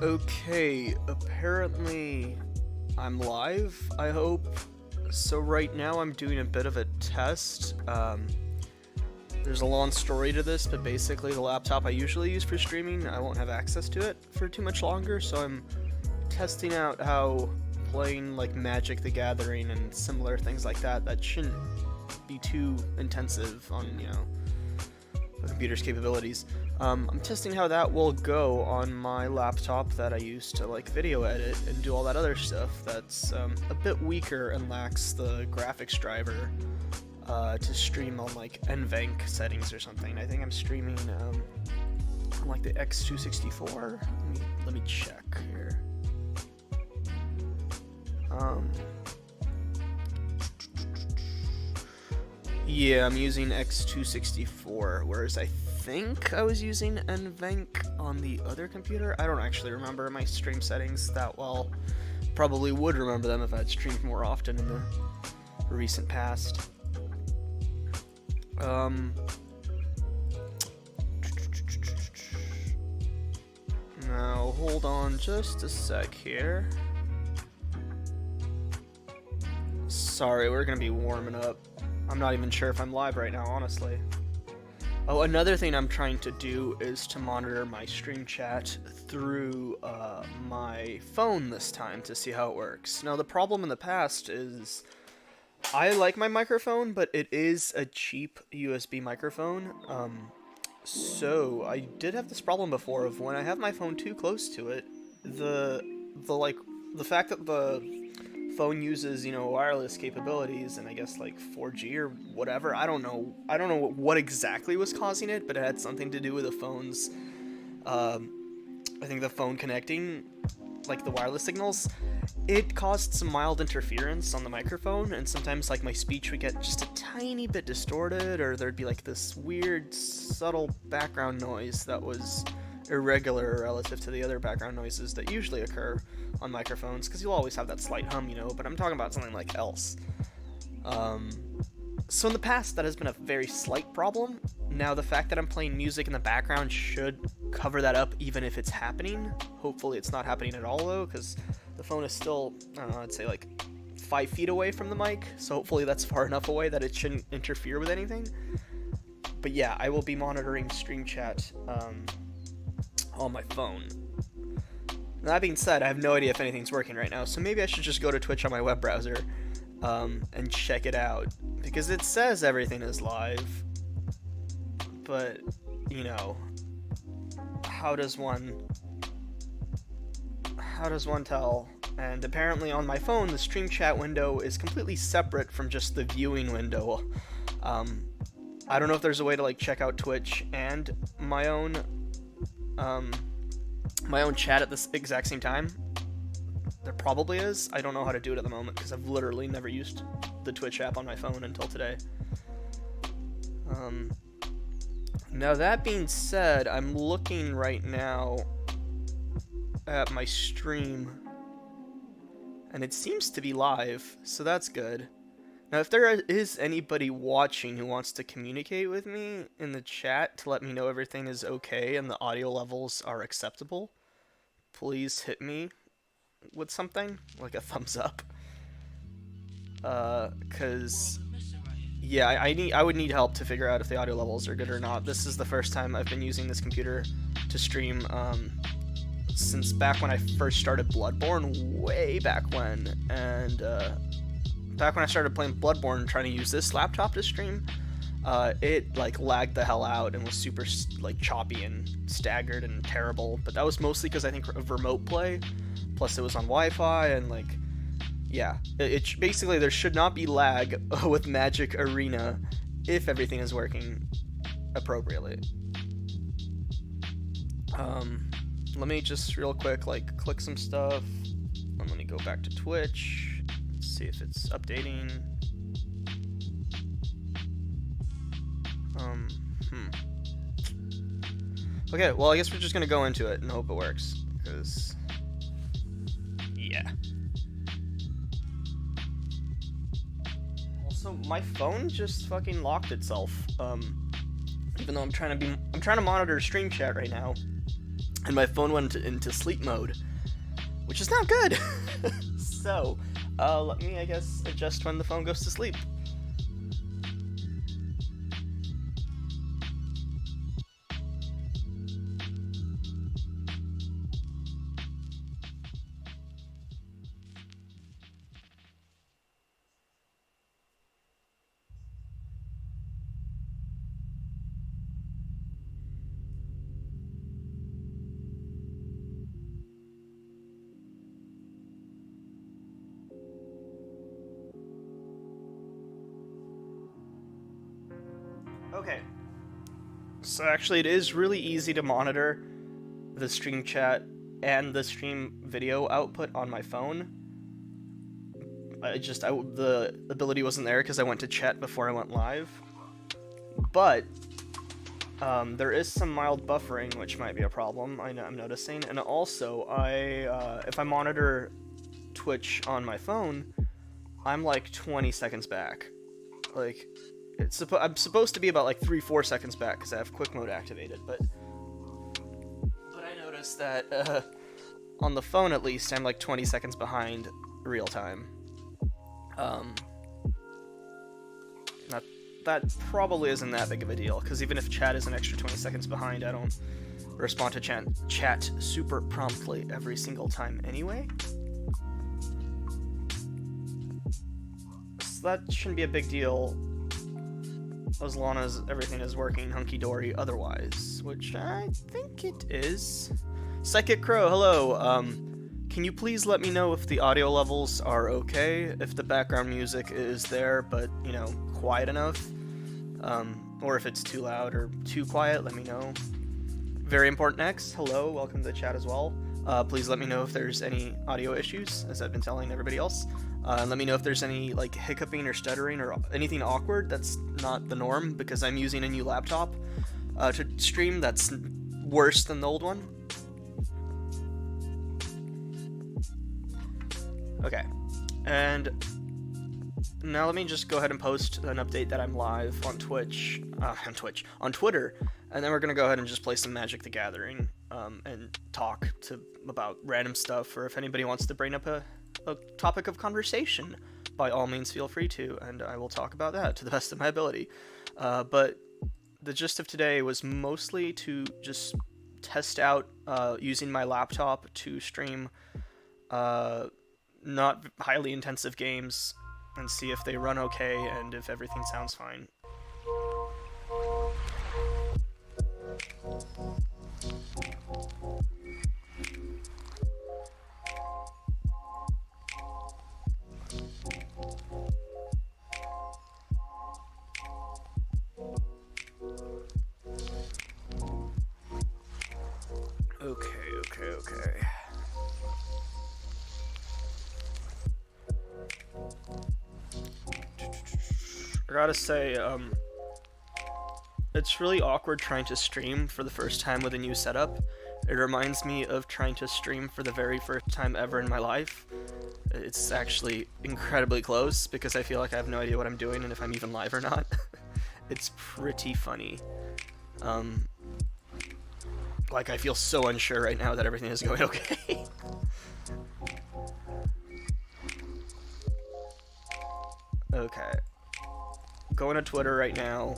Okay, apparently I'm live, I hope. So right now I'm doing a bit of a test. There's a long story to this, but basically the laptop I usually use for streaming, I won't have access to it for too much longer, so I'm testing out how playing like Magic the Gathering and similar things like that shouldn't be too intensive on, the computer's capabilities. I'm testing how that will go on my laptop that I use to like video edit and do all that other stuff that's a bit weaker and lacks the graphics driver to stream on like NVENC settings or something. I think I'm streaming on like the X264. Let me check here. Yeah, I'm using X264, whereas I think I was using NVENC on the other computer. I don't actually remember my stream settings that well. Probably would remember them if I'd streamed more often in the recent past. Now, hold on just a sec here. Sorry, we're gonna be warming up. I'm not even sure if I'm live right now, honestly. Oh, another thing I'm trying to do is to monitor my stream chat through my phone this time to see how it works. Now, the problem in the past is I like my microphone, but it is a cheap USB microphone. So I did have this problem before of when I have my phone too close to it, the fact that the phone uses, wireless capabilities and I guess like 4G or whatever. I don't know what exactly was causing it, but it had something to do with the phone's I think the phone connecting like the wireless signals. It caused some mild interference on the microphone, and sometimes like my speech would get just a tiny bit distorted, or there'd be like this weird subtle background noise that was irregular relative to the other background noises that usually occur on microphones, because you'll always have that slight hum, but I'm talking about something like else. So in the past, that has been a very slight problem. Now, the fact that I'm playing music in the background should cover that up, even if it's happening. Hopefully it's not happening at all, though, because the phone is still, I don't know, I'd say like 5 feet away from the mic, so hopefully that's far enough away that it shouldn't interfere with anything. But yeah, I will be monitoring stream chat on my phone. That being said, I have no idea if anything's working right now, so maybe I should just go to Twitch on my web browser and check it out, because it says everything is live, but, how does one tell? And apparently on my phone, the stream chat window is completely separate from just the viewing window. I don't know if there's a way to like check out Twitch and my own chat at this exact same time. There probably is. I don't know how to do it at the moment because I've literally never used the Twitch app on my phone until today. Now that being said, I'm looking right now at my stream and it seems to be live, so that's good. Now, if there is anybody watching who wants to communicate with me in the chat to let me know everything is okay and the audio levels are acceptable, please hit me with something, like a thumbs up. Cause, yeah, I would need help to figure out if the audio levels are good or not. This is the first time I've been using this computer to stream, since back when I first started Bloodborne, way back when, and, back when I started playing Bloodborne and trying to use this laptop to stream, it like lagged the hell out and was super like choppy and staggered and terrible. But that was mostly because I think of remote play, plus it was on Wi-Fi and like, yeah, it basically there should not be lag with Magic Arena if everything is working appropriately. Let me just real quick like click some stuff and let me go back to Twitch. See if it's updating. Okay, well, I guess we're just gonna go into it and hope it works, because, yeah. Also, my phone just fucking locked itself, even though I'm trying to monitor stream chat right now. and my phone went into sleep mode, which is not good. So, let me, I guess, adjust when the phone goes to sleep. Okay. So actually, it is really easy to monitor the stream chat and the stream video output on my phone. The ability wasn't there because I went to chat before I went live. But there is some mild buffering, which might be a problem. I'm noticing, and also if I monitor Twitch on my phone, I'm like 20 seconds back. Like, I'm supposed to be about like 3-4 seconds back because I have quick mode activated, but I noticed that on the phone at least I'm like 20 seconds behind real time. That probably isn't that big of a deal, because even if chat is an extra 20 seconds behind, I don't respond to chat super promptly every single time anyway. So that shouldn't be a big deal as long as everything is working hunky-dory otherwise, which I think it is. Psychic Crow, hello. Can you please let me know if the audio levels are okay, if the background music is there, but, you know, quiet enough? Or if it's too loud or too quiet, let me know. Very Important X, hello, welcome to the chat as well. Please let me know if there's any audio issues, as I've been telling everybody else. Let me know if there's any like hiccuping or stuttering or anything awkward that's not the norm, because I'm using a new laptop to stream that's worse than the old one. Okay, and now let me just go ahead and post an update that I'm live on on Twitter, and then we're gonna go ahead and just play some Magic the Gathering, and talk about random stuff, or if anybody wants to bring up a topic of conversation, by all means feel free to, and I will talk about that to the best of my ability. But the gist of today was mostly to just test out using my laptop to stream not highly intensive games and see if they run okay and if everything sounds fine. Okay. I gotta say, it's really awkward trying to stream for the first time with a new setup. It reminds me of trying to stream for the very first time ever in my life. It's actually incredibly close, because I feel like I have no idea what I'm doing and if I'm even live or not. It's pretty funny. Like, I feel so unsure right now that everything is going okay. Okay. Going to Twitter right now.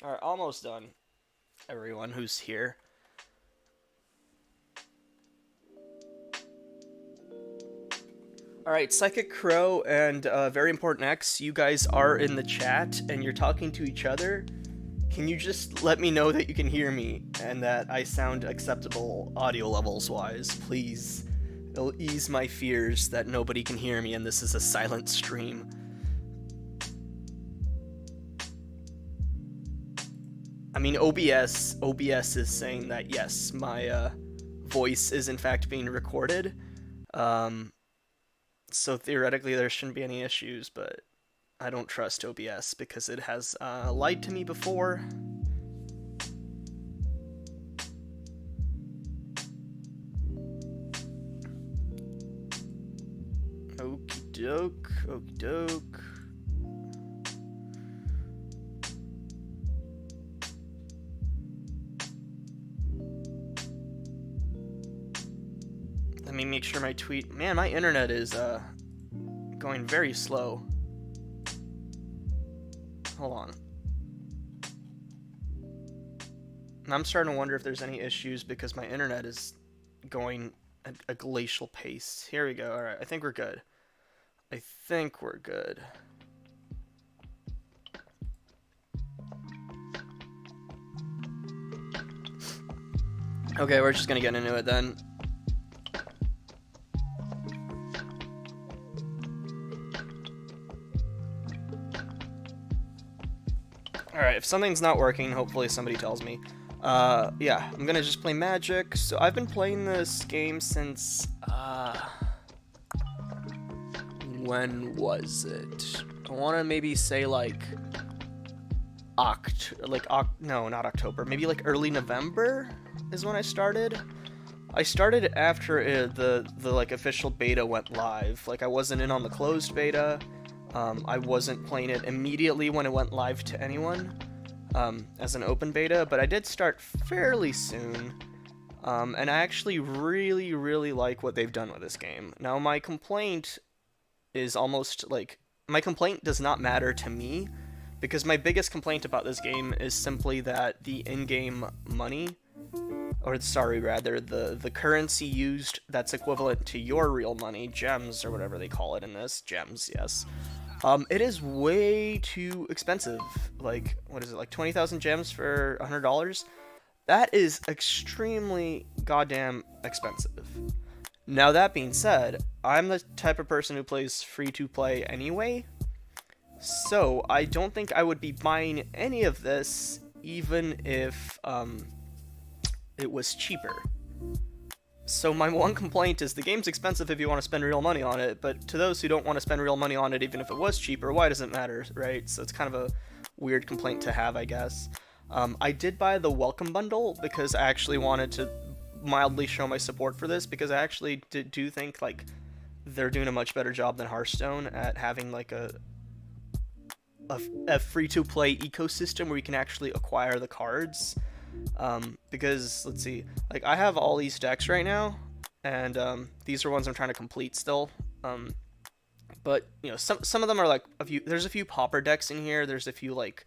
Alright, almost done, everyone who's here. Alright, Psychic Crow and Very Important X, you guys are in the chat and you're talking to each other. Can you just let me know that you can hear me and that I sound acceptable audio levels wise, please? It'll ease my fears that nobody can hear me and this is a silent stream. I mean, OBS is saying that yes, my voice is in fact being recorded. So theoretically there shouldn't be any issues, but I don't trust OBS because it has lied to me before. Okie doke, okie doke. Let me make sure my tweet... Man, my internet is going very slow. Hold on. I'm starting to wonder if there's any issues because my internet is going at a glacial pace. Here we go. Alright, I think we're good. I think we're good. Okay, we're just gonna get into it then. Alright, if something's not working, hopefully somebody tells me. Yeah, I'm gonna just play Magic. So I've been playing this game since, when was it? I wanna maybe say like, no, not October, maybe like early November is when I started. I started after the like official beta went live. Like I wasn't in on the closed beta. I wasn't playing it immediately when it went live to anyone as an open beta, but I did start fairly soon, and I actually really like what they've done with this game. Now my complaint is almost like, my complaint does not matter to me, because my biggest complaint about this game is simply that the in-game money, or sorry, rather, the currency used that's equivalent to your real money, gems, or whatever they call it in this, gems, yes. It is way too expensive. Like, what is it, like 20,000 gems for $100? That is extremely goddamn expensive. Now, that being said, I'm the type of person who plays free-to-play anyway, so I don't think I would be buying any of this even if it was cheaper. So my one complaint is the game's expensive if you want to spend real money on it, but to those who don't want to spend real money on it even if it was cheaper, why does it matter, right? So it's kind of a weird complaint to have, I guess. I did buy the welcome bundle because I actually wanted to mildly show my support for this, because I actually do think like they're doing a much better job than Hearthstone at having like a free-to-play ecosystem where you can actually acquire the cards. Because, let's see, like, I have all these decks right now, and, these are ones I'm trying to complete still, but, you know, some of them are, like, there's a few pauper decks in here, there's a few, like,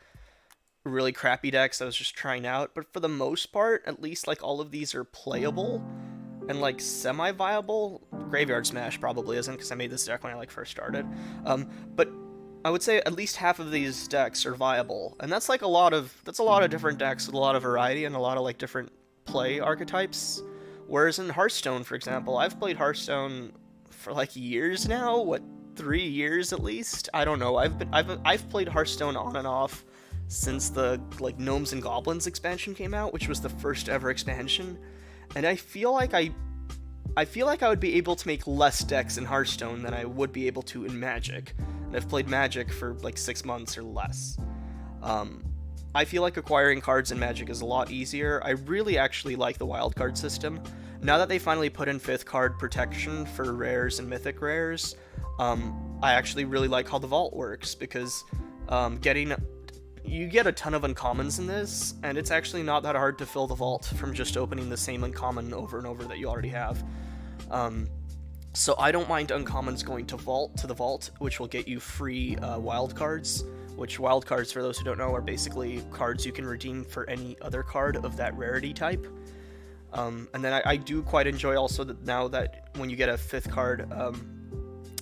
really crappy decks I was just trying out, but for the most part, at least, like, all of these are playable, and, like, semi-viable. Graveyard Smash probably isn't, because I made this deck when I, like, first started, but I would say at least half of these decks are viable, and that's like a lot of different decks with a lot of variety and a lot of like different play archetypes. Whereas in Hearthstone, for example, I've played Hearthstone for like years now, what, 3 years at least? I don't know. I've played Hearthstone on and off since the like Gnomes and Goblins expansion came out, which was the first ever expansion, and I feel like I would be able to make less decks in Hearthstone than I would be able to in Magic. And I've played Magic for like 6 months or less. I feel like acquiring cards in Magic is a lot easier. I really actually like the wild card system. Now that they finally put in 5th card protection for rares and mythic rares, I actually really like how the vault works, because you get a ton of uncommons in this, and it's actually not that hard to fill the vault from just opening the same uncommon over and over that you already have. So I don't mind uncommons going to the vault, which will get you free wild cards, which wild cards, for those who don't know, are basically cards you can redeem for any other card of that rarity type. And then I do quite enjoy also that now that when you get a 5th card of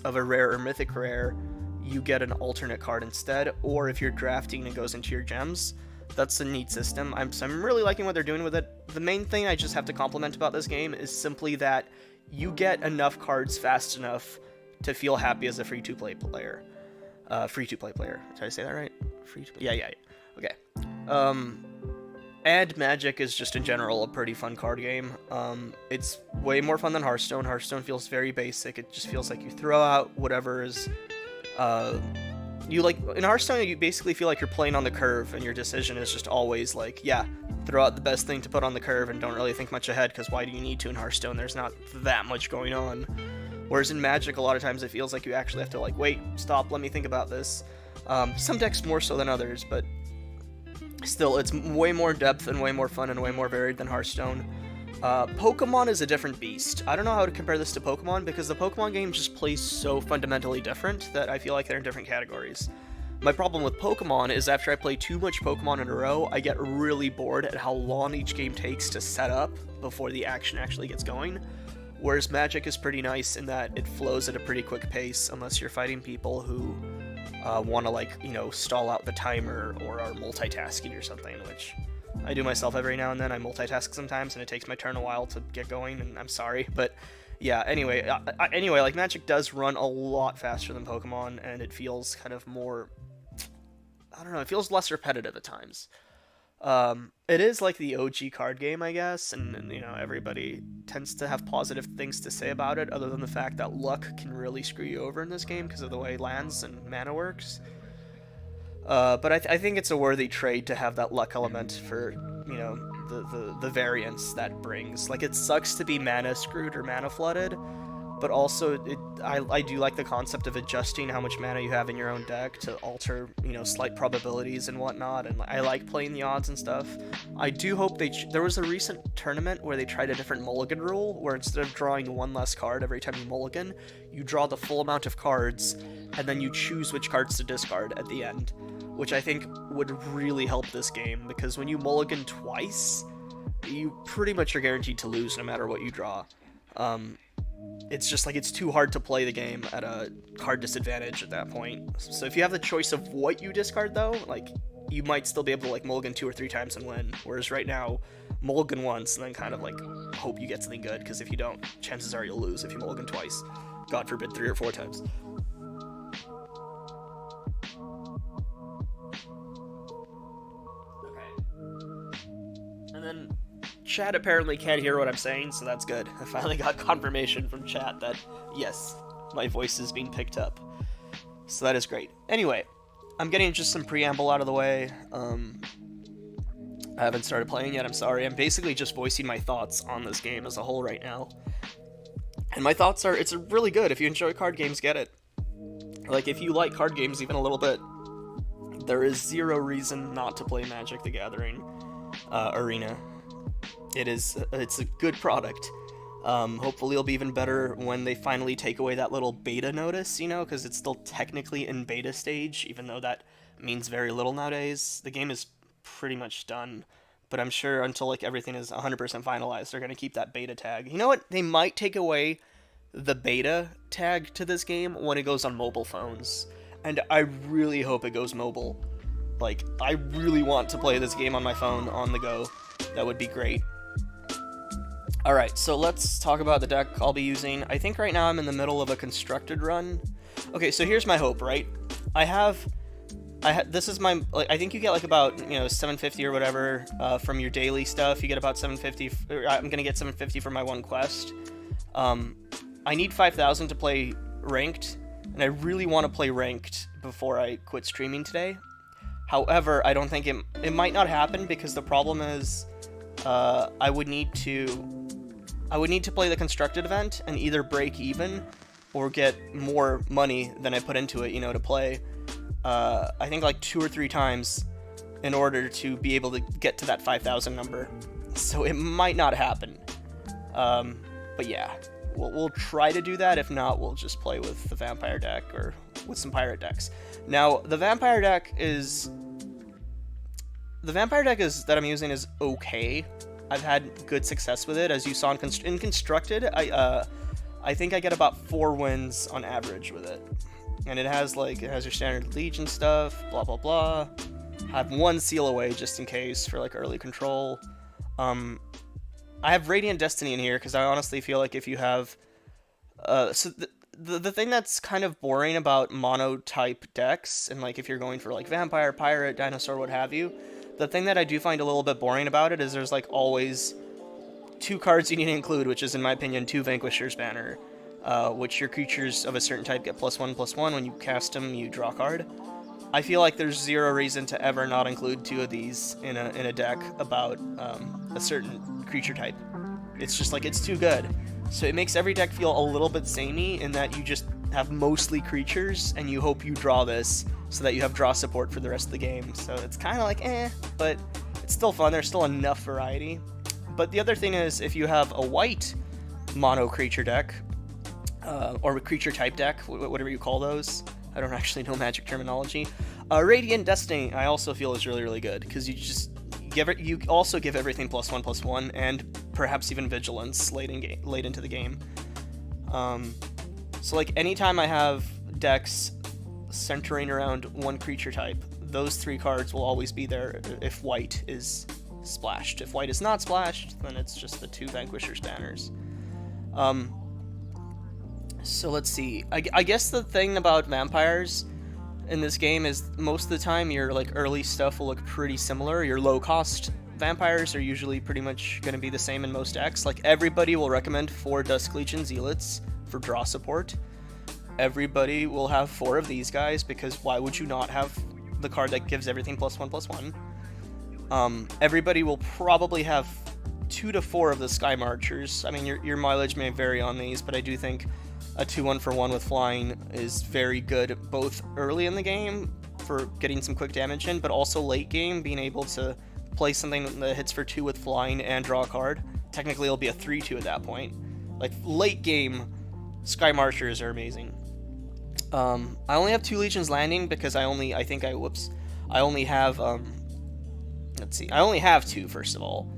a rare or mythic rare, you get an alternate card instead, or if you're drafting and it goes into your gems, That's a neat system. I'm really liking what they're doing with it. The main thing I just have to compliment about this game is simply that you get enough cards fast enough to feel happy as a free-to-play player. Free-to-play player. Did I say that right? Yeah. Okay. And Magic is just in general a pretty fun card game. It's way more fun than Hearthstone. Hearthstone feels very basic. It just feels like you throw out whatever is... in Hearthstone, you basically feel like you're playing on the curve, and your decision is just always like, yeah, throw out the best thing to put on the curve and don't really think much ahead, because why do you need to in Hearthstone? There's not that much going on. Whereas in Magic, a lot of times it feels like you actually have to, like, wait, stop, let me think about this. Some decks more so than others, but still, it's way more depth and way more fun and way more varied than Hearthstone. Pokemon is a different beast. I don't know how to compare this to Pokemon, because the Pokemon game just plays so fundamentally different that I feel like they're in different categories. My problem with Pokemon is after I play too much Pokemon in a row, I get really bored at how long each game takes to set up before the action actually gets going. Whereas Magic is pretty nice in that it flows at a pretty quick pace, unless you're fighting people who want to, like, you know, stall out the timer or are multitasking or something, which I do myself every now and then. I multitask sometimes, and it takes my turn a while to get going, and I'm sorry, but yeah, anyway, like, Magic does run a lot faster than Pokemon, and it feels kind of more, I don't know, it feels less repetitive at times. It is like the OG card game, I guess, and you know, everybody tends to have positive things to say about it, other than the fact that luck can really screw you over in this game because of the way lands and mana works. But I think it's a worthy trade to have that luck element for, you know, the variance that brings. Like, it sucks to be mana screwed or mana flooded, but also I do like the concept of adjusting how much mana you have in your own deck to alter, you know, slight probabilities and whatnot, and I like playing the odds and stuff. I do hope there was a recent tournament where they tried a different mulligan rule, where instead of drawing one less card every time you mulligan, you draw the full amount of cards, and then you choose which cards to discard at the end, which I think would really help this game, because when you mulligan twice, you pretty much are guaranteed to lose no matter what you draw. It's just like, it's too hard to play the game at a card disadvantage at that point. So if you have the choice of what you discard, though, like, you might still be able to, like, mulligan 2 or 3 times and win. Whereas right now, mulligan once and then kind of, like, hope you get something good, because if you don't, chances are you'll lose if you mulligan twice. God forbid 3 or 4 times. Okay. And then chat apparently can't hear what I'm saying, so that's good. I finally got confirmation from chat that, yes, my voice is being picked up. So that is great. Anyway, I'm getting just some preamble out of the way. I haven't started playing yet, I'm sorry. I'm basically just voicing my thoughts on this game as a whole right now. And my thoughts are, it's really good. If you enjoy card games, get it. Like, if you like card games even a little bit, there is zero reason not to play Magic the Gathering Arena. It's a good product. Hopefully it'll be even better when they finally take away that little beta notice, you know, because it's still technically in beta stage, even though that means very little nowadays. The game is pretty much done, but I'm sure until, like, everything is 100% finalized, they're going to keep that beta tag. You know what? They might take away the beta tag to this game when it goes on mobile phones, and I really hope it goes mobile. Like, I really want to play this game on my phone on the go. That would be great. Alright, so let's talk about the deck I'll be using. I think right now I'm in the middle of a constructed run. Okay, so here's my hope, right? This is my, like, I think you get, like, about, you know, 750 or whatever from your daily stuff. You get about 750, I'm gonna get 750 for my one quest. I need 5,000 to play ranked, and I really want to play ranked before I quit streaming today. However, I don't think it might not happen, because the problem is I would need to play the constructed event and either break even or get more money than I put into it, you know, to play. I think like 2 or 3 times in order to be able to get to that 5,000 number. So it might not happen. But yeah, we'll try to do that. If not, we'll just play with the vampire deck or with some pirate decks. Now, the vampire deck that I'm using is okay. I've had good success with it, as you saw in constructed. I think I get about 4 wins on average with it, and it has your standard Legion stuff, blah blah blah, I have one seal away just in case for like early control. I have Radiant Destiny in here because I honestly feel like if you have... so the thing that's kind of boring about mono-type decks, and like if you're going for like Vampire, Pirate, Dinosaur, what have you, the thing that I do find a little bit boring about it is there's like always 2 cards you need to include, which is in my opinion 2 Vanquisher's Banner, which your creatures of a certain type get +1/+1. When you cast them, you draw a card. I feel like there's zero reason to ever not include 2 of these in a deck about a certain creature type. It's just like, it's too good. So it makes every deck feel a little bit samey in that you just have mostly creatures and you hope you draw this so that you have draw support for the rest of the game. So it's kind of like but it's still fun. There's still enough variety. But the other thing is, if you have a white mono creature deck, or a creature type deck, whatever you call those, I don't actually know Magic terminology. Radiant Destiny I also feel is really, really good because you also give everything +1/+1 and perhaps even Vigilance late into the game. So like anytime I have decks centering around one creature type, those 3 cards will always be there if white is splashed. If white is not splashed, then it's just the 2 Vanquisher's Banners. So let's see. I guess the thing about vampires in this game is most of the time your like early stuff will look pretty similar. Your low cost vampires are usually pretty much going to be the same in most decks. Like everybody will recommend 4 Dusk Legion Zealots for draw support. Everybody will have 4 of these guys because why would you not have the card that gives everything +1/+1? Everybody will probably have 2 to 4 of the Sky Marchers. I mean, your mileage may vary on these, but I do think a 2-1-for-1 with flying is very good both early in the game for getting some quick damage in, but also late game being able to play something that hits for 2 with flying and draw a card. Technically it'll be a 3-2 at that point. Like late game, Sky Marchers are amazing. I only have 2 Legions Landing because I only have let's see, I only have 2 first of all.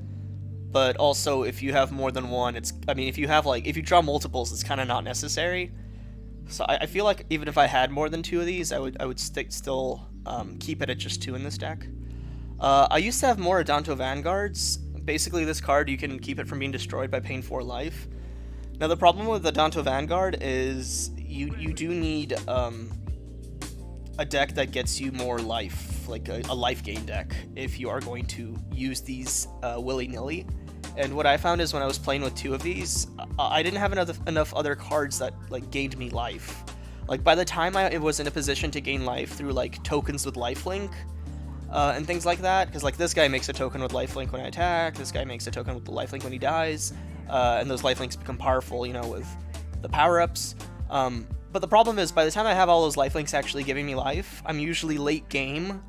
But also, if you have more than one, if you draw multiples, it's kind of not necessary. So I feel like even if I had more than 2 of these, I would still keep it at just 2 in this deck. I used to have more Adanto Vanguards. Basically, this card, you can keep it from being destroyed by paying 4 life. Now, the problem with Adanto Vanguard is you do need a deck that gets you more life, like a life gain deck, if you are going to use these willy-nilly. And what I found is when I was playing with 2 of these, I didn't have enough other cards that like gained me life. Like by the time I was in a position to gain life through like tokens with lifelink and things like that, because like this guy makes a token with lifelink when I attack, this guy makes a token with the lifelink when he dies, and those lifelinks become powerful, you know, with the power-ups. But the problem is, by the time I have all those lifelinks actually giving me life, I'm usually late game,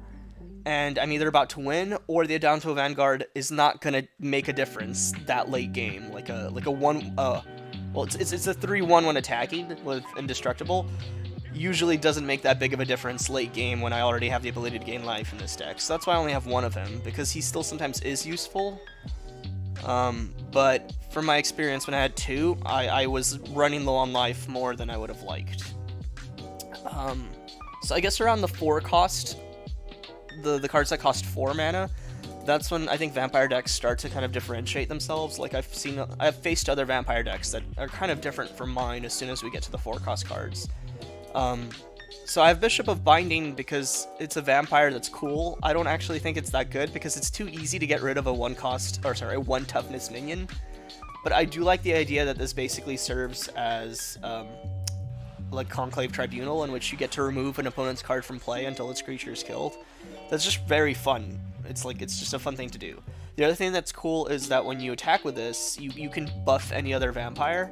and I'm either about to win, or the Adanto Vanguard is not gonna make a difference that late game. Like a 1, well, it's a 3-1 when attacking with Indestructible. Usually doesn't make that big of a difference late game when I already have the ability to gain life in this deck. So that's why I only have 1 of him, because he still sometimes is useful. But from my experience, when I had 2, I was running low on life more than I would have liked. So I guess around the 4 cost, the cards that cost 4 mana, that's when I think vampire decks start to kind of differentiate themselves. Like I've faced other vampire decks that are kind of different from mine as soon as we get to the 4 cost cards. So I have Bishop of Binding because it's a vampire that's cool. I don't actually think it's that good because it's too easy to get rid of a 1 toughness minion. But I do like the idea that this basically serves as like Conclave Tribunal, in which you get to remove an opponent's card from play until its creature is killed. That's just very fun. It's just a fun thing to do. The other thing that's cool is that when you attack with this, you can buff any other vampire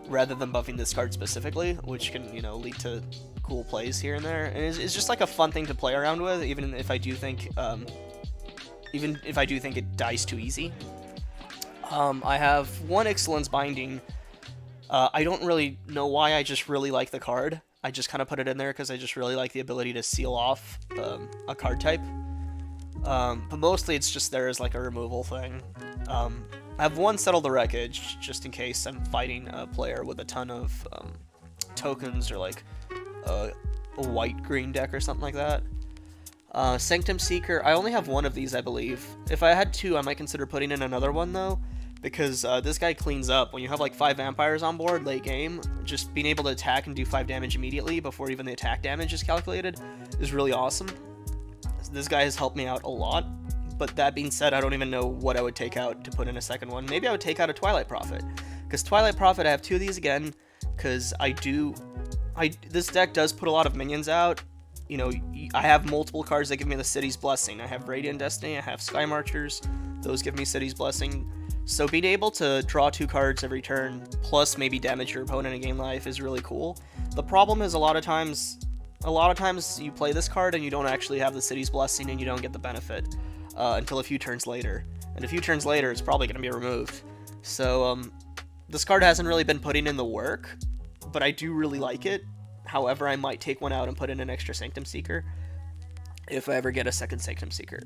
rather than buffing this card specifically, which can, you know, lead to cool plays here and there. And it's just like a fun thing to play around with, even if I do think it dies too easy. I have 1 Ixalan's Binding. I don't really know why, I just really like the card. I just kind of put it in there because I just really like the ability to seal off a card type. But mostly it's just there as like a removal thing. I have 1 Settle the Wreckage, just in case I'm fighting a player with a ton of tokens or like a white-green deck or something like that. Sanctum Seeker, I only have one of these, I believe. If I had two, I might consider putting in another one, though, because this guy cleans up. When you have like 5 vampires on board late game, just being able to attack and do 5 damage immediately before even the attack damage is calculated is really awesome. This guy has helped me out a lot, but that being said, I don't even know what I would take out to put in a second one. Maybe I would take out a Twilight Prophet, because Twilight Prophet, I have 2 of these again, because this deck does put a lot of minions out. You know, I have multiple cards that give me the City's Blessing. I have Radiant Destiny, I have Sky Marchers, those give me City's Blessing. So being able to draw 2 cards every turn, plus maybe damage your opponent and gain life is really cool. The problem is a lot of times you play this card and you don't actually have the City's Blessing and you don't get the benefit until a few turns later. And a few turns later, it's probably going to be removed. So this card hasn't really been putting in the work, but I do really like it. However, I might take one out and put in an extra Sanctum Seeker if I ever get a second Sanctum Seeker.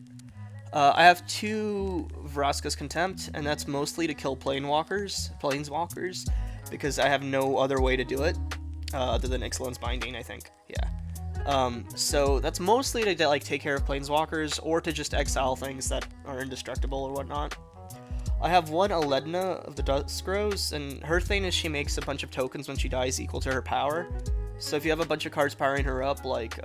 I have 2 Vraska's Contempt, and that's mostly to kill Planeswalkers, because I have no other way to do it other than Ixalan's Binding, I think. Yeah. So that's mostly to like take care of Planeswalkers or to just exile things that are indestructible or whatnot. I have 1 Aledna of the Dusk Rose, and her thing is she makes a bunch of tokens when she dies equal to her power. So if you have a bunch of cards powering her up, like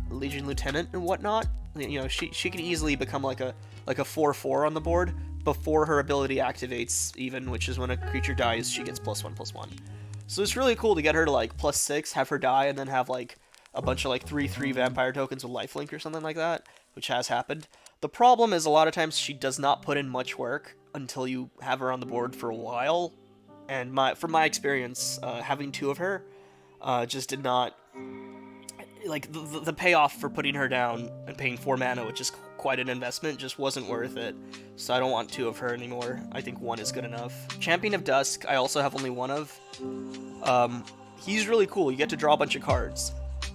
Legion Lieutenant and whatnot, you know, she can easily become like a 4/4 on the board before her ability activates even, which is when a creature dies, she gets +1/+1. So it's really cool to get her to like +6, have her die, and then have like a bunch of like 3/3 vampire tokens with lifelink or something like that, which has happened. The problem is a lot of times she does not put in much work until you have her on the board for a while, and from my experience, having 2 of her just did not, like, the payoff for putting her down and paying 4 mana, which is quite an investment, just wasn't worth it. So I don't want 2 of her anymore. I think 1 is good enough. Champion of Dusk, I also have only 1 of. He's really cool. You get to draw a bunch of cards.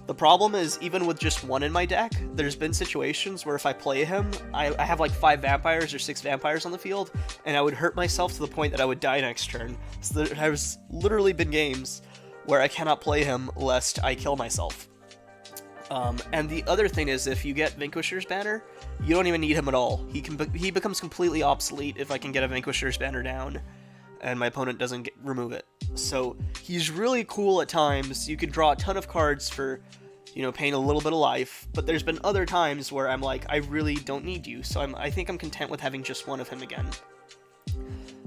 The problem is, even with just 1 in my deck, there's been situations where if I play him, I have like 5 vampires or 6 vampires on the field, and I would hurt myself to the point that I would die next turn. So there has literally been games where I cannot play him lest I kill myself. And the other thing is, if you get Vanquisher's Banner, you don't even need him at all. He becomes completely obsolete if I can get a Vanquisher's Banner down, and my opponent doesn't remove it. So he's really cool at times. You can draw a ton of cards for, you know, paying a little bit of life, but there's been other times where I'm like, I really don't need you, so I think I'm content with having just 1 of him again.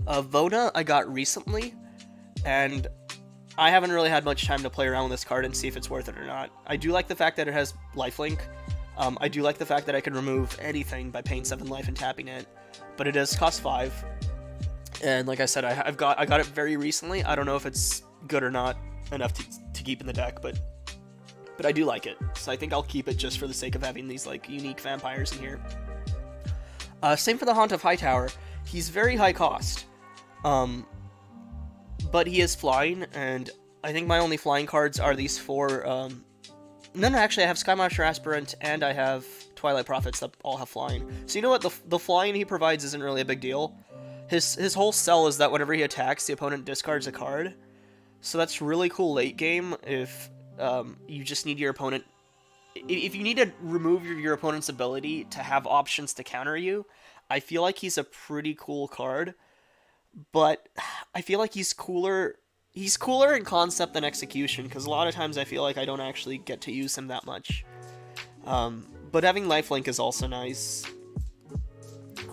Vona I got recently, and I haven't really had much time to play around with this card and see if it's worth it or not. I do like the fact that it has lifelink. I do like the fact that I can remove anything by paying 7 life and tapping it, but it does cost 5. And like I said, I got it very recently. I don't know if it's good or not enough to keep in the deck, but I do like it. So I think I'll keep it just for the sake of having these like unique vampires in here. Same for the Haunt of Hightower. He's very high cost. But he is flying, and I think my only flying cards are these 4, no, actually, I have Skymarcher Aspirant, and I have Twilight Prophets that all have flying. So you know what, the flying he provides isn't really a big deal. His whole sell is that whenever he attacks, the opponent discards a card. So that's really cool late game if you just need your opponent... If you need to remove your opponent's ability to have options to counter you, I feel like he's a pretty cool card. But I feel like he's cooler in concept than execution, because a lot of times I feel like I don't actually get to use him that much. But having lifelink is also nice.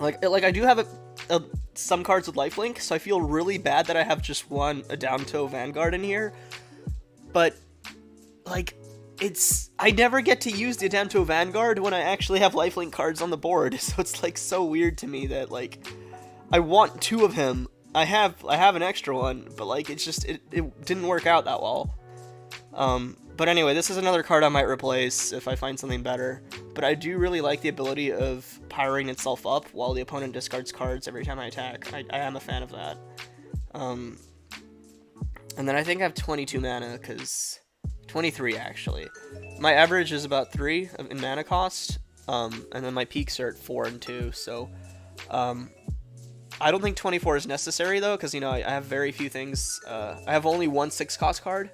Like I do have some cards with lifelink, so I feel really bad that I have just one Adamto Vanguard in here. But like, I never get to use the Adamto Vanguard when I actually have lifelink cards on the board, so it's like so weird to me that like I want 2 of him. I have an extra one, but like it's just it didn't work out that well. But anyway, this is another card I might replace if I find something better. But I do really like the ability of powering itself up while the opponent discards cards every time I attack. I am a fan of that. And then I think I have 22 mana, because 23 actually. My average is about 3 in mana cost, and then my peaks are at 4 and 2. So I don't think 24 is necessary though, because you know I have very few things. I have only one 6 cost card,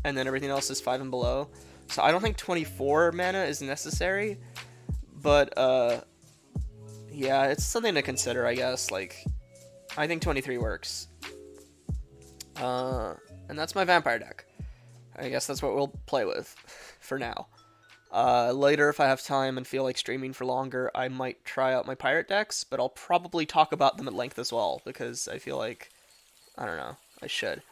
and then everything else is 5 and below. So I don't think 24 mana is necessary, but yeah, it's something to consider, I guess. Like, I think 23 works. And that's my vampire deck. I guess that's what we'll play with for now. Later, if I have time and feel like streaming for longer, I might try out my pirate decks, but I'll probably talk about them at length as well, because I feel like, I don't know, I should.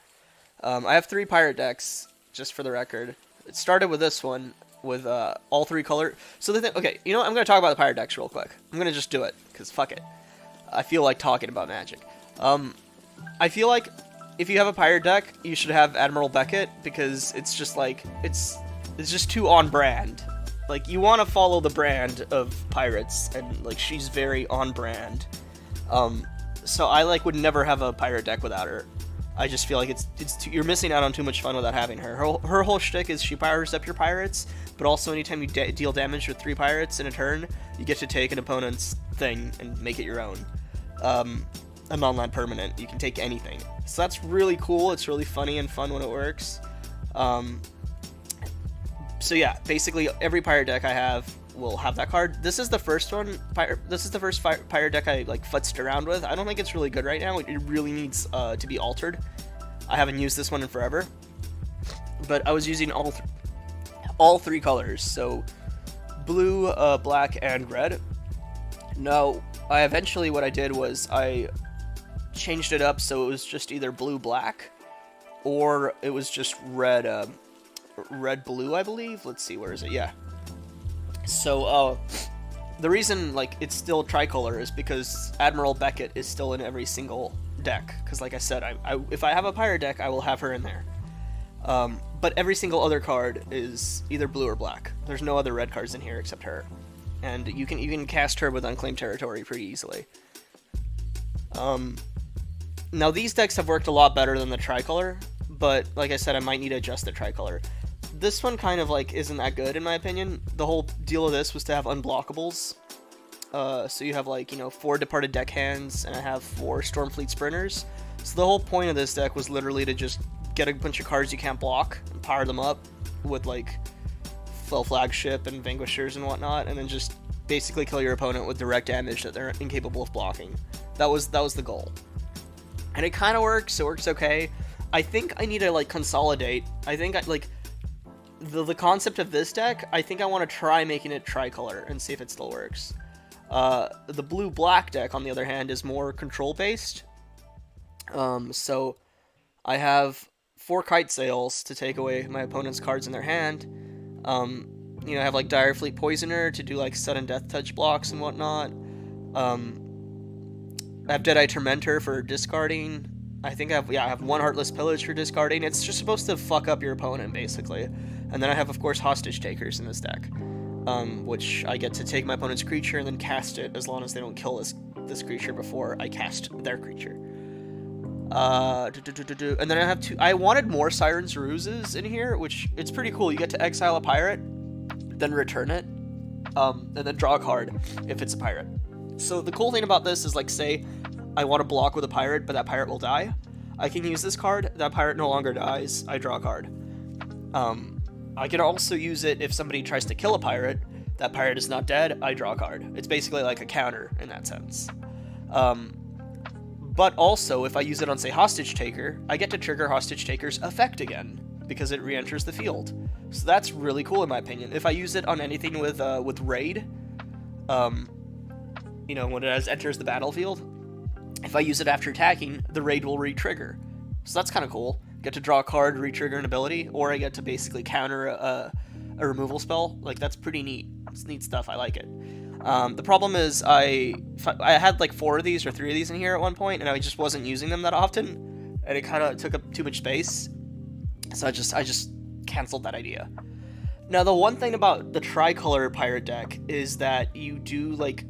I have 3 pirate decks, just for the record. It started with this one, with all 3 color. So the thing, okay, you know what? I'm going to talk about the pirate decks real quick. I'm going to just do it, because fuck it. I feel like talking about Magic. I feel like if you have a pirate deck, you should have Admiral Beckett, because it's just like, it's just too on brand. Like, you want to follow the brand of pirates, and like, she's very on brand. So I like would never have a pirate deck without her. I just feel like you're missing out on too much fun without having her. Her whole shtick is she powers up your pirates, but also anytime you deal damage with 3 pirates in a turn, you get to take an opponent's thing and make it your own. A non-land permanent. You can take anything. So that's really cool. It's really funny and fun when it works. So yeah, basically every pirate deck I have will have that card. This is the first one. This is the first pirate deck I like futzed around with. I don't think it's really good right now. It really needs to be altered. I haven't used this one in forever, but I was using all 3 colors, so blue, black, and red. Now, what I did was I changed it up so it was just either blue-black or it was just red-blue, I believe. Let's see, where is it? Yeah. So, the reason, like, it's still tricolor is because Admiral Beckett is still in every single deck. Because, like I said, if I have a pirate deck, I will have her in there. But every single other card is either blue or black. There's no other red cards in here except her. And you can cast her with Unclaimed Territory pretty easily. Now, these decks have worked a lot better than the tricolor, but like I said, I might need to adjust the tricolor. This one kind of like isn't that good in my opinion. The whole deal of this was to have unblockables. So you have like, 4 Departed Deckhands, and I have 4 Stormfleet Sprinters. So the whole point of this deck was literally to just get a bunch of cards you can't block and power them up with like Fell Flagship and Vanquishers and whatnot, and then just basically kill your opponent with direct damage that they're incapable of blocking. That was the goal. And it kind of works. It works okay. I think I need to like consolidate. I think the concept of this deck, I think I want to try making it tricolor and see if it still works. The blue-black deck, on the other hand, is more control-based. So I have 4 Kite Sails to take away my opponent's cards in their hand. I have like Direfleet Poisoner to do like sudden death touch blocks and whatnot. I have Deadeye Tormentor for discarding. I think I have 1 Heartless Pillage for discarding. It's just supposed to fuck up your opponent, basically. And then I have, of course, Hostage Takers in this deck, which I get to take my opponent's creature and then cast it as long as they don't kill this creature before I cast their creature. And then I have 2. I wanted more Siren's Ruses in here, which it's pretty cool. You get to exile a pirate, then return it, and then draw a card if it's a pirate. So the cool thing about this is, like, say I want to block with a pirate, but that pirate will die. I can use this card. That pirate no longer dies. I draw a card. I can also use it if somebody tries to kill a pirate. That pirate is not dead. I draw a card. It's basically like a counter in that sense. But also, if I use it on, say, Hostage Taker, I get to trigger Hostage Taker's effect again, because it re-enters the field. So that's really cool in my opinion. If I use it on anything with Raid, when it enters the battlefield, if I use it after attacking, the Raid will re-trigger. So that's kind of cool. Get to draw a card, re-trigger an ability, or I get to basically counter a removal spell. Like, that's pretty neat. It's neat stuff. I like it. The problem is I had like 4 of these or 3 of these in here at one point, and I just wasn't using them that often, and it kind of took up too much space. So I just canceled that idea. Now, the one thing about the tricolor pirate deck is that you do, like,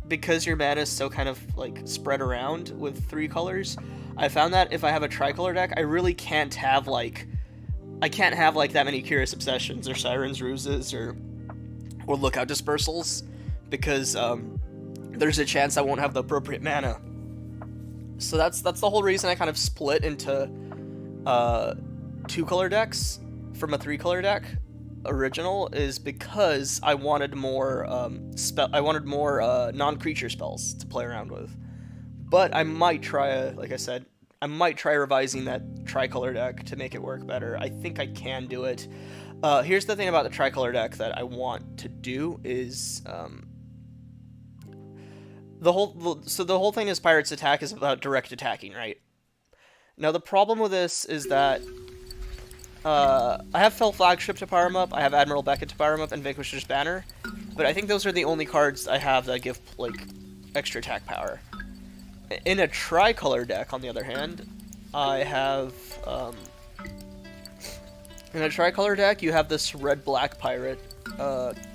because your mana is so kind of like spread around with 3 colors, I found that if I have a tricolor deck, I really can't have like that many Curious Obsessions or Siren's Ruses or Lookout Dispersals, because there's a chance I won't have the appropriate mana. So that's the whole reason I kind of split into 2 color decks from a 3 color deck. original is because I wanted more non-creature spells to play around with. But I might try, like I said, I might try revising that tricolor deck to make it work better. I think I can do it. Here's the thing about the tricolor deck that I want to do is the whole thing is Pirate's Attack is about direct attacking, right? Now the problem with this is that I have Fell Flagship to power him up, I have Admiral Beckett to power him up, and Vanquisher's Banner, but I think those are the only cards I have that give like extra attack power. In a tricolor deck, on the other hand, I have in a tricolor deck you have this red-black pirate.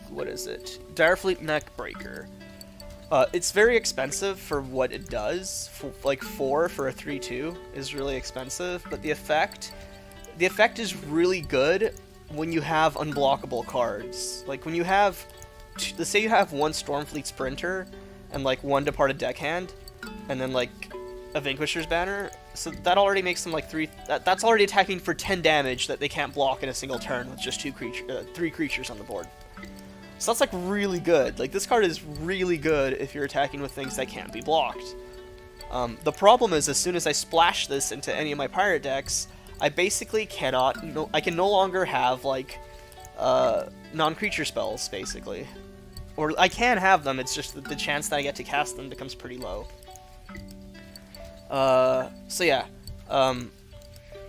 What is it? Direfleet Neckbreaker. It's very expensive for what it does. Like 4 for a 3/2 is really expensive, but the effect is really good when you have unblockable cards. Like when you have, let's say you have one Stormfleet Sprinter and like one Departed Deckhand, and then like a Vanquisher's Banner. So that already makes them like 3. That's already attacking for 10 damage that they can't block in a single turn with just 3 creatures on the board. So that's like really good. Like this card is really good if you're attacking with things that can't be blocked. The problem is as soon as I splash this into any of my pirate decks, I basically cannot. I can no longer have like non-creature spells basically, or I can have them. It's just that the chance that I get to cast them becomes pretty low. So yeah,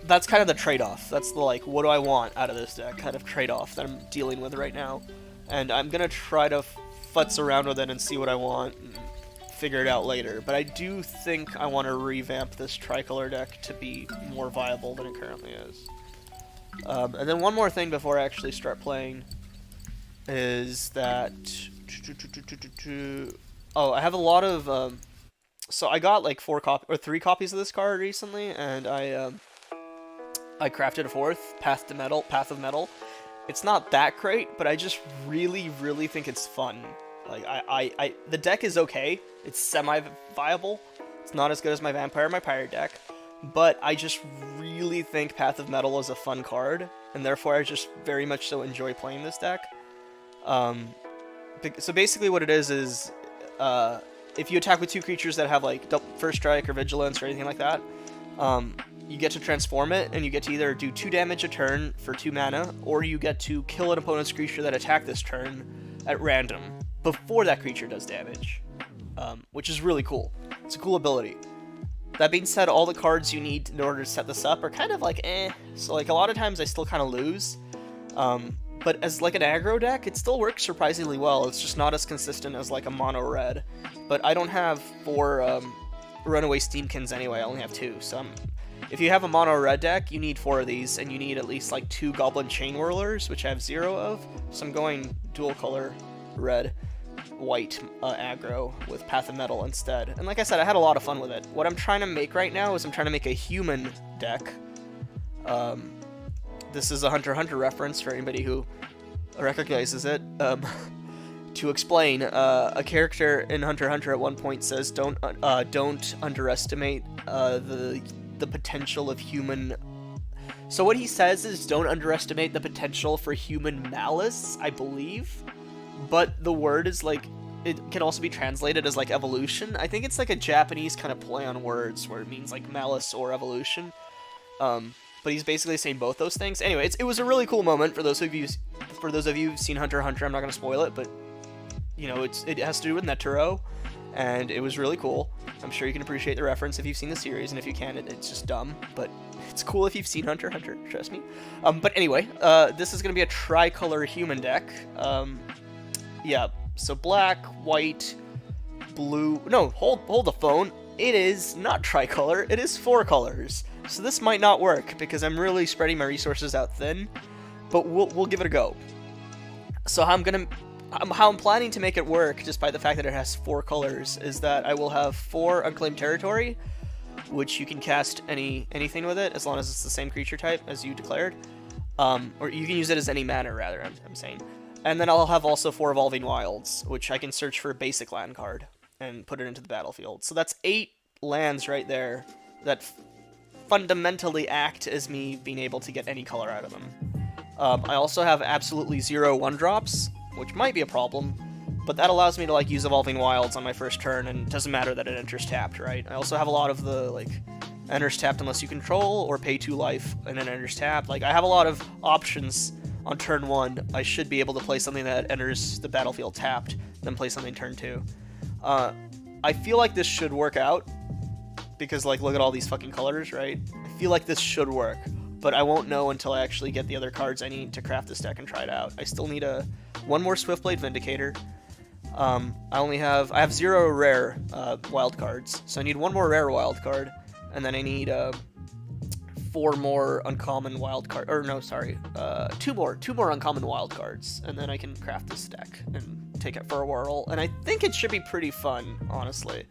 that's kind of the trade-off. That's the like, what do I want out of this deck kind of trade-off that I'm dealing with right now. And I'm gonna try to futz around with it and see what I want and figure it out later. But I do think I want to revamp this tricolor deck to be more viable than it currently is. And then one more thing before I actually start playing is that... Oh, I have a lot of... So I got like 3 copies of this card recently, and I crafted a 4th, Path of Metal. It's not that great, but I just really, really think it's fun. Like, the deck is okay. It's semi-viable. It's not as good as my Vampire and my Pirate deck, but I just really think Path of Metal is a fun card, and therefore I just very much so enjoy playing this deck. So basically what it is if you attack with 2 creatures that have, like, First Strike or Vigilance or anything like that, you get to transform it, and you get to either do 2 damage a turn for 2 mana, or you get to kill an opponent's creature that attacked this turn at random, before that creature does damage, which is really cool. It's a cool ability. That being said, all the cards you need in order to set this up are kind of like, so like a lot of times I still kind of lose, but as like an aggro deck, it still works surprisingly well. It's just not as consistent as like a mono red, but I don't have 4 Runaway Steamkins anyway, I only have 2, so if you have a mono red deck, you need 4 of these, and you need at least like 2 Goblin Chain Whirlers, which I have 0 of, so I'm going dual color red, white aggro with Path of Metal instead. And like I said, I had a lot of fun with it. What I'm trying to make right now is I'm trying to make a human deck. This is a Hunter x Hunter reference for anybody who recognizes it. To explain, a character in Hunter x Hunter at one point says, "Don't underestimate the potential of human." So what he says is, don't underestimate the potential for human malice, I believe. But the word is like, it can also be translated as like evolution. I think it's like a Japanese kind of play on words where it means like malice or evolution. But he's basically saying both those things. Anyway, it was a really cool moment for those of you who've seen Hunter x Hunter. I'm not going to spoil it, but you know, it has to do with Netero, and it was really cool. I'm sure you can appreciate the reference if you've seen the series, and if you can't, it's just dumb, but it's cool if you've seen Hunter x Hunter, trust me. But anyway, this is going to be a tricolor human deck. Yeah, so black, white, blue... No, hold the phone. It is not tricolor, it is 4 colors. So this might not work, because I'm really spreading my resources out thin, but we'll give it a go. So how I'm planning to make it work, despite the fact that it has 4 colors, is that I will have 4 Unclaimed Territory, which you can cast anything with it, as long as it's the same creature type as you declared. Or you can use it as any mana, rather, I'm saying. And then I'll have also 4 Evolving Wilds, which I can search for a basic land card and put it into the battlefield. So that's 8 lands right there that fundamentally act as me being able to get any color out of them. I also have absolutely 0 1-drops, which might be a problem, but that allows me to like use Evolving Wilds on my first turn, and it doesn't matter that it enters tapped, right? I also have a lot of the like enters tapped unless you control, or pay 2 life and then enters tapped. Like I have a lot of options on turn 1. I should be able to play something that enters the battlefield tapped, then play something turn 2. I feel like this should work out, because like look at all these fucking colors, right? I feel like this should work, but I won't know until I actually get the other cards I need to craft this deck and try it out. I still need one more Swiftblade Vindicator. I have 0 rare wild cards, so I need 1 more rare wild card, and then I need 4 more uncommon wild card, or no, sorry, 2 more uncommon wild cards, and then I can craft this deck and take it for a whirl. And I think it should be pretty fun, honestly.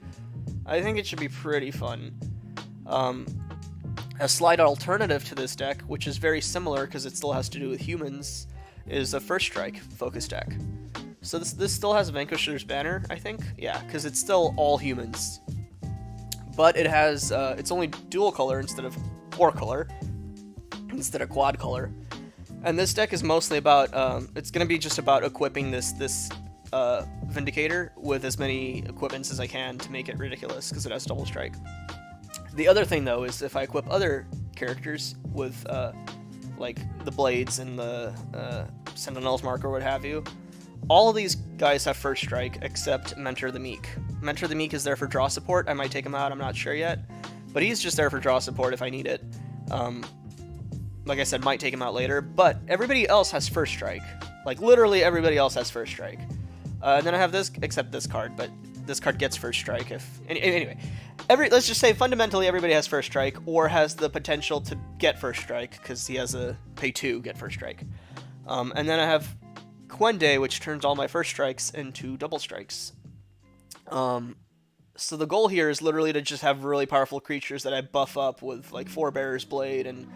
I think it should be pretty fun. A slight alternative to this deck, which is very similar because it still has to do with humans, is a First Strike focus deck. So this still has Vanquisher's Banner, I think? Yeah, because it's still all humans. But it has, it's only dual color instead of 4 color, instead of quad color. And this deck is mostly about, it's going to be just about equipping this Vindicator with as many equipments as I can to make it ridiculous, because it has double strike. The other thing, though, is if I equip other characters with, like, the Blades and the Sentinel's Mark or what have you, all of these guys have First Strike, except Mentor the Meek. Mentor the Meek is there for draw support. I might take him out, I'm not sure yet. But he's just there for draw support if I need it. Like I said, might take him out later. But everybody else has First Strike. Like, literally everybody else has First Strike. And then I have this, except this card, but this card gets First Strike if... Anyway, let's just say fundamentally everybody has First Strike, or has the potential to get First Strike, because he has a pay 2, get First Strike. And then I have Quende, which turns all my First Strikes into double strikes. So the goal here is literally to just have really powerful creatures that I buff up with, like, Forebearer's Blade, and,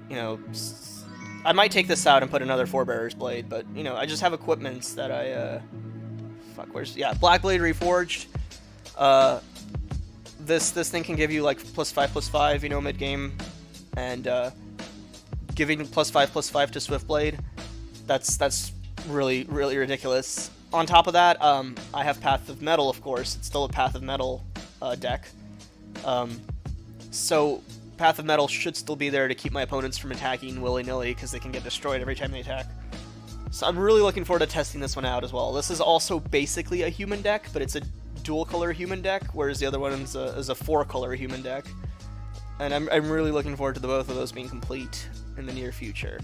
you know, I might take this out and put another Forebearer's Blade, but, you know, I just have equipments that I, Black Blade Reforged. This thing can give you, like, +5/+5, you know, mid-game, and, giving +5/+5 to Swiftblade, that's really, really ridiculous. On top of that, I have Path of Metal, of course. It's still a Path of Metal deck. So Path of Metal should still be there to keep my opponents from attacking willy-nilly, because they can get destroyed every time they attack. So I'm really looking forward to testing this one out as well. This is also basically a human deck, but it's a dual-color human deck, whereas the other one is a 4-color human deck. And I'm really looking forward to the both of those being complete in the near future.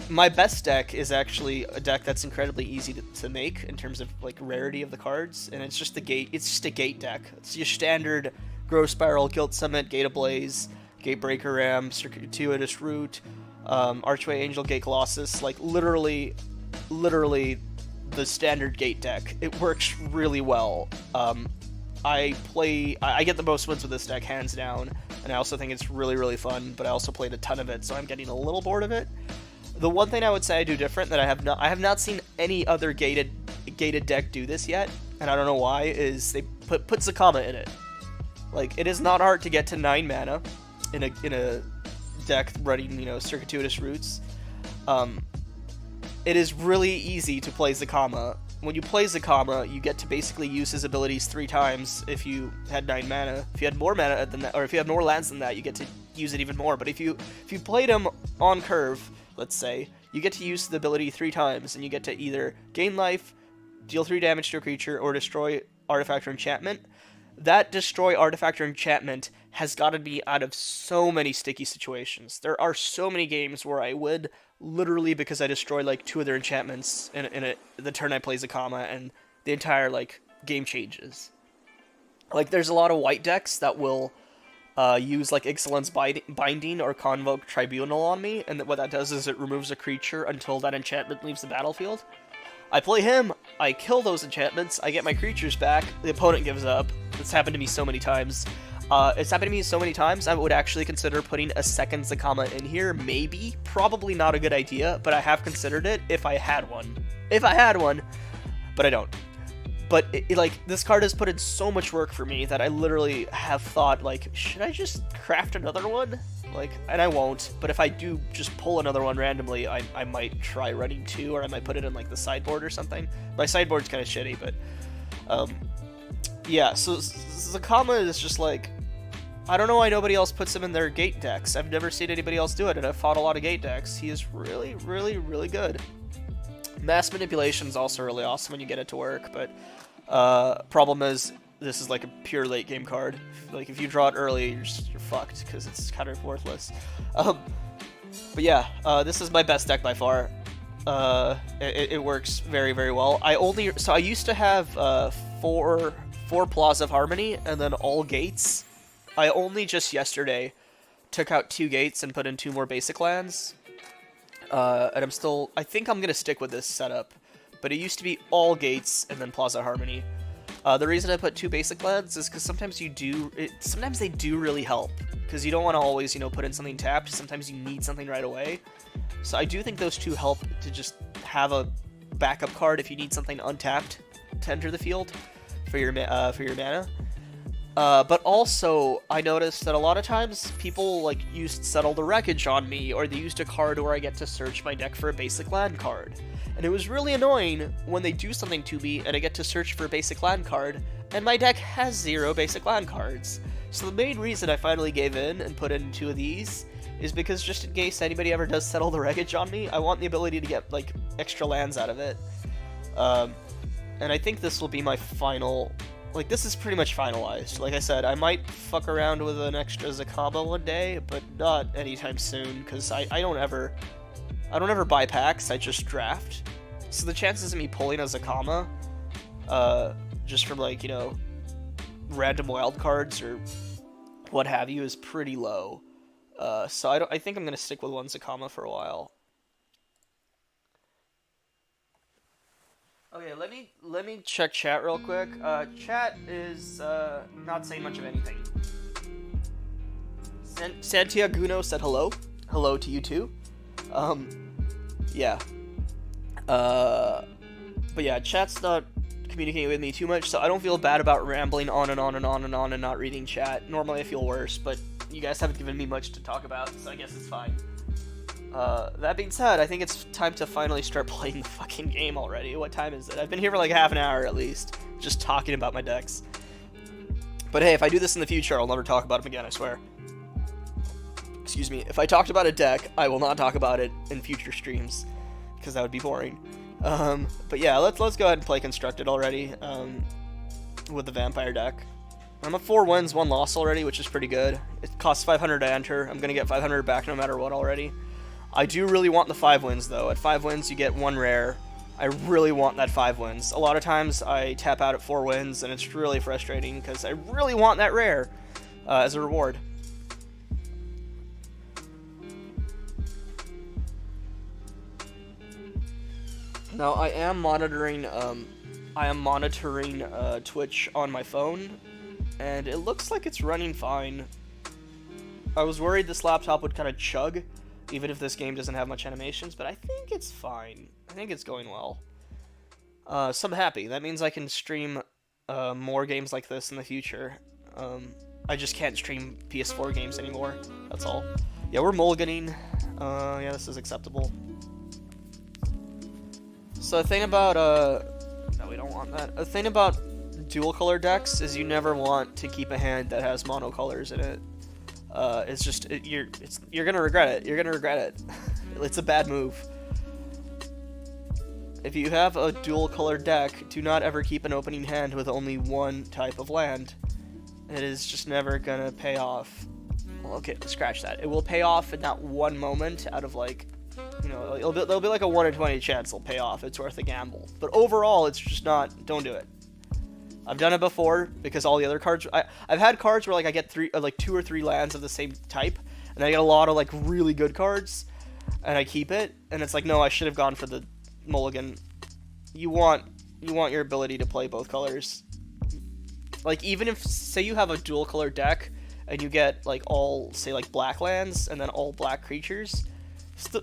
My best deck is actually a deck that's incredibly easy to make in terms of, like, rarity of the cards, and it's just a gate deck. It's your standard Growth Spiral, Guilt Summit, Gate Ablaze, Gatebreaker Ram, Circuitous Root, Archway Angel, Gate Colossus, like literally the standard gate deck. It works really well. I get the most wins with this deck, hands down, and I also think it's really, really fun, but I also played a ton of it, so I'm getting a little bored of it. The one thing I would say I do different that I have not seen any other gated deck do this yet, and I don't know why, is they put Zakama in it. Like, it is not hard to get to 9 mana in a deck running, you know, Circuitous Roots. It is really easy to play Zakama. When you play Zakama, you get to basically use his abilities 3 times if you had 9 mana. If you had more mana than that, or if you have more lands than that, you get to use it even more. But if you played him on curve, let's say, you get to use the ability 3 times, and you get to either gain life, deal 3 damage to a creature, or destroy artifact or enchantment. That destroy artifact or enchantment has gotten me out of so many sticky situations. There are so many games where I win literally because I destroy, like, 2 of their enchantments in the turn I play Zakama, and the entire, like, game changes. Like, there's a lot of white decks that will use, like, Ixalan's Binding or Convoke Tribunal on me, and what that does is it removes a creature until that enchantment leaves the battlefield. I play him, I kill those enchantments, I get my creatures back, the opponent gives up. This happened to me so many times. It's happened to me so many times, I would actually consider putting a second Zakama in here, maybe. Probably not a good idea, but I have considered it if I had one. But I don't. But like, this card has put in so much work for me that I literally have thought, like, should I just craft another one? Like, and I won't, but if I do just pull another one randomly, I might try running 2, or I might put it in, like, the sideboard or something. My sideboard's kind of shitty, but, yeah, so Zakama is just, like, I don't know why nobody else puts him in their gate decks. I've never seen anybody else do it, and I've fought a lot of gate decks. He is really, really, really good. Mass Manipulation is also really awesome when you get it to work, but, problem is, this is like a pure late game card. Like, if you draw it early, you're fucked, because it's kind of worthless. But yeah, this is my best deck by far. It works very, very well. I used to have four Plaza of Harmony and then all gates. I only just yesterday took out 2 gates and put in 2 more basic lands. And I think I'm gonna stick with this setup. But it used to be all gates and then Plaza of Harmony. The reason I put 2 basic lands is because sometimes sometimes they do really help. Because you don't want to always, put in something tapped. Sometimes you need something right away. So I do think those 2 help to just have a backup card if you need something untapped to enter the field for your mana. But also, I noticed that a lot of times people used Settle the Wreckage on me, or they used a card where I get to search my deck for a basic land card. And it was really annoying when they do something to me and I get to search for a basic land card, and my deck has 0 basic land cards. So the main reason I finally gave in and put in 2 of these is because just in case anybody ever does Settle the Wreckage on me, I want the ability to get, extra lands out of it. And I think this will be my final... this is pretty much finalized. Like I said, I might fuck around with an extra Zakama one day, but not anytime soon, because I don't ever buy packs, I just draft. So the chances of me pulling a Zakama, just from, random wild cards or what have you, is pretty low. So I think I'm going to stick with one Zakama for a while. Okay, let me check chat real quick. Chat is not saying much of anything. Santiaguno said hello. Hello to you too. Yeah. But yeah, chat's not communicating with me too much, so I don't feel bad about rambling on and on and on and on and not reading chat. Normally I feel worse, but you guys haven't given me much to talk about, so I guess it's fine. That being said, I think it's time to finally start playing the fucking game already. What time is it? I've been here for half an hour at least, just talking about my decks. But hey, if I do this in the future, I'll never talk about them again, I swear. Excuse me. If I talked about a deck, I will not talk about it in future streams, because that would be boring. But yeah, let's go ahead and play Constructed already, with the Vampire deck. I'm at 4 wins, 1 loss already, which is pretty good. It costs 500 to enter. I'm gonna get 500 back no matter what already. I do really want the 5 wins, though. At 5 wins, you get 1 rare. I really want that 5 wins. A lot of times, I tap out at 4 wins, and it's really frustrating, because I really want that rare as a reward. Now, I am monitoring Twitch on my phone, and it looks like it's running fine. I was worried this laptop would kind of chug, even if this game doesn't have much animations, but I think it's fine. I think it's going well. So I'm happy. That means I can stream more games like this in the future. I just can't stream PS4 games anymore. That's all. Yeah, we're mulliganing. Yeah, this is acceptable. So the thing about, no, we don't want that. The thing about dual color decks is you never want to keep a hand that has monocolors in it. It's just, you're gonna regret it. You're gonna regret it. It's a bad move. If you have a dual color deck, do not ever keep an opening hand with only one type of land. It is just never gonna pay off. Well, okay, scratch that. It will pay off in that one moment out of there'll be like a 1 in 20 chance it'll pay off. It's worth a gamble. But overall, it's just not, don't do it. I've done it before because all the other cards, I've had cards where I get 2 or 3 lands of the same type, and I get a lot of really good cards, and I keep it, and it's no, I should have gone for the mulligan. You want your ability to play both colors. Even if, say you have a dual color deck, and you get all, say black lands, and then all black creatures,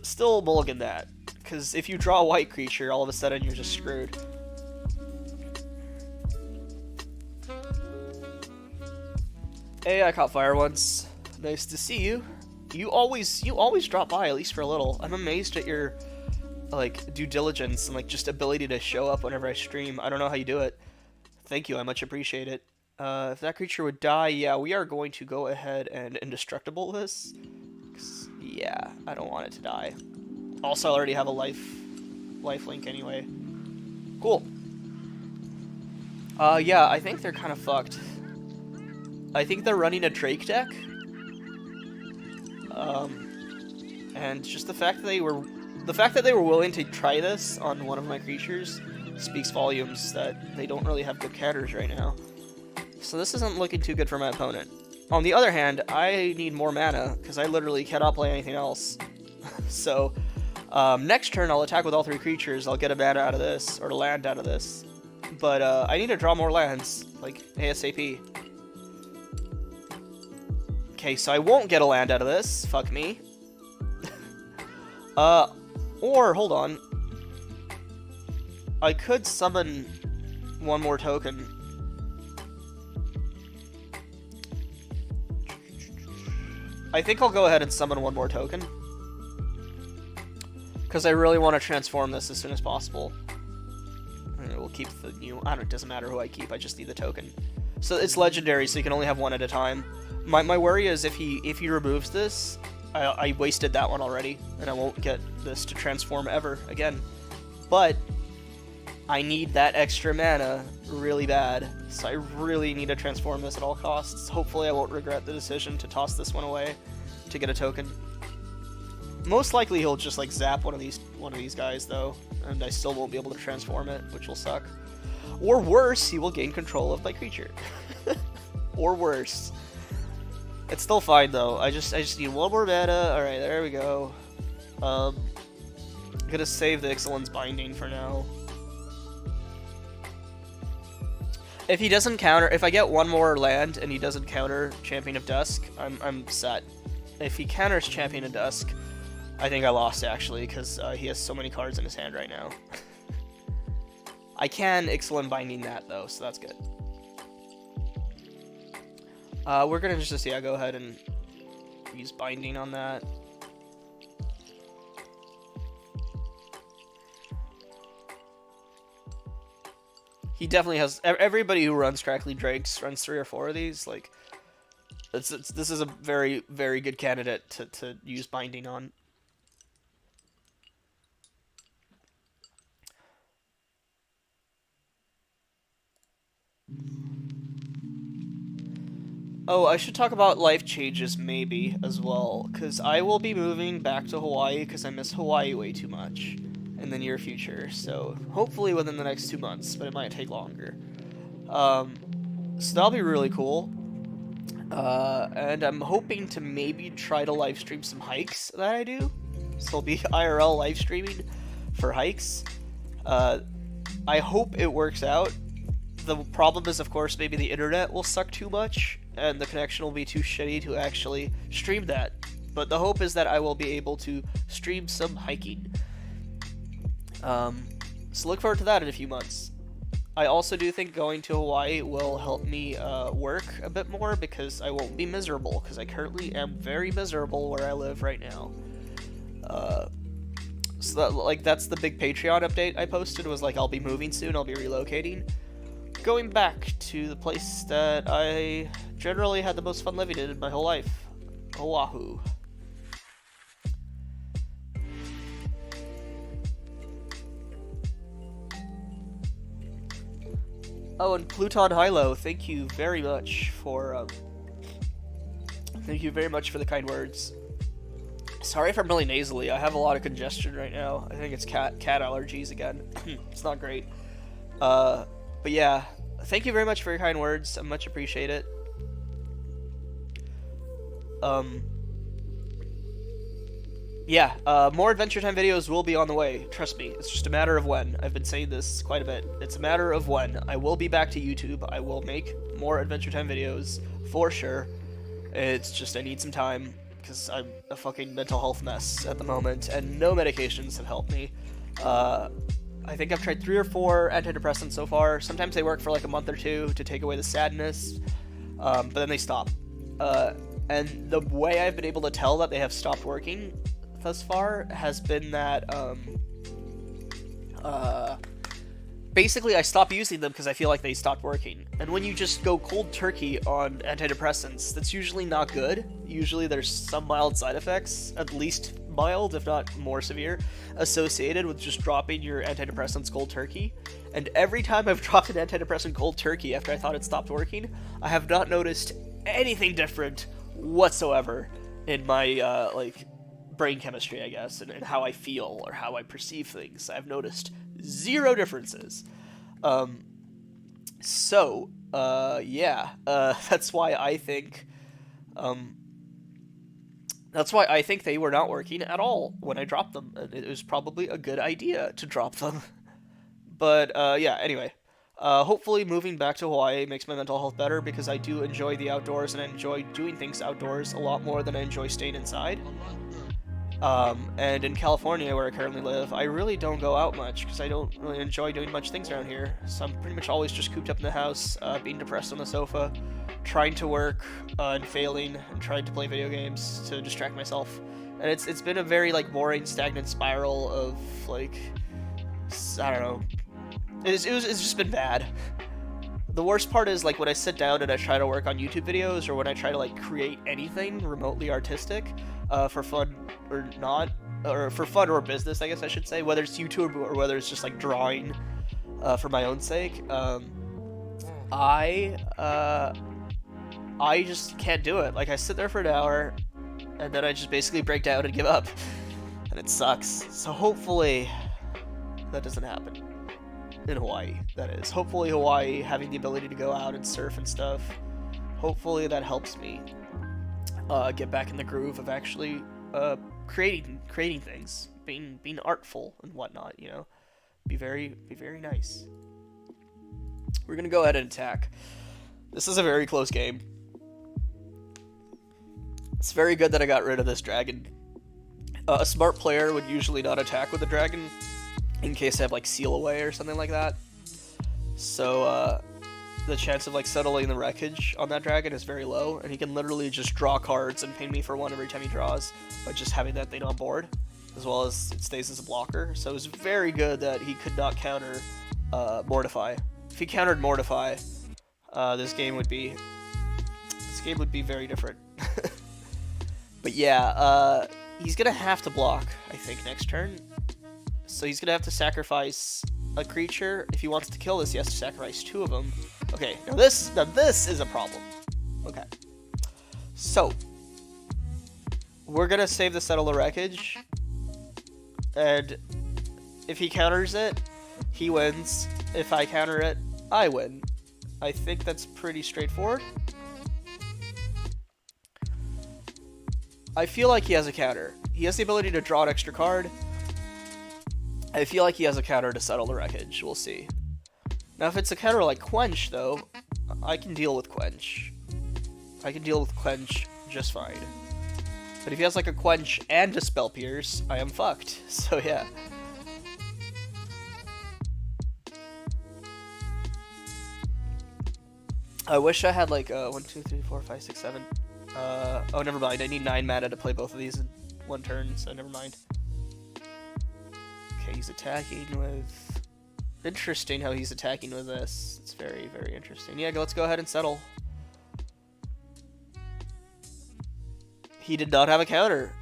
still mulligan that, because if you draw a white creature, all of a sudden you're just screwed. Hey, I caught fire once. Nice to see you. You always drop by, at least for a little. I'm amazed at your like due diligence and like just ability to show up whenever I stream. I don't know how you do it. Thank you, I much appreciate it. If that creature would die, yeah, we are going to go ahead and indestructible this. Yeah, I don't want it to die. Also, I already have a life link anyway. Cool. Yeah, I think they're kind of fucked. I think they're running a Drake deck. And just the fact that they were willing to try this on one of my creatures speaks volumes that they don't really have good counters right now. So this isn't looking too good for my opponent. On the other hand, I need more mana because I literally cannot play anything else. So next turn I'll attack with all 3 creatures. I'll get a mana out of this, or a land out of this. But I need to draw more lands, like ASAP. Okay, so I won't get a land out of this. Fuck me. Or, hold on. I could summon one more token. I think I'll go ahead and summon one more token. Because I really want to transform this as soon as possible. And we'll keep the new... it doesn't matter who I keep, I just need the token. So it's legendary, so you can only have one at a time. My worry is if he removes this, I wasted that one already, and I won't get this to transform ever again. But I need that extra mana really bad, so I really need to transform this at all costs. Hopefully I won't regret the decision to toss this one away to get a token. Most likely he'll just like zap one of these guys though, and I still won't be able to transform it, which will suck. Or worse, he will gain control of my creature. Or worse. It's still fine though. I just need one more mana. Alright, there we go. I'm gonna save the Ixalan's Binding for now. If he doesn't counter, if I get one more land and he doesn't counter Champion of Dusk, I'm set. If he counters Champion of Dusk, I think I lost actually, because he has so many cards in his hand right now. I can Ixalan Binding that though, so that's good. We're gonna just, yeah, go ahead and use Binding on that. He definitely has, everybody who runs Crackly Drakes runs 3 or 4 of these, like, this is a very, very good candidate to use Binding on. Oh, I should talk about life changes maybe as well, because I will be moving back to Hawaii because I miss Hawaii way too much in the near future, so hopefully within the next 2 months, but it might take longer. So that'll be really cool. And I'm hoping to maybe try to live stream some hikes that I do. So I'll be IRL live streaming for hikes. I hope it works out. The problem is, of course, maybe the internet will suck too much and the connection will be too shitty to actually stream that. But the hope is that I will be able to stream some hiking. So look forward to that in a few months. I also do think going to Hawaii will help me work a bit more because I won't be miserable, because I currently am very miserable where I live right now. So that's the big Patreon update I posted, was like, I'll be moving soon, I'll be relocating. Going back to the place that I generally had the most fun living in my whole life, Oahu. Oh, and Pluton Hilo, thank you very much for the kind words. Sorry if I'm really nasally. I have a lot of congestion right now. I think it's cat allergies again. It's not great. But yeah, thank you very much for your kind words. I much appreciate it. Yeah, more Adventure Time videos will be on the way. Trust me, it's just a matter of when. I've been saying this quite a bit. It's a matter of when. I will be back to YouTube. I will make more Adventure Time videos, for sure. It's just I need some time, because I'm a fucking mental health mess at the moment, and no medications have helped me. I think I've tried 3 or 4 antidepressants so far. Sometimes they work for like a month or 2 to take away the sadness, but then they stop. And the way I've been able to tell that they have stopped working thus far has been that, basically I stopped using them because I feel like they stopped working. And when you just go cold turkey on antidepressants, that's usually not good. Usually there's some mild side effects, at least mild, if not more severe, associated with just dropping your antidepressants cold turkey. And every time I've dropped an antidepressant cold turkey after I thought it stopped working, I have not noticed anything different whatsoever in my, like, brain chemistry, I guess, and how I feel or how I perceive things. I've noticed zero differences. Yeah, that's why I think, they were not working at all when I dropped them, and it was probably a good idea to drop them. But, yeah, anyway. Hopefully moving back to Hawaii makes my mental health better, because I do enjoy the outdoors, and I enjoy doing things outdoors a lot more than I enjoy staying inside. And in California, where I currently live, I really don't go out much, because I don't really enjoy doing much things around here. So I'm pretty much always just cooped up in the house, being depressed on the sofa, trying to work, and failing, and trying to play video games to distract myself. And it's been a very, like, boring, stagnant spiral of, like, I don't know. It's just been bad. The worst part is, like, when I sit down and I try to work on YouTube videos, or when I try to, like, create anything remotely artistic, for fun or not, or for fun or business, I guess I should say, whether it's YouTube or whether it's just, like, drawing, for my own sake, I just can't do it. Like, I sit there for an hour, and then I just basically break down and give up, and it sucks. So hopefully that doesn't happen. In Hawaii, that is. Hopefully Hawaii, having the ability to go out and surf and stuff, hopefully that helps me get back in the groove of actually creating things, being artful and whatnot, you know. Be very nice. We're gonna go ahead and attack. This is a very close game. It's very good that I got rid of this dragon. A smart player would usually not attack with a dragon, in case I have, like, seal away or something like that. So, the chance of, like, settling the wreckage on that dragon is very low, and he can literally just draw cards and ping me for one every time he draws by just having that thing on board, as well as it stays as a blocker. So it was very good that he could not counter Mortify. If he countered Mortify, this game would be very different. But yeah, he's gonna have to block, I think, next turn. So he's gonna have to sacrifice a creature. If he wants to kill this, he has to sacrifice 2 of them. Okay, now this is a problem. Okay. So, we're gonna save the Settle the Wreckage. And if he counters it, he wins. If I counter it, I win. I think that's pretty straightforward. I feel like he has a counter. He has the ability to draw an extra card. I feel like he has a counter to Settle the Wreckage. We'll see. Now, if it's a counter like Quench, though, I can deal with Quench. I can deal with Quench just fine. But if he has, like, a Quench and a Spell Pierce, I am fucked. So, yeah. I wish I had, like, 1, 2, 3, 4, 5, 6, 7. Oh, never mind. I need 9 mana to play both of these in one turn, so never mind. Okay, he's attacking with... Interesting how he's attacking with this. It's very, very interesting. Yeah, let's go ahead and settle. He did not have a counter.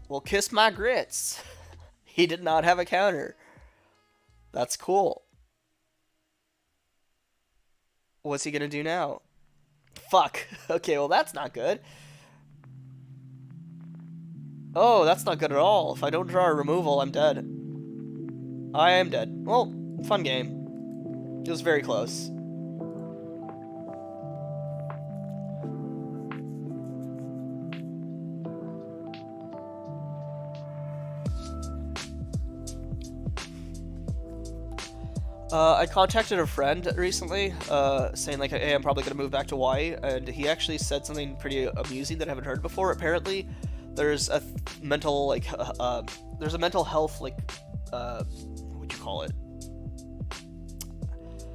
Well, kiss my grits. He did not have a counter. That's cool. What's he gonna do now? Fuck. Okay, well, that's not good. Oh, that's not good at all. If I don't draw a removal, I'm dead. I am dead. Well, fun game. It was very close. I contacted a friend recently, saying, like, hey, I'm probably gonna move back to Hawaii, and he actually said something pretty amusing that I haven't heard before. Apparently, there's a mental, like, there's a mental health, like, what would you call it?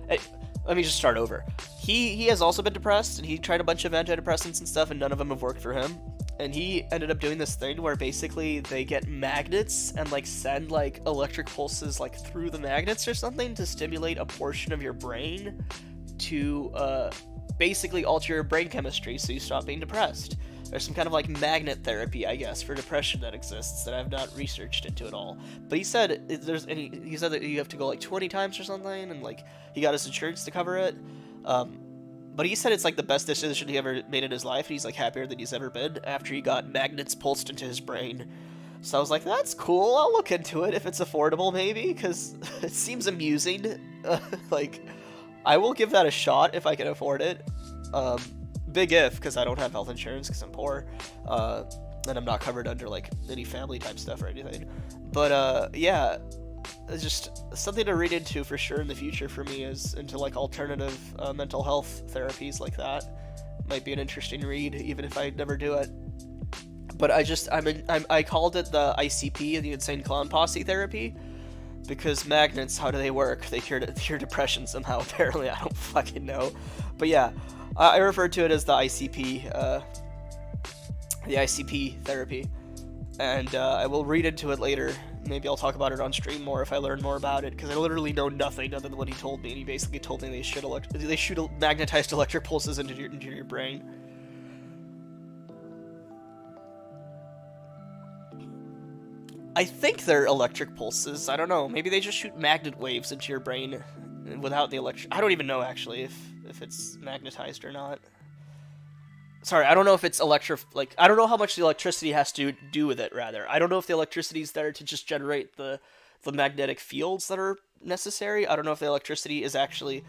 Hey, let me just start over. he has also been depressed, and he tried a bunch of antidepressants and stuff, and none of them have worked for him. And he ended up doing this thing where basically they get magnets and like send like electric pulses like through the magnets or something to stimulate a portion of your brain to basically alter your brain chemistry so you stop being depressed. There's some kind of like magnet therapy, I guess, for depression that exists that I've not researched into at all. But he said he said that you have to go like 20 times or something, and like he got his insurance to cover it. But he said it's like the best decision he ever made in his life, and he's like happier than he's ever been after he got magnets pulsed into his brain. So I was like, that's cool, I'll look into it if it's affordable maybe, because it seems amusing. Like, I will give that a shot if I can afford it. Big if, because I don't have health insurance because I'm poor, and I'm not covered under like any family type stuff or anything. But yeah, it's just something to read into for sure in the future for me, is into like alternative mental health therapies like that. Might be an interesting read even if I never do it. But I called it the ICP, the Insane Clown Posse therapy, because magnets, how do they work? They cure depression somehow, apparently. I don't fucking know. But yeah, I refer to it as the ICP therapy. And I will read into it later. Maybe I'll talk about it on stream more if I learn more about it, because I literally know nothing other than what he told me, and he basically told me they shoot magnetized electric pulses into your brain. I think they're electric pulses. I don't know. Maybe they just shoot magnet waves into your brain without the electric. I don't even know actually if it's magnetized or not. Sorry, I don't know if it's I don't know how much the electricity has to do with it, rather. I don't know if the electricity is there to just generate the magnetic fields that are necessary. I don't know if the electricity is actually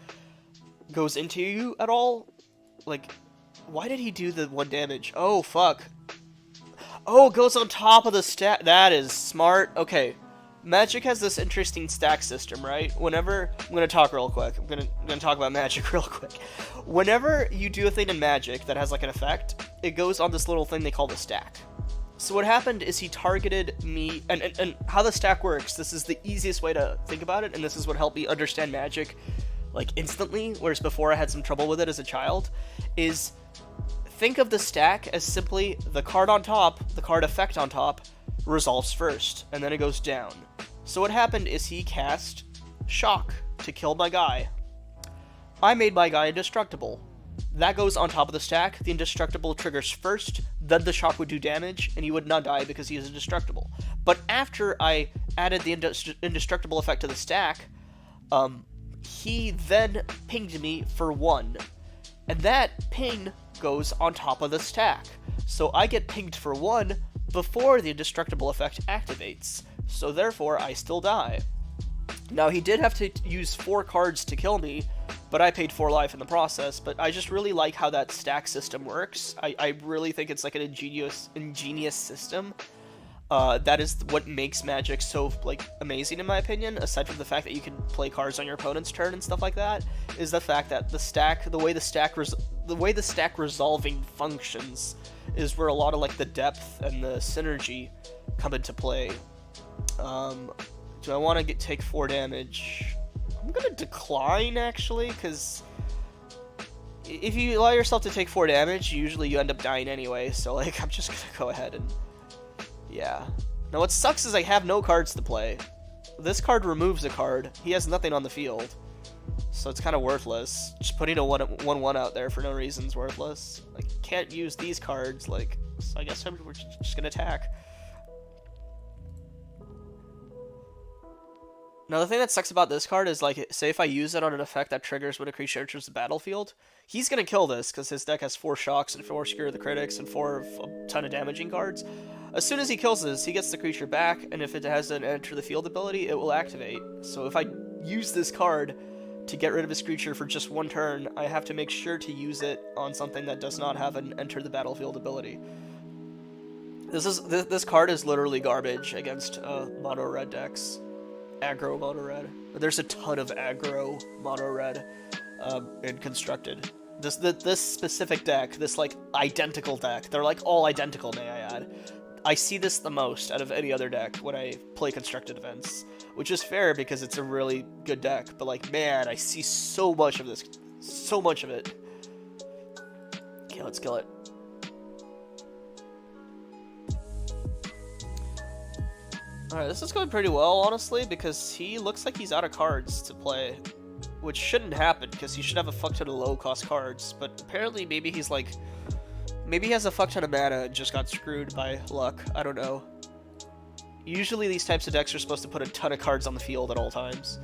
goes into you at all. Like, why did he do the 1 damage? Oh, fuck. Oh, it goes on top of the stack. That is smart. Okay. Magic has this interesting stack system, right? Whenever... I'm gonna talk real quick. I'm gonna talk about Magic real quick. Whenever you do a thing in Magic that has, like, an effect, it goes on this little thing they call the stack. So what happened is he targeted me... And how the stack works, this is the easiest way to think about it, and this is what helped me understand Magic, like, instantly, whereas before I had some trouble with it as a child, is... Think of the stack as simply the card on top, the card effect on top, resolves first, and then it goes down. So what happened is he cast Shock to kill my guy. I made my guy indestructible. That goes on top of the stack, the indestructible triggers first, then the Shock would do damage, and he would not die because he is indestructible. But after I added the indestructible effect to the stack, he then pinged me for 1. And that ping goes on top of the stack. So I get pinged for 1 before the indestructible effect activates. So therefore, I still die. Now, he did have to use 4 cards to kill me, but I paid 4 life in the process. But I just really like how that stack system works. I really think it's like an ingenious system. That is what makes Magic so, like, amazing in my opinion, aside from the fact that you can play cards on your opponent's turn and stuff like that, is the fact that the way the stack resolving functions is where a lot of, like, the depth and the synergy come into play. Do I want to take 4 damage? I'm gonna decline, actually, because if you allow yourself to take 4 damage, usually you end up dying anyway, so, like, I'm just gonna go ahead and... Yeah. Now what sucks is I have no cards to play. This card removes a card. He has nothing on the field. So it's kind of worthless. Just putting a 1/1 out there for no reason is worthless. I can't use these cards, like, so I guess we're just gonna attack. Now the thing that sucks about this card is, like, say if I use it on an effect that triggers when a creature enters the battlefield, he's gonna kill this because his deck has 4 Shocks and 4 Skewer the Critics and 4 a ton of damaging cards. As soon as he kills this, he gets the creature back, and if it has an enter the field ability, it will activate. So if I use this card to get rid of his creature for just 1 turn, I have to make sure to use it on something that does not have an enter the battlefield ability. This card is literally garbage against mono red decks. Aggro mono red. There's a ton of aggro mono red in Constructed. This specific deck, this, like, identical deck, they're, like, all identical, may I add. I see this the most out of any other deck when I play Constructed events, which is fair because it's a really good deck, but, like, man, I see so much of this So much of it. Okay, let's kill it. Alright, this is going pretty well, honestly, because he looks like he's out of cards to play. Which shouldn't happen, because he should have a fuck ton of low-cost cards. But apparently, maybe he's like... Maybe he has a fuck ton of mana and just got screwed by luck. I don't know. Usually these types of decks are supposed to put a ton of cards on the field at all times.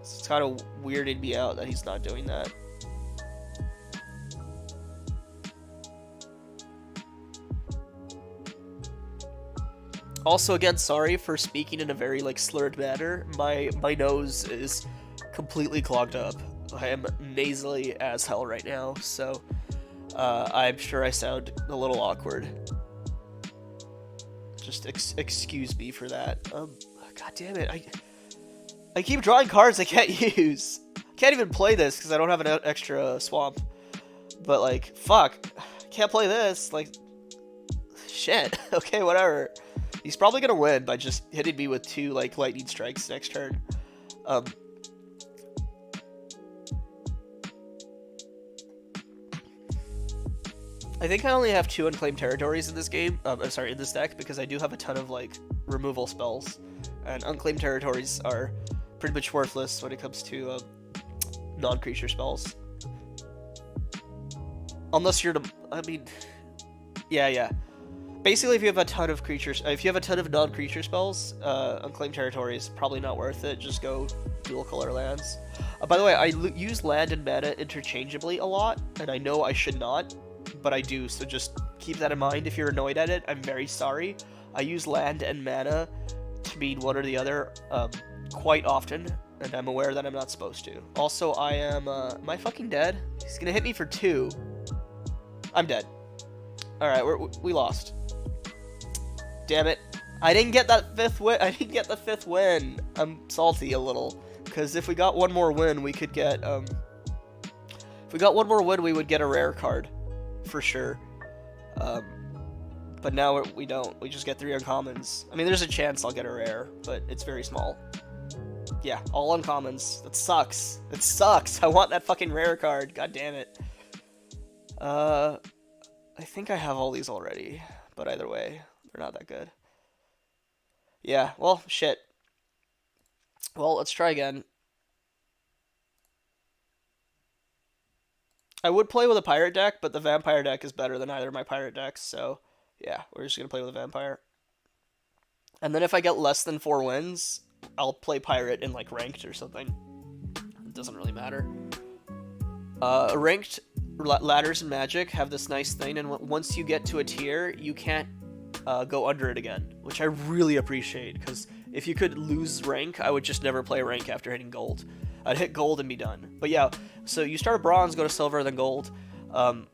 So it's kind of weirded me out that he's not doing that. Also, again, sorry for speaking in a very, like, slurred manner. My nose is completely clogged up. I am nasally as hell right now, so I'm sure I sound a little awkward. Just excuse me for that. God damn it, I keep drawing cards I can't use. I can't even play this because I don't have an extra swamp. But, like, fuck. I can't play this. Like, shit. Okay, whatever. He's probably gonna win by just hitting me with 2, like, lightning strikes next turn. I think I only have 2 unclaimed territories in this game. Sorry, in this deck, because I do have a ton of, like, removal spells. And unclaimed territories are pretty much worthless when it comes to non-creature spells. Unless you're I mean, yeah. Basically, if you have a ton of creatures, if you have a ton of non-creature spells, unclaimed territory is probably not worth it. Just go dual color lands. By the way, I use land and mana interchangeably a lot, and I know I should not, but I do. So just keep that in mind. If you're annoyed at it, I'm very sorry. I use land and mana to mean one or the other quite often, and I'm aware that I'm not supposed to. Also, I am. Am I fucking dead? He's gonna hit me for 2. I'm dead. All right, we lost. Damn it! I didn't get that 5th win. I didn't get the 5th win. I'm salty a little because if we got one more win, we could get. If we got one more win, we would get a rare card, for sure. But now we don't. We just get 3 uncommons. I mean, there's a chance I'll get a rare, but it's very small. Yeah, all uncommons. That sucks. It sucks. I want that fucking rare card. God damn it. I think I have all these already, but either way, they're not that good. Yeah, well, shit. Well, let's try again. I would play with a pirate deck, but the vampire deck is better than either of my pirate decks, so yeah, we're just gonna play with a vampire. And then if I get less than 4 wins, I'll play pirate in, like, ranked or something. It doesn't really matter. Ranked ladders in Magic have this nice thing, and once you get to a tier, you can't go under it again, which I really appreciate, because if you could lose rank, I would just never play rank after hitting gold. I'd hit gold and be done. But yeah, so you start bronze, go to silver, then gold.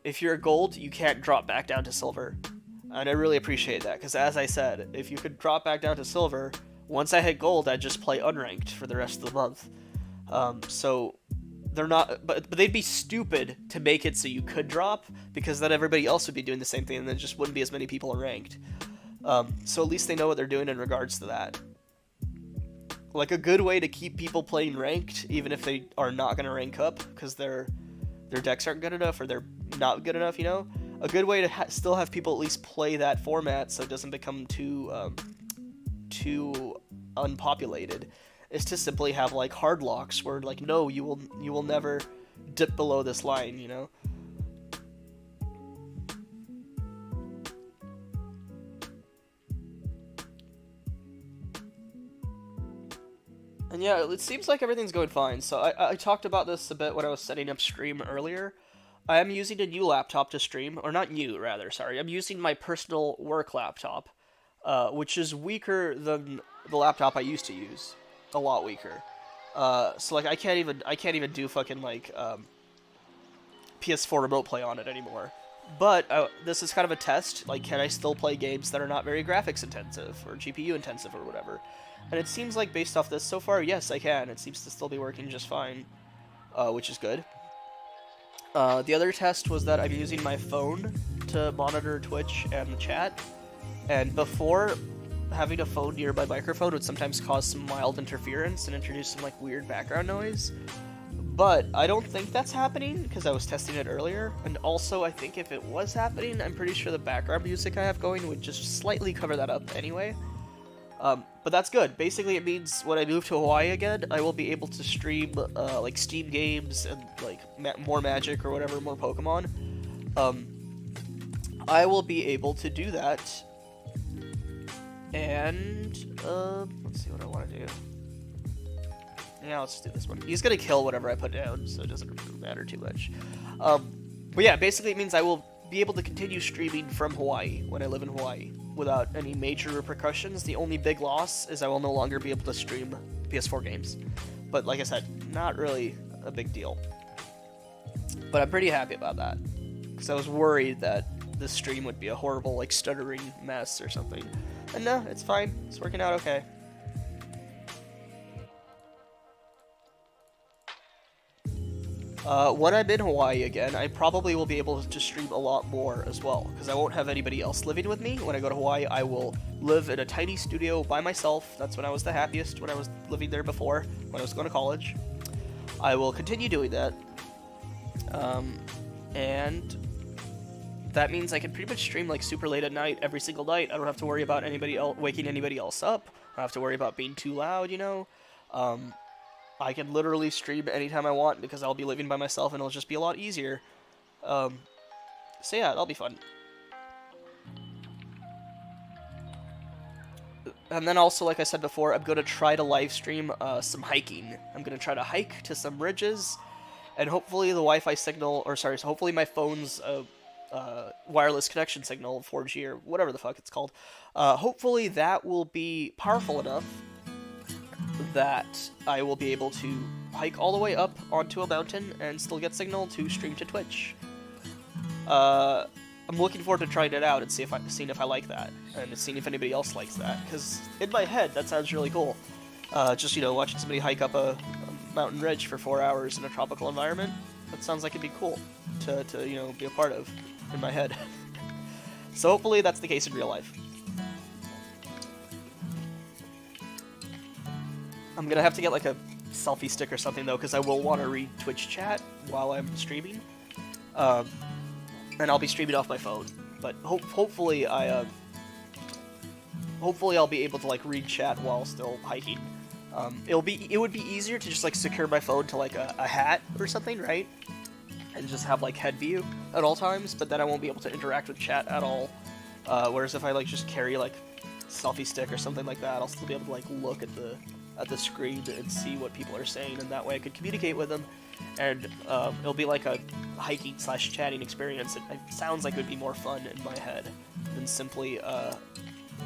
If you're a gold, you can't drop back down to silver. And I really appreciate that, because as I said, if you could drop back down to silver, once I hit gold, I'd just play unranked for the rest of the month. So they're not, but they'd be stupid to make it so you could drop, because then everybody else would be doing the same thing, and there just wouldn't be as many people ranked. So at least they know what they're doing in regards to that. Like, a good way to keep people playing ranked, even if they are not going to rank up, because their decks aren't good enough, or they're not good enough, you know? A good way to still have people at least play that format so it doesn't become too unpopulated is to simply have, like, hard locks where, like, no, you will never dip below this line, you know? And yeah, it seems like everything's going fine. So I talked about this a bit when I was setting up stream earlier. I am using a new laptop to stream, or not new, rather, sorry. I'm using my personal work laptop, which is weaker than the laptop I used to use. A lot weaker. So, like, I can't even do fucking, like, PS4 remote play on it anymore. But this is kind of a test. Like, can I still play games that are not very graphics intensive or GPU intensive or whatever? And it seems like, based off this so far, yes, I can. It seems to still be working just fine, which is good. The other test was that I'm using my phone to monitor Twitch and the chat. And before, having a phone near my microphone would sometimes cause some mild interference and introduce some, like, weird background noise. But I don't think that's happening because I was testing it earlier, and also I think if it was happening, I'm pretty sure the background music I have going would just slightly cover that up anyway. But that's good. Basically, it means when I move to Hawaii again, I will be able to stream like Steam games and like more Magic or whatever, more Pokemon. I will be able to do that. And let's see what I want to do. Yeah, let's do this one. He's gonna kill whatever I put down, so it doesn't matter too much. But yeah, basically it means I will be able to continue streaming from Hawaii when I live in Hawaii without any major repercussions. The only big loss is I will no longer be able to stream PS4 games. But like I said, not really a big deal. But I'm pretty happy about that, because I was worried that this stream would be a horrible, like, stuttering mess or something. And no, it's fine. It's working out okay. When I'm in Hawaii again, I probably will be able to stream a lot more as well, because I won't have anybody else living with me. When I go to Hawaii, I will live in a tiny studio by myself. That's when I was the happiest, when I was living there before, when I was going to college. I will continue doing that. And that means I can pretty much stream like super late at night every single night. I don't have to worry about anybody else waking anybody else up. I don't have to worry about being too loud, you know. I can literally stream anytime I want because I'll be living by myself and it'll just be a lot easier. So yeah, that'll be fun. And then also, like I said before, I'm going to try to live stream some hiking. I'm going to try to hike to some ridges, and hopefully the Wi-Fi signal, or sorry, so hopefully my phone's wireless connection signal, 4G or whatever the fuck it's called, hopefully that will be powerful enough that I will be able to hike all the way up onto a mountain and still get signal to stream to Twitch. I'm looking forward to trying it out and seeing if I like that, and seeing if anybody else likes that, because in my head that sounds really cool. Just, you know, watching somebody hike up a mountain ridge for 4 hours in a tropical environment, that sounds like it'd be cool to you know, be a part of in my head. So hopefully that's the case in real life. I'm gonna have to get like a selfie stick or something though, because I will want to read Twitch chat while I'm streaming. And I'll be streaming off my phone, but hopefully I'll be able to like read chat while still hiking. It would be easier to just like secure my phone to like a hat or something, right? And just have like head view at all times, but then I won't be able to interact with chat at all. Whereas if I like just carry like selfie stick or something like that, I'll still be able to like look at the screen and see what people are saying, and that way I could communicate with them. And it'll be like a hiking/chatting experience. It sounds like it would be more fun in my head than simply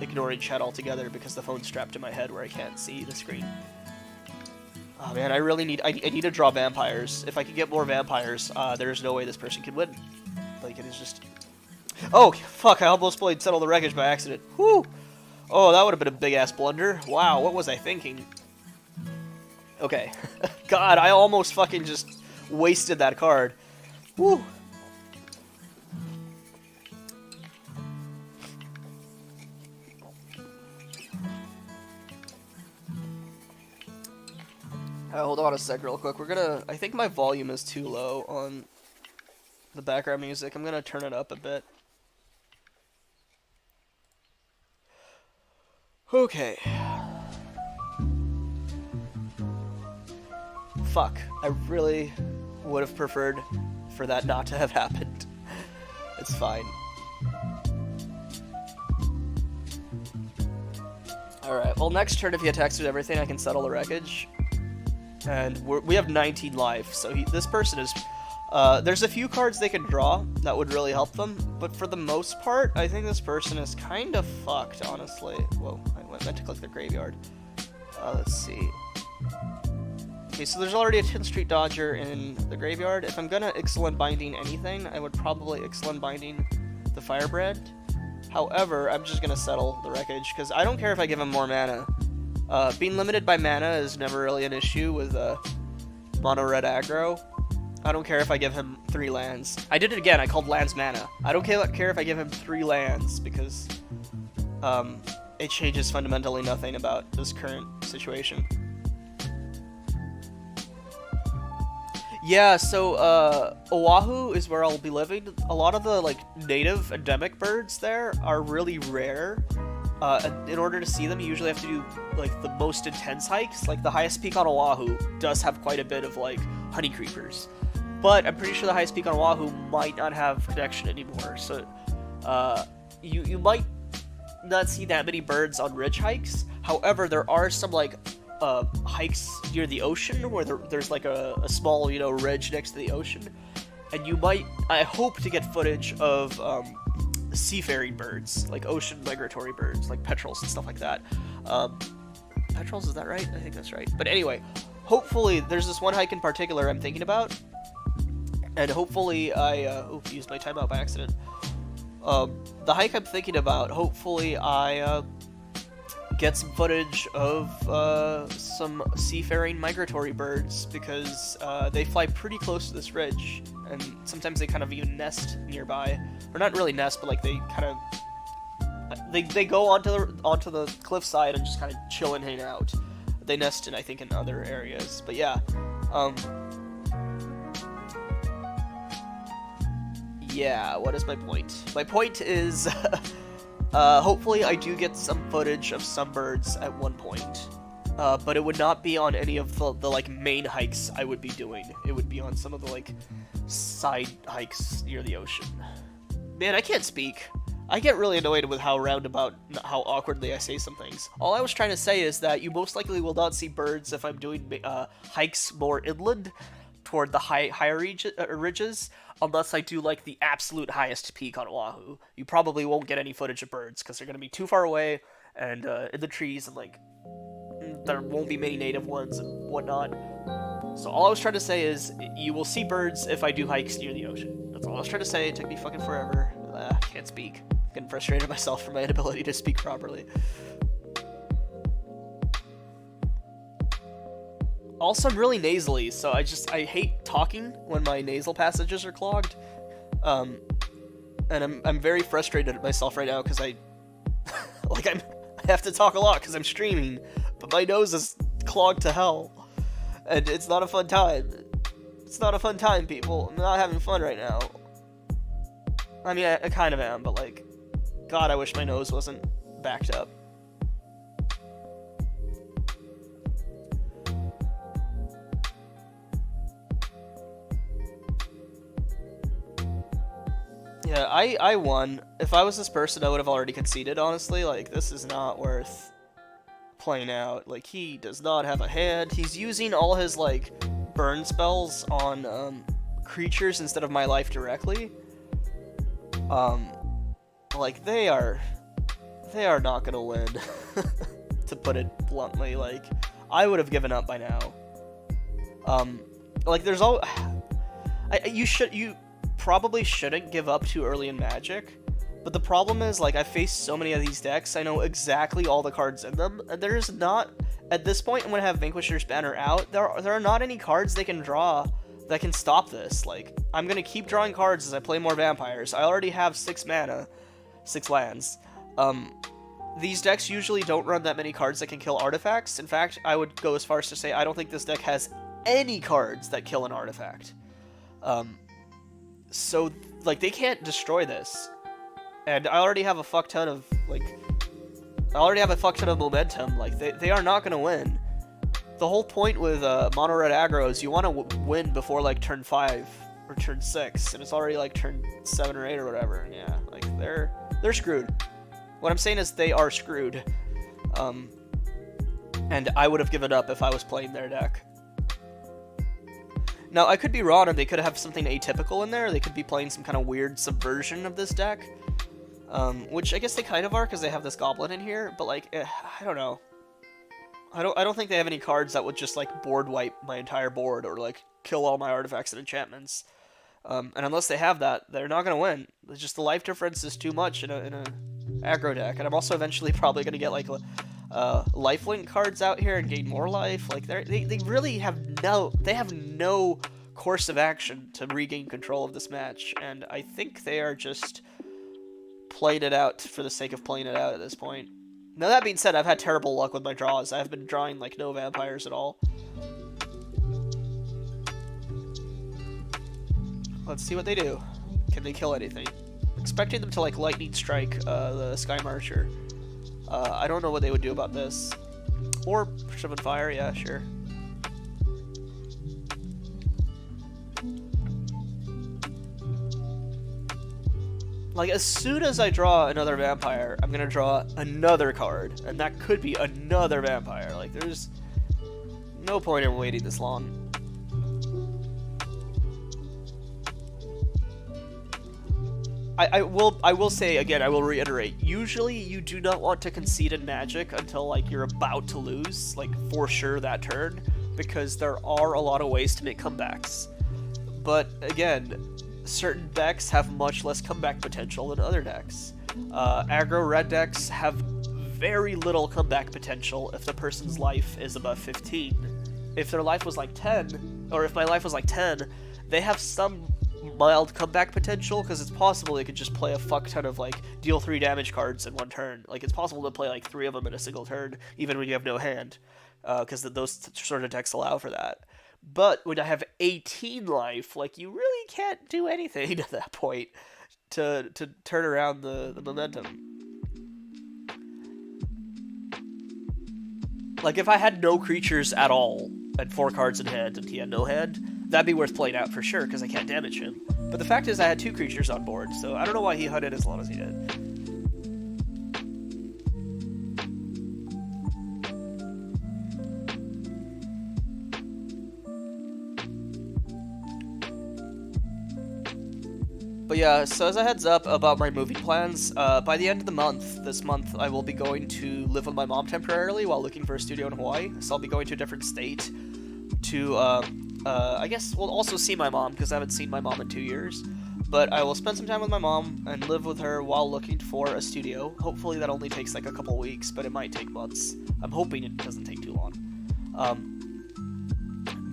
ignoring chat altogether because the phone's strapped to my head where I can't see the screen. Oh man, I need to draw vampires. If I could get more vampires, there's no way this person could win. Like, it is just... Oh, fuck, I almost played Settle the Wreckage by accident. Whew! Oh, that would have been a big-ass blunder. Wow, what was I thinking? Okay. God, I almost fucking just wasted that card. Woo! Hold on a sec real quick. I think my volume is too low on the background music. I'm gonna turn it up a bit. Okay. Fuck. I really would have preferred for that not to have happened. It's fine. Alright, well next turn if he attacks with everything I can settle the wreckage. And we have 19 life, so this person is... there's a few cards they can draw that would really help them, but for the most part, I think this person is kind of fucked, honestly. Whoa, I meant to click the graveyard. Let's see. Okay, so there's already a 10th Street Dodger in the graveyard. If I'm gonna Excellent Binding anything, I would probably Excellent Binding the Firebrand. However, I'm just gonna settle the wreckage, because I don't care if I give him more mana. Being limited by mana is never really an issue with mono red aggro. I don't care if I give him 3 lands. I did it again, I called lands mana. I don't care if I give him 3 lands, because it changes fundamentally nothing about this current situation. Yeah, so Oahu is where I'll be living. A lot of the like native endemic birds there are really rare. And in order to see them, you usually have to do like the most intense hikes. Like the highest peak on Oahu does have quite a bit of like honey creepers, but I'm pretty sure the highest peak on Oahu might not have connection anymore. So you might not see that many birds on ridge hikes. However, there are some like hikes near the ocean where there's like a small, you know, ridge next to the ocean, and you might, I hope to get footage of seafaring birds, like ocean migratory birds, like petrels and stuff like that. Petrels, is that right? I think that's right. But anyway, hopefully there's this one hike in particular I'm thinking about, and hopefully I used my timeout by accident. The hike I'm thinking about, hopefully I get some footage of some seafaring migratory birds, because they fly pretty close to this ridge, and sometimes they kind of even nest nearby, or not really nest, but like they kind of they go onto the cliffside and just kind of chill and hang out. They nest in, I think, in other areas, but yeah. Yeah, what is my point? My point is hopefully I do get some footage of some birds at one point, but it would not be on any of the like main hikes I would be doing. It would be on some of the like side hikes near the ocean. Man, I can't speak. I get really annoyed with how how awkwardly I say some things. All I was trying to say is that you most likely will not see birds if I'm doing hikes more inland toward the higher ridges, unless I do like the absolute highest peak on Oahu. You probably won't get any footage of birds because they're going to be too far away and in the trees, and like there won't be many native ones and whatnot. So all I was trying to say is you will see birds if I do hikes near the ocean. That's all I was trying to say. It took me fucking forever. I can't speak. I'm getting frustrated myself for my inability to speak properly. Also, I'm really nasally, so I hate talking when my nasal passages are clogged. And I'm very frustrated at myself right now because I have to talk a lot because I'm streaming, but my nose is clogged to hell, and it's not a fun time. It's not a fun time, people. I'm not having fun right now. I mean, I kind of am, but like, God, I wish my nose wasn't backed up. Yeah, I won. If I was this person, I would have already conceded, honestly. Like, this is not worth playing out. Like, he does not have a hand. He's using all his, like, burn spells on, creatures instead of my life directly. Like, they are not gonna win, to put it bluntly. Like, I would have given up by now. Like, there's you probably shouldn't give up too early in Magic, but the problem is, like, I faced so many of these decks, I know exactly all the cards in them, and there's not, at this point, when I have Vanquisher's Banner out, there are not any cards they can draw that can stop this. Like, I'm gonna keep drawing cards as I play more vampires. I already have 6 mana, 6 lands. These decks usually don't run that many cards that can kill artifacts. In fact, I would go as far as to say I don't think this deck has any cards that kill an artifact. So, like, they can't destroy this. And I already have a fuck ton of, like, momentum. Like, they are not gonna win. The whole point with mono red aggro is you want to win before like turn 5 or turn 6, and it's already like turn 7 or 8 or whatever. And yeah, like they're screwed. What I'm saying is they are screwed. And I would have given up if I was playing their deck. Now I could be wrong, and they could have something atypical in there. They could be playing some kind of weird subversion of this deck, which I guess they kind of are because they have this goblin in here. But like, I don't know. I don't think they have any cards that would just, like, board wipe my entire board or, like, kill all my artifacts and enchantments. And unless they have that, they're not going to win. It's just the life difference is too much in a aggro deck. And I'm also eventually probably going to get, like, lifelink cards out here and gain more life. Like, they really have no course of action to regain control of this match. And I think they are just playing it out for the sake of playing it out at this point. Now, that being said, I've had terrible luck with my draws. I've been drawing, like, no vampires at all. Let's see what they do. Can they kill anything? Expecting them to like lightning strike the Sky Marcher. I don't know what they would do about this. Or summon fire, yeah, sure. Like, as soon as I draw another vampire, I'm gonna draw another card, and that could be another vampire. Like, there's no point in waiting this long. I will say again, I will reiterate, usually you do not want to concede in Magic until like you're about to lose, like for sure that turn, because there are a lot of ways to make comebacks. But again, certain decks have much less comeback potential than other decks. Aggro red decks have very little comeback potential if the person's life is above 15. If their life was like 10, or if my life was like 10, they have some mild comeback potential, because it's possible they could just play a fuck ton of like deal 3 damage cards in one turn. Like, it's possible to play like 3 of them in a single turn, even when you have no hand, because those sort of decks allow for that. But when I have 18 life, like, you really can't do anything at that point to turn around the momentum. Like, if I had no creatures at all and 4 cards in hand and he had no hand, that'd be worth playing out for sure, because I can't damage him. But the fact is I had 2 creatures on board, so I don't know why he hunted as long as he did. But yeah, so as a heads up about my moving plans, by the end of the month, this month, I will be going to live with my mom temporarily while looking for a studio in Hawaii. So I'll be going to a different state to, I guess, we'll also see my mom, because I haven't seen my mom in 2 years. But I will spend some time with my mom and live with her while looking for a studio. Hopefully that only takes like a couple weeks, but it might take months. I'm hoping it doesn't take too long.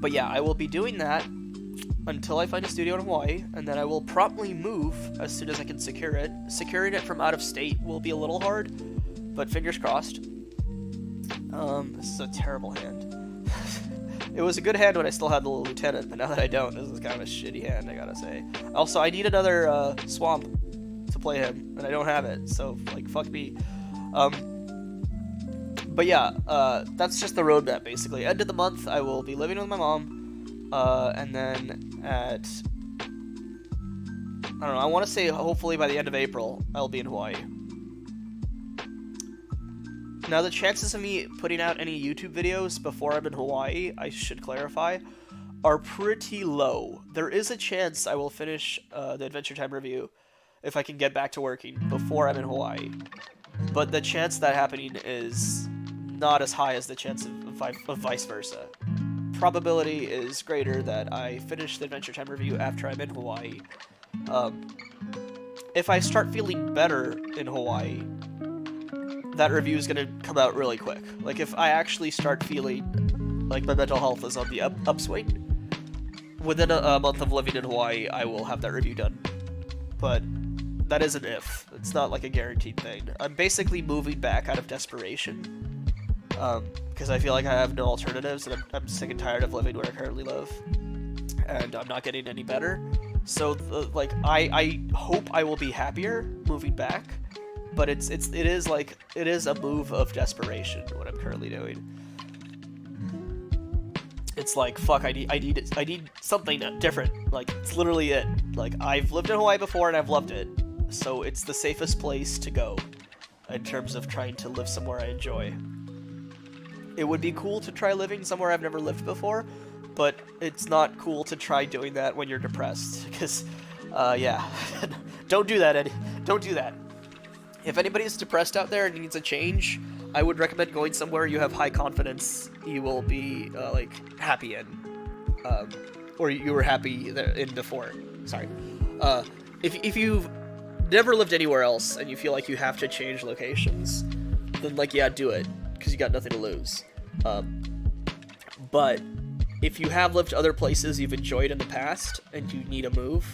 But yeah, I will be doing that until I find a studio in Hawaii, and then I will promptly move as soon as I can secure it. Securing it from out of state will be a little hard, but fingers crossed. This is a terrible hand. It was a good hand when I still had the lieutenant, but now that I don't, this is kind of a shitty hand, I gotta say. Also, I need another swamp to play him, and I don't have it, so like fuck me. But yeah, that's just the roadmap basically. End of the month, I will be living with my mom. And then at, I don't know, I want to say hopefully by the end of April, I'll be in Hawaii. Now, the chances of me putting out any YouTube videos before I'm in Hawaii, I should clarify, are pretty low. There is a chance I will finish the Adventure Time review if I can get back to working before I'm in Hawaii. But the chance of that happening is not as high as the chance of vice versa. Probability is greater that I finish the Adventure Time review after I'm in Hawaii. If I start feeling better in Hawaii, that review is going to come out really quick. Like, if I actually start feeling like my mental health is on the upswing, within a month of living in Hawaii, I will have that review done. But that is an if. It's not like a guaranteed thing. I'm basically moving back out of desperation. Because I feel like I have no alternatives, and I'm sick and tired of living where I currently live, and I'm not getting any better. So, like, I hope I will be happier moving back, but it is a move of desperation what I'm currently doing. It's like, fuck, I need something different. Like, it's literally it. Like, I've lived in Hawaii before and I've loved it, so it's the safest place to go in terms of trying to live somewhere I enjoy. It would be cool to try living somewhere I've never lived before, but it's not cool to try doing that when you're depressed, because, yeah. Don't do that, Eddie. Don't do that. If anybody's depressed out there and needs a change, I would recommend going somewhere you have high confidence you will be, like, happy in. Or you were happy in before. Sorry. If you've never lived anywhere else and you feel like you have to change locations, then, like, yeah, do it, because you got nothing to lose. But if you have lived other places you've enjoyed in the past and you need a move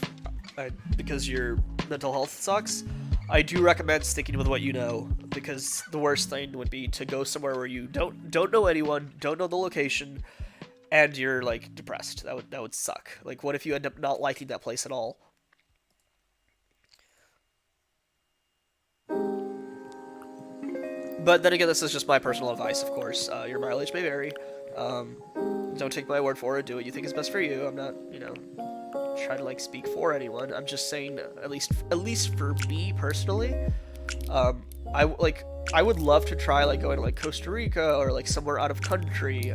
because your mental health sucks, I do recommend sticking with what you know, because the worst thing would be to go somewhere where you don't know anyone, don't know the location, and you're like depressed. That would suck. Like, what if you end up not liking that place at all? But then again, this is just my personal advice, of course. Your mileage may vary. Um, don't take my word for it. Do what you think is best for you. I'm not, trying to like speak for anyone. I'm just saying, at least for me personally, I would love to try like going to like Costa Rica or like somewhere out of country.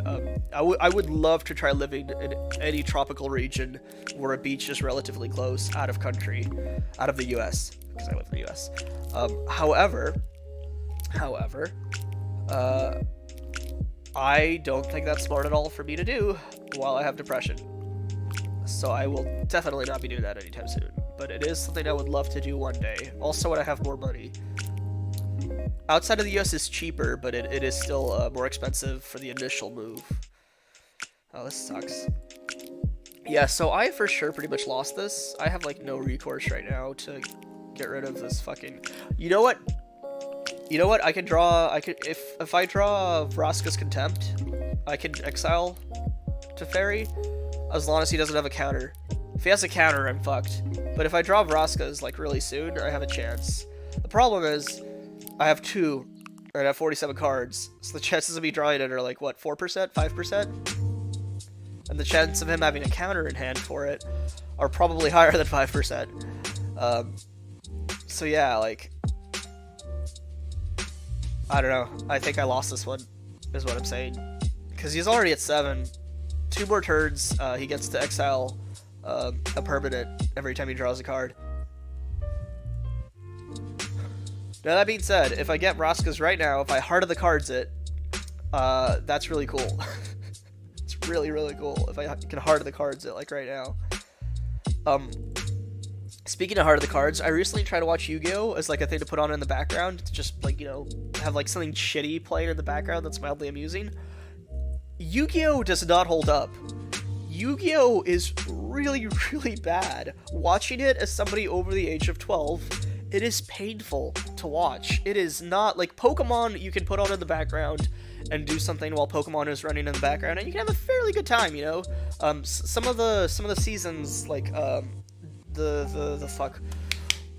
I would love to try living in any tropical region where a beach is relatively close, out of country, out of the U.S. because I live in the U.S. However, I don't think that's smart at all for me to do while I have depression. So I will definitely not be doing that anytime soon. But it is something I would love to do one day. Also when I have more money. Outside of the US is cheaper, but it is still more expensive for the initial move. Oh, this sucks. Yeah, so I for sure pretty much lost this. I have like no recourse right now to get rid of this fucking... You know what? I could draw... If I draw Vraska's Contempt, I can exile to Fairy, as long as he doesn't have a counter. If he has a counter, I'm fucked. But if I draw Vraska's like really soon, I have a chance. The problem is, I have 2, and I have 47 cards, so the chances of me drawing it are like, what, 4%? 5%? And the chance of him having a counter in hand for it are probably higher than 5%. So yeah, like... I don't know. I think I lost this one, is what I'm saying. Because he's already at 7. 2 more turns, he gets to exile a permanent every time he draws a card. Now that being said, if I get Vraska's right now, if I Heart of the Cards it, that's really cool. It's really, really cool if I can Heart of the Cards it, like right now. Speaking of Heart of the Cards, I recently tried to watch Yu-Gi-Oh! As like a thing to put on in the background, to just like, have like something shitty playing in the background that's mildly amusing. Yu-Gi-Oh! Does not hold up. Yu-Gi-Oh! Is really, really bad. Watching it as somebody over the age of 12, it is painful to watch. It is not like Pokemon you can put on in the background and do something while Pokemon is running in the background, and you can have a fairly good time, some of the seasons, like the fuck,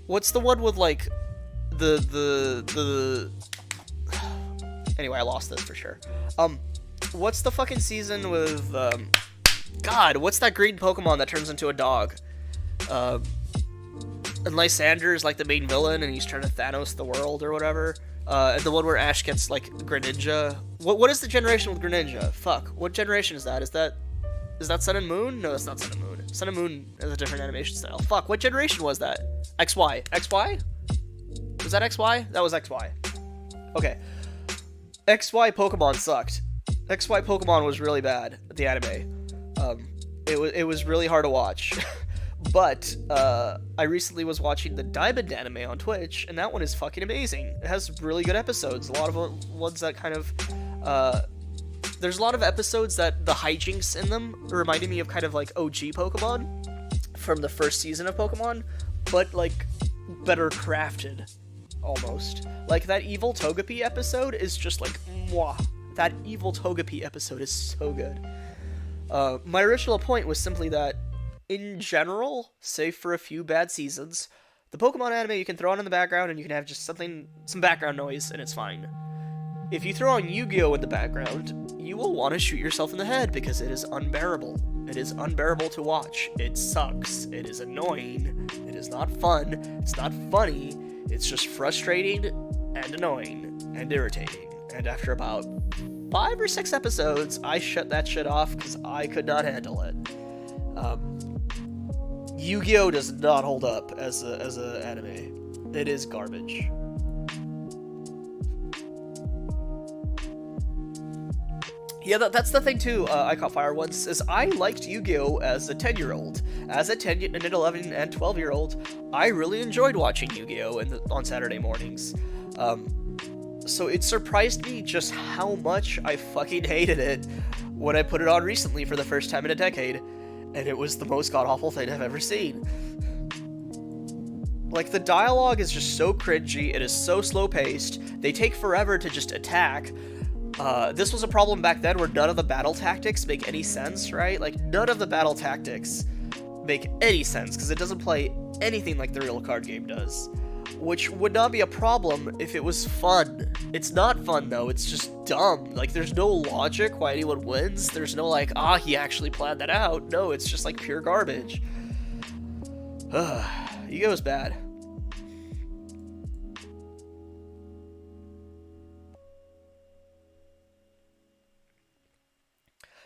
what's the one with like the anyway, I lost this for sure. What's the fucking season with God, what's that green Pokemon that turns into a dog? And Lysander is like the main villain, and he's trying to Thanos the world or whatever. And the one where Ash gets like Greninja. What is the generation with Greninja? Fuck. What generation is that? Is that Sun and Moon? No, that's not Sun and Moon. Sun and Moon is a different animation style. Fuck. What generation was that? XY. XY? Was that XY? That was XY. Okay. XY Pokemon sucked. XY Pokemon was really bad. The anime. It was really hard to watch. But, I recently was watching the Diamond anime on Twitch, and that one is fucking amazing. It has really good episodes. A lot of ones that kind of, there's a lot of episodes that the hijinks in them reminded me of kind of like OG Pokemon from the first season of Pokemon, but like better crafted, almost. Like that Evil Togepi episode is just like, mwah. That Evil Togepi episode is so good. My original point was simply that, in general, save for a few bad seasons, the Pokemon anime you can throw on in the background and you can have just some background noise and it's fine. If you throw on Yu-Gi-Oh! In the background, you will want to shoot yourself in the head because it is unbearable. It is unbearable to watch. It sucks. It is annoying. It is not fun. It's not funny. It's just frustrating and annoying and irritating. And after about 5 or 6 episodes, I shut that shit off because I could not handle it. Yu-Gi-Oh! Does not hold up as a anime. It is garbage. Yeah, that's the thing too. I caught fire once. Is I liked Yu-Gi-Oh! As a 10-year-old. As a 10, and an 11, and 12-year-old, I really enjoyed watching Yu-Gi-Oh! On Saturday mornings. So it surprised me just how much I fucking hated it when I put it on recently for the first time in a decade. And it was the most god-awful thing I've ever seen. Like, the dialogue is just so cringy, it is so slow-paced, they take forever to just attack, This was a problem back then where none of the battle tactics make any sense, right? Like, none of the battle tactics make any sense, because it doesn't play anything like the real card game does. Which would not be a problem if it was fun. It's not fun, though. It's just dumb. Like, there's no logic why anyone wins. There's no, like, he actually planned that out. No, it's just, like, pure garbage. Yu-Gi-Oh's bad.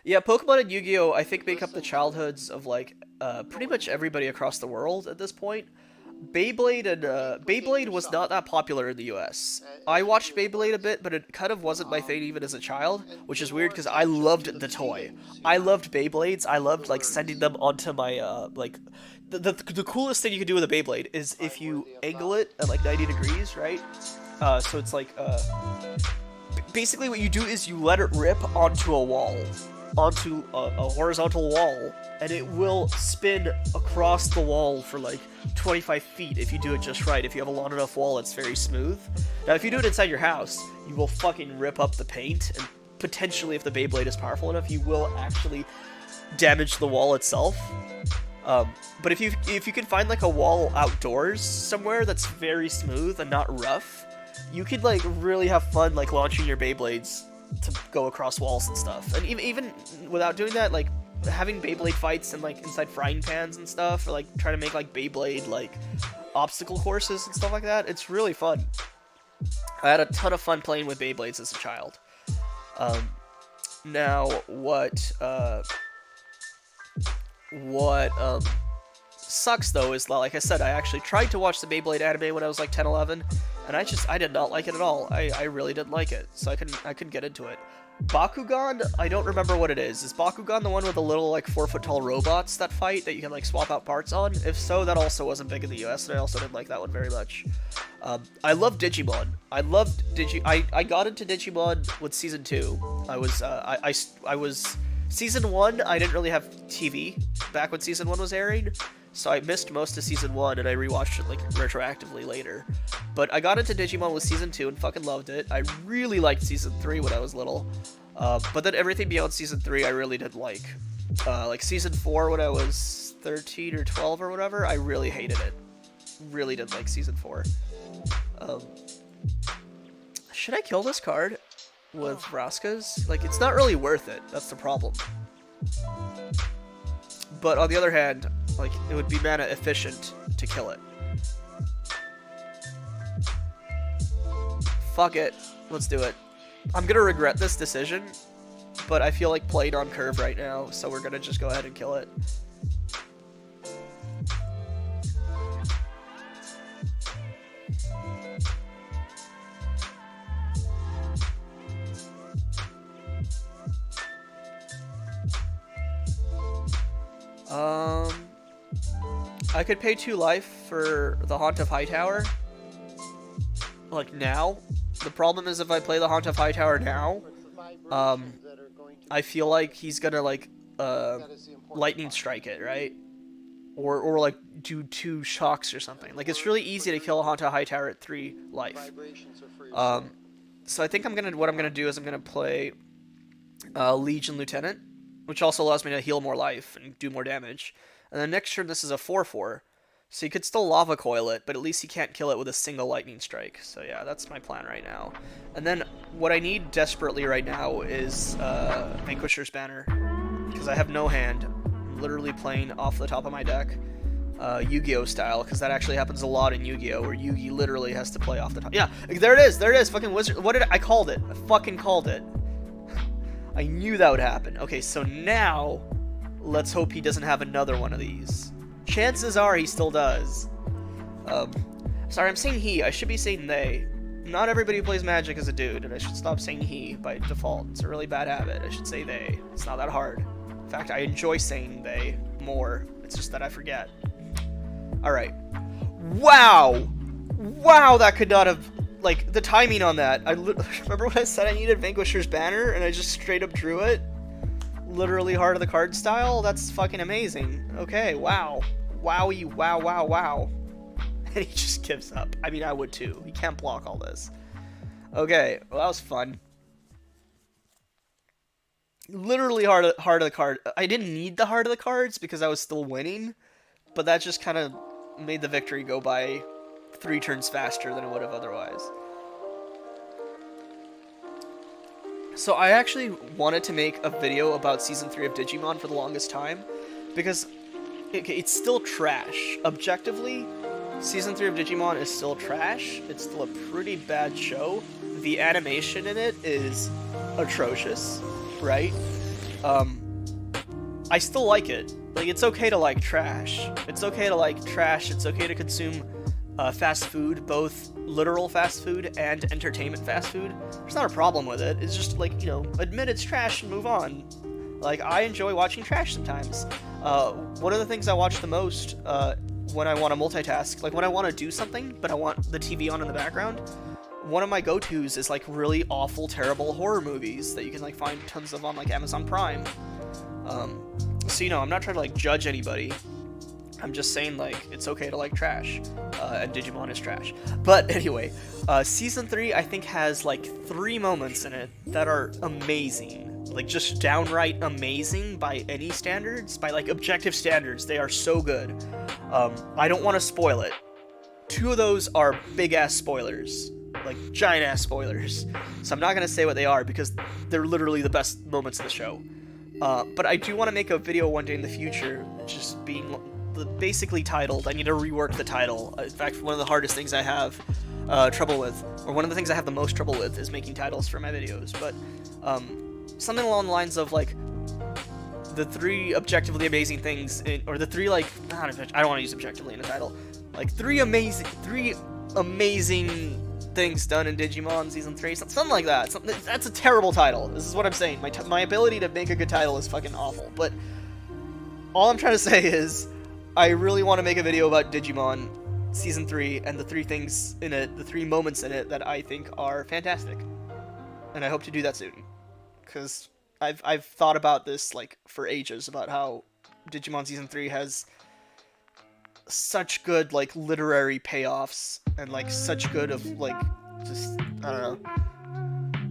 Yeah, Pokemon and Yu-Gi-Oh! I think make up the childhoods of, like, pretty much everybody across the world at this point. Beyblade was not that popular in the US. I watched Beyblade a bit, but it kind of wasn't my thing even as a child, which is weird because I loved the toy. I loved Beyblades. I loved, like, sending them onto my, like, the coolest thing you can do with a Beyblade is if you angle it at, like, 90 degrees, right? So it's like, basically what you do is you let it rip onto a wall. Onto a horizontal wall, and it will spin across the wall for like 25 feet if you do it just right. If you have a long enough wall, it's very smooth. Now, if you do it inside your house, you will fucking rip up the paint, and potentially, if the Beyblade is powerful enough, you will actually damage the wall itself. But if you can find like a wall outdoors somewhere that's very smooth and not rough, you could like really have fun like launching your Beyblades to go across walls and stuff. And even without doing that, like having Beyblade fights and like inside frying pans and stuff, or like trying to make like Beyblade like obstacle courses and stuff like that, it's really fun. I had a ton of fun playing with Beyblades as a child. Now what sucks though is, like I said, I actually tried to watch the Beyblade anime when I was like 10, 11, and I did not like it at all. I really didn't like it, so I couldn't get into it. Bakugan, I don't remember what it is. Is Bakugan the one with the little like 4-foot tall robots that fight that you can like swap out parts on? If so, that also wasn't big in the US, and I also didn't like that one very much. I love Digimon. I got into Digimon with season 2. I was season 1. I didn't really have TV back when season 1 was airing, so I missed most of season 1, and I rewatched it like retroactively later. But I got into Digimon with season 2 and fucking loved it. I really liked season 3 when I was little, but then everything beyond season 3 I really didn't like. Like season 4 when I was 13 or 12 or whatever, I really hated it. Really didn't like season 4. Should I kill this card with Vraska's? Like, it's not really worth it. That's the problem. But on the other hand, like, it would be mana efficient to kill it. Fuck it. Let's do it. I'm gonna regret this decision, but I feel like playing on curve right now, so we're gonna just go ahead and kill it. I could pay 2 life for the Haunt of Hightower, like now. The problem is if I play the Haunt of Hightower now, I feel like he's gonna like lightning strike it, right? Or like do 2 shocks or something. Like, it's really easy to kill a Haunt of Hightower at 3 life. So I think what I'm gonna do is I'm gonna play Legion Lieutenant, which also allows me to heal more life and do more damage. And then next turn, this is a 4/4, so you could still Lava Coil it, but at least you can't kill it with a single Lightning Strike. So yeah, that's my plan right now. And then what I need desperately right now is Vanquisher's Banner, because I have no hand. I'm literally playing off the top of my deck, Yu-Gi-Oh style, because that actually happens a lot in Yu-Gi-Oh, where Yugi literally has to play off the top. Yeah, there it is, fucking wizard. I called it. I fucking called it. I knew that would happen. Okay, so now let's hope he doesn't have another one of these. Chances are he still does. Sorry, I'm saying he. I should be saying they. Not everybody who plays Magic is a dude, and I should stop saying he by default. It's a really bad habit. I should say they. It's not that hard. In fact, I enjoy saying they more. It's just that I forget. Alright. Wow! Wow, that could not have... Like, the timing on that. Remember when I said I needed Vanquisher's Banner, and I just straight up drew it? Literally Heart of the Card style? That's fucking amazing. Okay, wow. Wowie, wow, wow, wow. And he just gives up. I mean, I would too. He can't block all this. Okay, well, that was fun. literally heart of the card. I didn't need the heart of the cards because I was still winning, but that just kind of made the victory go by 3 turns faster than it would have otherwise. So I actually wanted to make a video about Season 3 of Digimon for the longest time, because it's still trash. Objectively, Season 3 of Digimon is still trash. It's still a pretty bad show. The animation in it is atrocious, right? I still like it. Like, it's okay to like trash. It's okay to like trash. It's okay to consume fast food, both literal fast food and entertainment fast food. There's not a problem with it. It's just like, you know, admit it's trash and move on. Like, I enjoy watching trash sometimes. One of the things I watch the most when I want to multitask, like when I want to do something but I want the TV on in the background, one of my go-tos is like really awful, terrible horror movies that you can like find tons of on like Amazon Prime. So, you know, I'm not trying to like judge anybody. I'm just saying, like, it's okay to like trash, and Digimon is trash. But anyway, Season 3, I think, has, like, 3 moments in it that are amazing. Like, just downright amazing by any standards, by, like, objective standards. They are so good. I don't want to spoil it. 2 of those are big-ass spoilers. Like, giant-ass spoilers. So I'm not going to say what they are, because they're literally the best moments of the show. But I do want to make a video one day in the future, just being basically titled. I need to rework the title. In fact, one of the hardest things I have trouble with, or one of the things I have the most trouble with, is making titles for my videos. But something along the lines of like the 3 objectively amazing things, or the 3 like I don't want to use objectively in a title. Like 3 amazing things done in Digimon Season 3, something like that. That's a terrible title. This is what I'm saying. My ability to make a good title is fucking awful. But all I'm trying to say is, I really want to make a video about Digimon Season 3 and the 3 things in it, the 3 moments in it that I think are fantastic. And I hope to do that soon. Because I've thought about this like for ages, about how Digimon Season 3 has such good like literary payoffs and like such good of like just I don't know.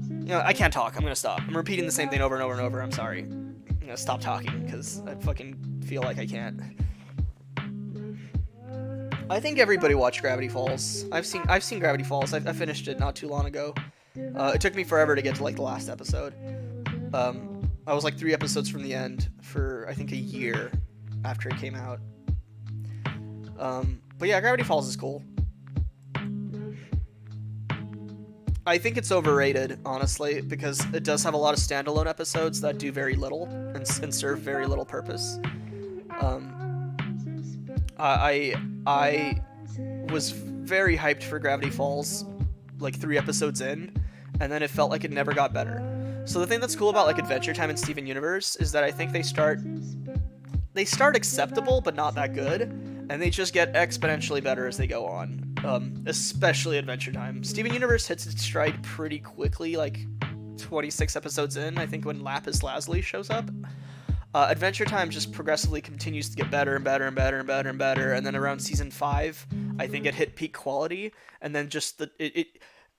You know, I can't talk. I'm gonna stop. I'm repeating the same thing over and over and over. I'm sorry. I'm gonna stop talking because I fucking feel like I can't. I think everybody watched Gravity Falls. I've seen Gravity Falls. I finished it not too long ago. It took me forever to get to like the last episode. I was like 3 episodes from the end for I think a year after it came out. But yeah, Gravity Falls is cool. I think it's overrated, honestly, because it does have a lot of standalone episodes that do very little and serve very little purpose. I was very hyped for Gravity Falls like 3 episodes in, and then it felt like it never got better. So the thing that's cool about like Adventure Time and Steven Universe is that I think they start acceptable but not that good, and they just get exponentially better as they go on. Especially Adventure Time. Steven Universe hits its stride pretty quickly, like 26 episodes in, I think, when Lapis Lazuli shows up. Adventure Time just progressively continues to get better and better and better and better and better, and then around Season 5, I think it hit peak quality, and then just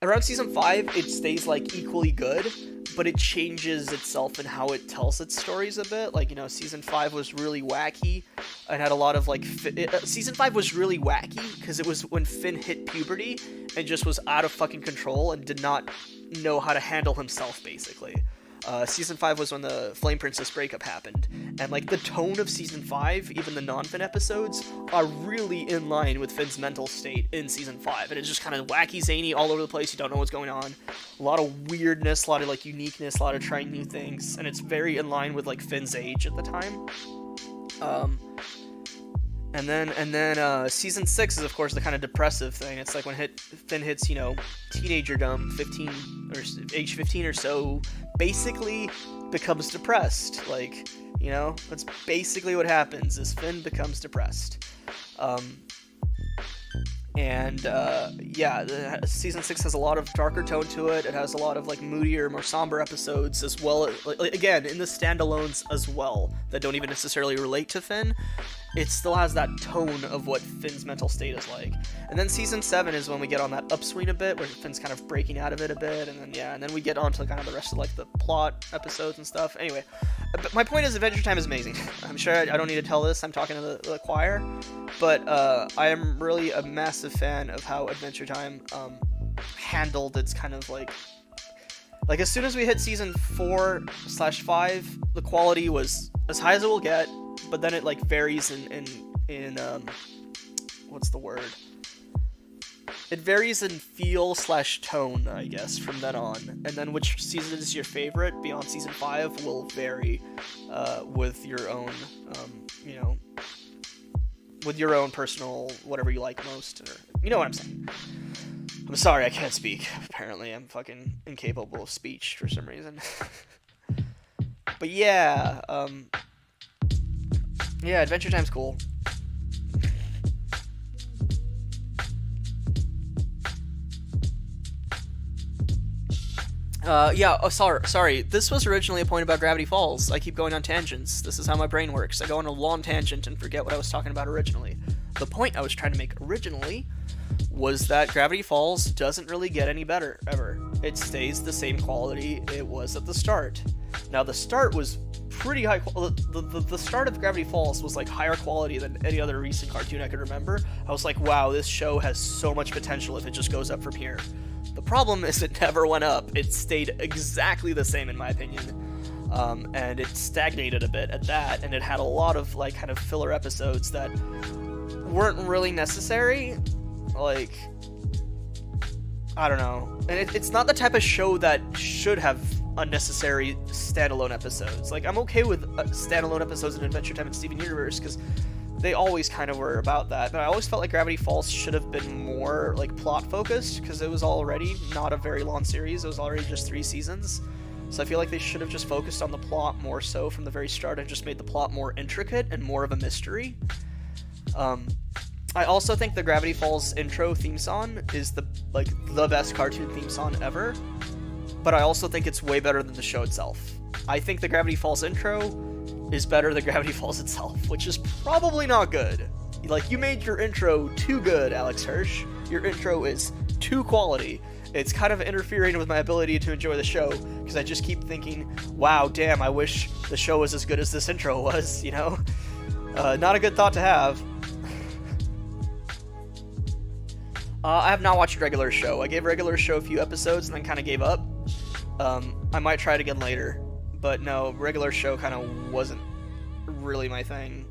around Season 5, it stays, like, equally good, but it changes itself in how it tells its stories a bit. Like, you know, Season 5 was really wacky, and had a lot of, like, Season 5 was really wacky, because it was when Finn hit puberty, and just was out of fucking control, and did not know how to handle himself, basically. Season 5 was when the Flame Princess breakup happened, and like the tone of Season 5, even the non-Finn episodes, are really in line with Finn's mental state in Season 5, and it's just kind of wacky, zany, all over the place, you don't know what's going on, a lot of weirdness, a lot of like uniqueness, a lot of trying new things, and it's very in line with like Finn's age at the time. And then Season 6 is, of course, the kind of depressive thing. It's like when Finn hits, you know, teenagerdom, 15, or age 15 or so, basically becomes depressed. Like, you know, that's basically what happens, is Finn becomes depressed. And yeah, season 6 has a lot of darker tone to it. It has a lot of like moodier, more somber episodes, as well as, like, again, in the standalones as well, that don't even necessarily relate to Finn. It still has that tone of what Finn's mental state is like. And then season 7 is when we get on that upswing a bit, where Finn's kind of breaking out of it a bit, and then and then we get on to kind of the rest of like the plot episodes and stuff. Anyway, but my point is, Adventure Time is amazing. I'm sure I don't need to tell this, I'm talking to the choir, but I am really a massive fan of how Adventure Time handled its kind of like as soon as we hit season 4/5, the quality was as high as it will get, but then it like varies in what's the word? It varies in feel/tone, I guess, from then on. And then which season is your favorite beyond season 5 will vary with your own, with your own personal whatever you like most, or you know what I'm saying. I'm sorry, I can't speak. Apparently, I'm fucking incapable of speech for some reason. But yeah, yeah, Adventure Time's cool. Sorry. This was originally a point about Gravity Falls. I keep going on tangents. This is how my brain works. I go on a long tangent and forget what I was talking about originally. The point I was trying to make originally was that Gravity Falls doesn't really get any better, ever. It stays the same quality it was at the start. Now, the start was pretty high. The start of Gravity Falls was like higher quality than any other recent cartoon I could remember. I was like, wow, this show has so much potential if it just goes up from here. The problem is it never went up. It stayed exactly the same, in my opinion. And it stagnated a bit at that, and it had a lot of like kind of filler episodes that weren't really necessary. Like, I don't know. And it's not the type of show that should have unnecessary standalone episodes. Like, I'm okay with standalone episodes in Adventure Time and Steven Universe, because they always kind of were about that, but I always felt like Gravity Falls should have been more like plot focused, because it was already not a very long series. It was already just 3 seasons, so I feel like they should have just focused on the plot more so from the very start and just made the plot more intricate and more of a mystery. I also think the Gravity Falls intro theme song is the best cartoon theme song ever, but I also think it's way better than the show itself. I think the Gravity Falls intro is better than Gravity Falls itself, which is probably not good. Like, you made your intro too good, Alex Hirsch. Your intro is too quality. It's kind of interfering with my ability to enjoy the show, because I just keep thinking, wow, damn, I wish the show was as good as this intro was, you know? Not a good thought to have. I have not watched Regular Show. I gave Regular Show a few episodes and then kind of gave up. I might try it again later. But no, Regular Show kind of wasn't really my thing.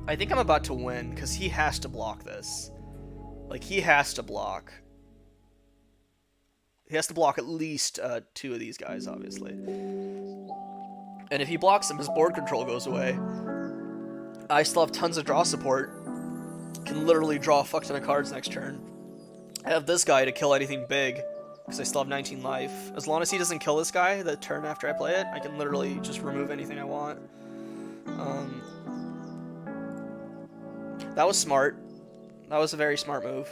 I think I'm about to win, because he has to block this. Like, he has to block. He has to block at least 2 of these guys, obviously. And if he blocks them, his board control goes away. I still have tons of draw support. Can literally draw a fuck ton of cards next turn. I have this guy to kill anything big, because I still have 19 life. As long as he doesn't kill this guy the turn after I play it, I can literally just remove anything I want. That was smart. That was a very smart move.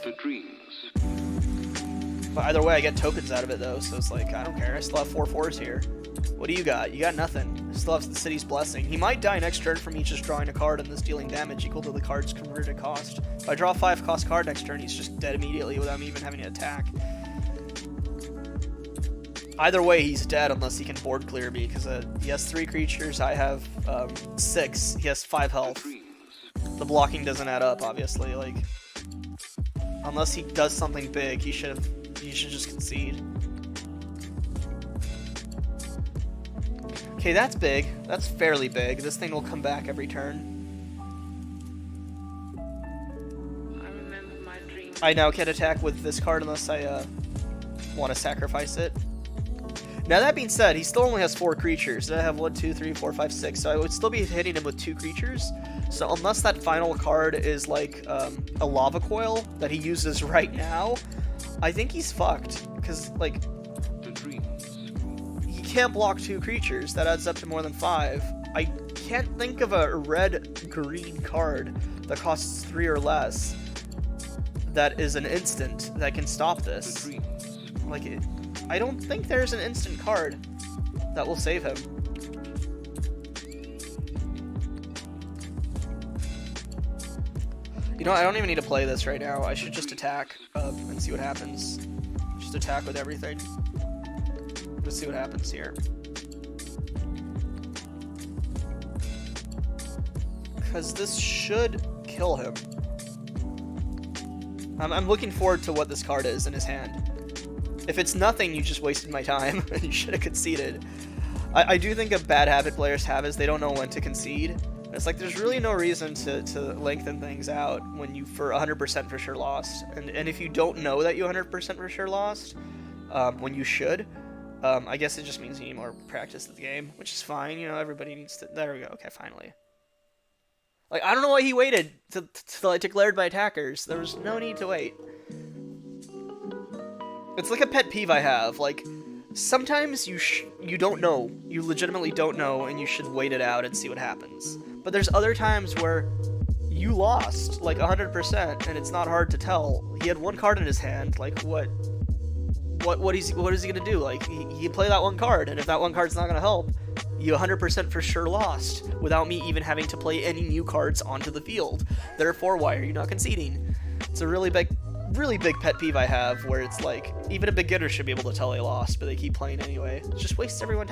But either way, I get tokens out of it, though, so it's like, I don't care. I still have 4 4s here. What do you got? You got nothing. I still have the City's Blessing. He might die next turn from me just drawing a card and this dealing damage equal to the card's converted cost. If I draw a 5-cost card next turn, he's just dead immediately without me even having to attack. Either way, he's dead unless he can board clear me, because he has 3 creatures, I have 6, he has 5 health. The blocking doesn't add up, obviously. Like, unless he does something big, he should just concede. Okay, that's big. That's fairly big. This thing will come back every turn. I now can't attack with this card unless I want to sacrifice it. Now, that being said, he still only has 4 creatures. I have 1, 2, 3, 4, 5, 6, so I would still be hitting him with 2 creatures. So unless that final card is like a lava coil that he uses right now, I think he's fucked. Because, like, he can't block 2 creatures. That adds up to more than 5. I can't think of a red-green card that costs 3 or less that is an instant that can stop this. Like, I don't think there's an instant card that will save him. You know, I don't even need to play this right now. I should just attack and see what happens. Just attack with everything. Just see what happens here. Because this should kill him. I'm looking forward to what this card is in his hand. If it's nothing, you just wasted my time, and you should have conceded. I do think a bad habit players have is they don't know when to concede. It's like there's really no reason to lengthen things out when you for 100% for sure lost. And if you don't know that you 100% for sure lost, when you should, I guess it just means you need more practice at the game, which is fine. You know, everybody needs to... There we go. Okay, finally. Like, I don't know why he waited till I declared my attackers. There was no need to wait. It's like a pet peeve I have. Like, sometimes you don't know. You legitimately don't know, and you should wait it out and see what happens. But there's other times where you lost, like 100%, and it's not hard to tell. He had one card in his hand. Like, what is he gonna do? Like, he play that one card, and if that one card's not gonna help, you 100% for sure lost without me even having to play any new cards onto the field. Therefore, why are you not conceding? It's a really big pet peeve I have, where it's like, even a beginner should be able to tell they lost, but they keep playing anyway. It just wastes everyone's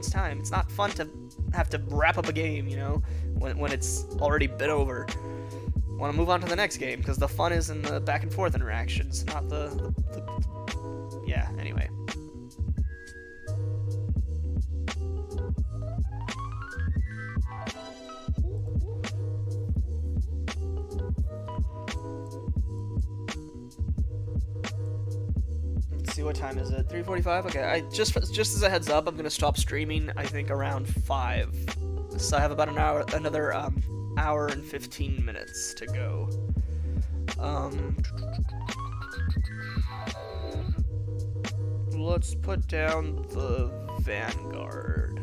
time. It's not fun to have to wrap up a game, you know, when it's already been over. I want to move on to the next game, because the fun is in the back and forth interactions, not the yeah, anyway. See, what time is it? 3:45? Okay, I just as a heads up, I'm gonna stop streaming, I think around 5. So I have about another hour and 15 minutes to go. Let's put down the Vanguard.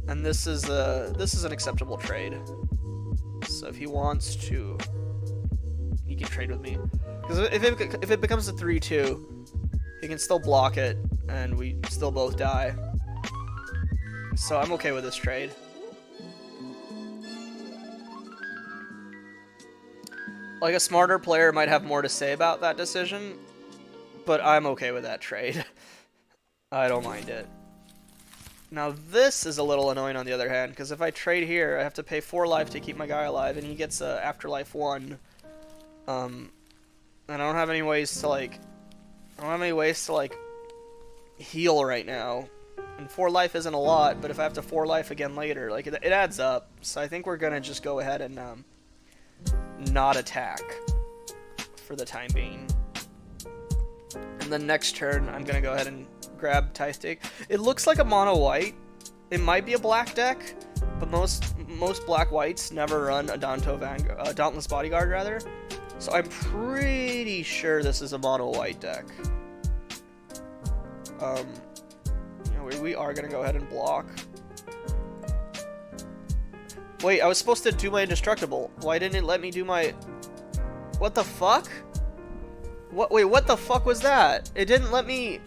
And this is an acceptable trade. So if he wants to, he can trade with me. Because if it becomes a 3-2, he can still block it, and we still both die. So I'm okay with this trade. Like, a smarter player might have more to say about that decision, but I'm okay with that trade. I don't mind it. Now this is a little annoying on the other hand, because if I trade here, I have to pay 4 life to keep my guy alive, and he gets a Afterlife 1. And I don't have any ways to, like, heal right now. And 4 life isn't a lot, but if I have to 4 life again later, like, it adds up. So I think we're gonna just go ahead and, not attack for the time being. And then next turn, I'm gonna go ahead and grab Tithe Take. It looks like a mono white. It might be a black deck, but most black whites never run a Dauntless Bodyguard, rather. So I'm pretty sure this is a mono white deck. You know, we are gonna go ahead and block. Wait, I was supposed to do my indestructible. Why didn't it let me do my... What the fuck? Wait, what the fuck was that? It didn't let me...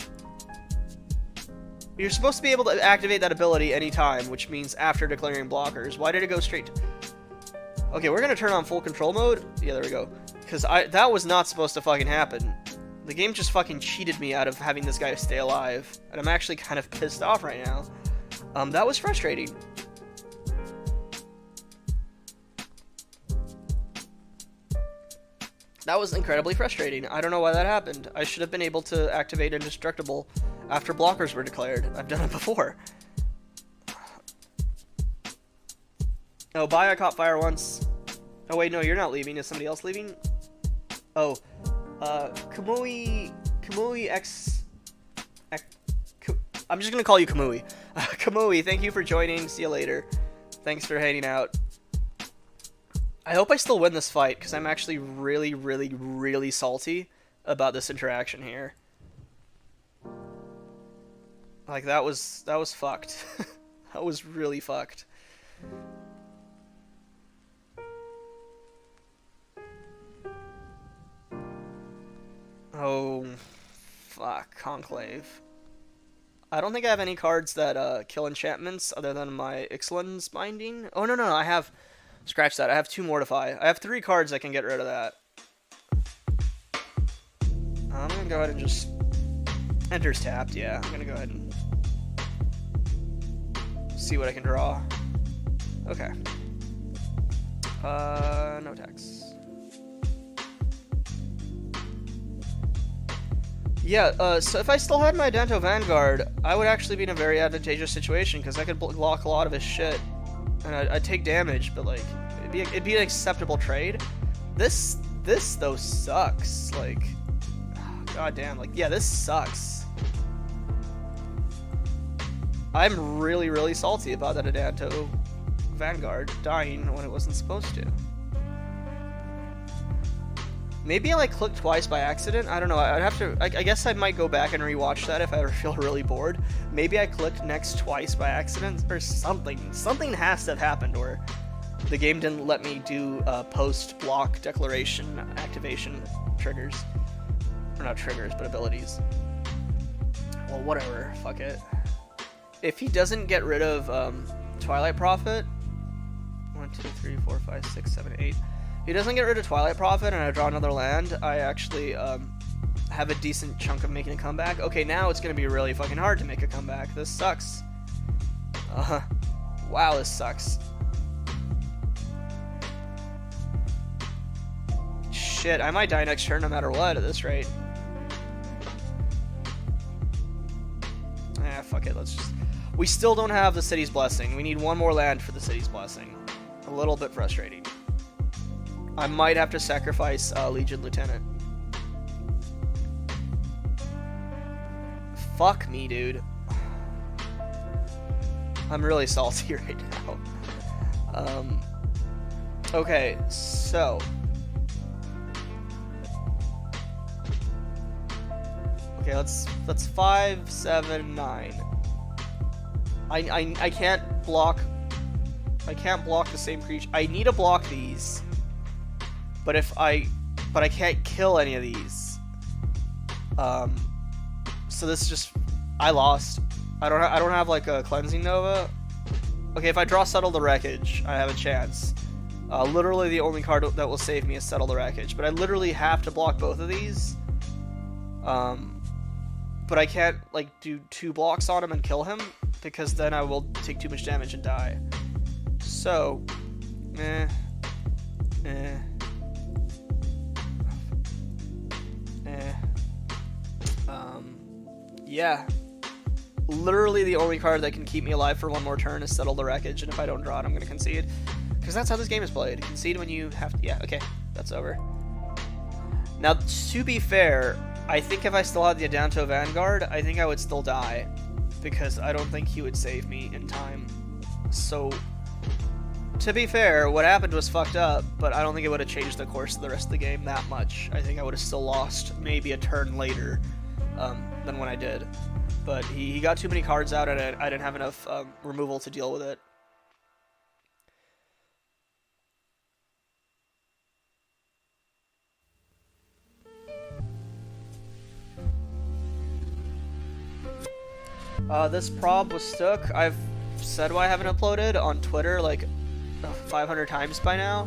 You're supposed to be able to activate that ability anytime, which means after declaring blockers. Why did it go straight to... Okay, we're gonna turn on full control mode. Yeah, there we go. Because that was not supposed to fucking happen. The game just fucking cheated me out of having this guy stay alive. And I'm actually kind of pissed off right now. That was frustrating. That was incredibly frustrating. I don't know why that happened. I should have been able to activate Indestructible after blockers were declared. I've done it before. Oh, bye, I caught fire once. Oh wait, no, you're not leaving. Is somebody else leaving? Oh, Kamui X... I'm just gonna call you Kamui. Kamui, thank you for joining. See you later. Thanks for hanging out. I hope I still win this fight, because I'm actually really, really, really salty about this interaction here. Like, that was fucked. That was really fucked. Oh, fuck. Conclave. I don't think I have any cards that kill enchantments other than my Ixalan's Binding. Oh, no, I have... Scratch that. I have 2 Mortify. I have 3 cards that can get rid of that. I'm gonna go ahead and just... Enter's tapped, yeah. I'm gonna go ahead and... see what I can draw. Okay. No attacks. Yeah, so if I still had my Adanto Vanguard, I would actually be in a very advantageous situation, because I could block a lot of his shit. And I'd take damage, but, like, it'd be an acceptable trade. This though, sucks. Like, god damn, like, yeah, this sucks. I'm really, really salty about that Adanto Vanguard dying when it wasn't supposed to. Maybe I, like, clicked twice by accident. I don't know. I'd have to... I guess I might go back and rewatch that if I ever feel really bored. Maybe I clicked next twice by accident or something. Something has to have happened where the game didn't let me do post-block declaration activation triggers. Or not triggers, but abilities. Well, whatever. Fuck it. If he doesn't get rid of Twilight Prophet... 1, 2, 3, 4, 5, 6, 7, 8... If he doesn't get rid of Twilight Prophet and I draw another land, I actually have a decent chunk of making a comeback. Okay, now it's going to be really fucking hard to make a comeback. This sucks. Wow, this sucks. Shit, I might die next turn no matter what at this rate. Fuck it, let's just... We still don't have the City's Blessing. We need 1 more land for the City's Blessing. A little bit frustrating. I might have to sacrifice Legion Lieutenant. Fuck me, dude. I'm really salty right now. Okay, so... Okay, let's 5, 7, 9. I can't block... I can't block the same creature. I need to block these. But I can't kill any of these. So this is just... I lost. I don't have like a Cleansing Nova. Okay, if I draw Settle the Wreckage, I have a chance. Literally the only card that will save me is Settle the Wreckage. But I literally have to block both of these. But I can't like do 2 blocks on him and kill him, because then I will take too much damage and die. So, yeah. Literally the only card that can keep me alive for 1 more turn is Settle the Wreckage, and if I don't draw it, I'm gonna concede. Because that's how this game is played. Concede when you have to... Yeah, okay. That's over. Now, to be fair, I think if I still had the Adanto Vanguard, I think I would still die. Because I don't think he would save me in time. So, to be fair, what happened was fucked up, but I don't think it would have changed the course of the rest of the game that much. I think I would have still lost maybe a turn later than when I did. But he got too many cards out, and I didn't have enough removal to deal with it. This prob was stuck. I've said why I haven't uploaded on Twitter like 500 times by now.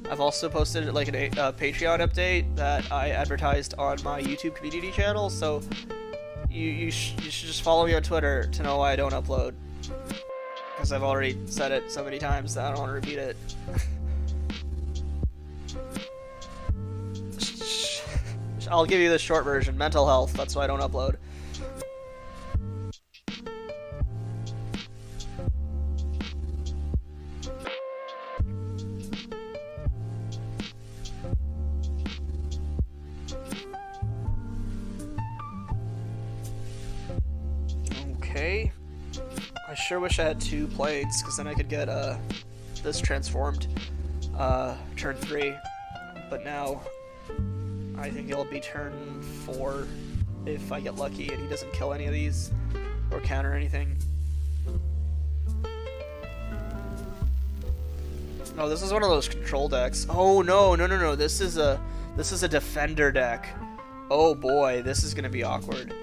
I've also posted like a Patreon update that I advertised on my YouTube community channel, so you should just follow me on Twitter to know why I don't upload. Because I've already said it so many times that I don't want to repeat it. I'll give you the short version. Mental health, that's why I don't upload. Okay. I sure wish I had 2 plates, because then I could get this transformed turn 3. But now I think it'll be turn 4 if I get lucky and he doesn't kill any of these or counter anything. Oh, this is one of those control decks. Oh no, no, no, no. This is a defender deck. Oh boy, this is gonna be awkward.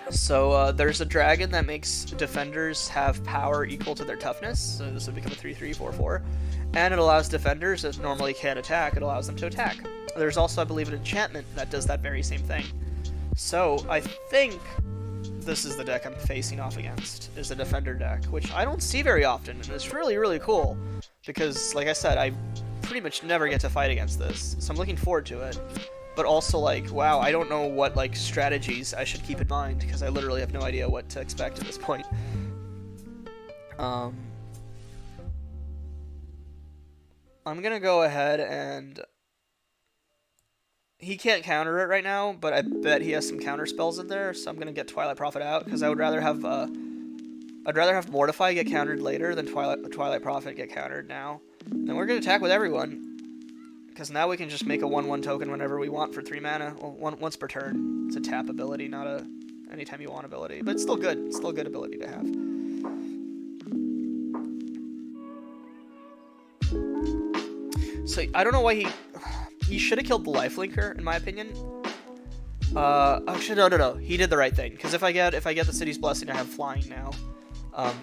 So there's a dragon that makes defenders have power equal to their toughness. So this would become a 3/3, 4/4, and it allows defenders that normally can't attack. It allows them to attack. There's also, I believe, an enchantment that does that very same thing. So I think this is the deck I'm facing off against, is the defender deck, which I don't see very often, and it's really, really cool because, like I said, I pretty much never get to fight against this, so I'm looking forward to it. But also, like, wow, I don't know what, like, strategies I should keep in mind, because I literally have no idea what to expect at this point. I'm gonna go ahead and... He can't counter it right now, but I bet he has some counter spells in there, so I'm gonna get Twilight Prophet out, because I would rather have, I'd rather have Mortify get countered later than Twilight Prophet get countered now. And we're gonna attack with everyone. Because now we can just make a 1/1 token whenever we want for 3 mana. Well, once per turn. It's a tap ability, not a anytime you want ability. But it's still good. It's still a good ability to have. So, I don't know why he should have killed the Lifelinker, in my opinion. Actually, no. He did the right thing. Because if I get the City's Blessing, I have flying now.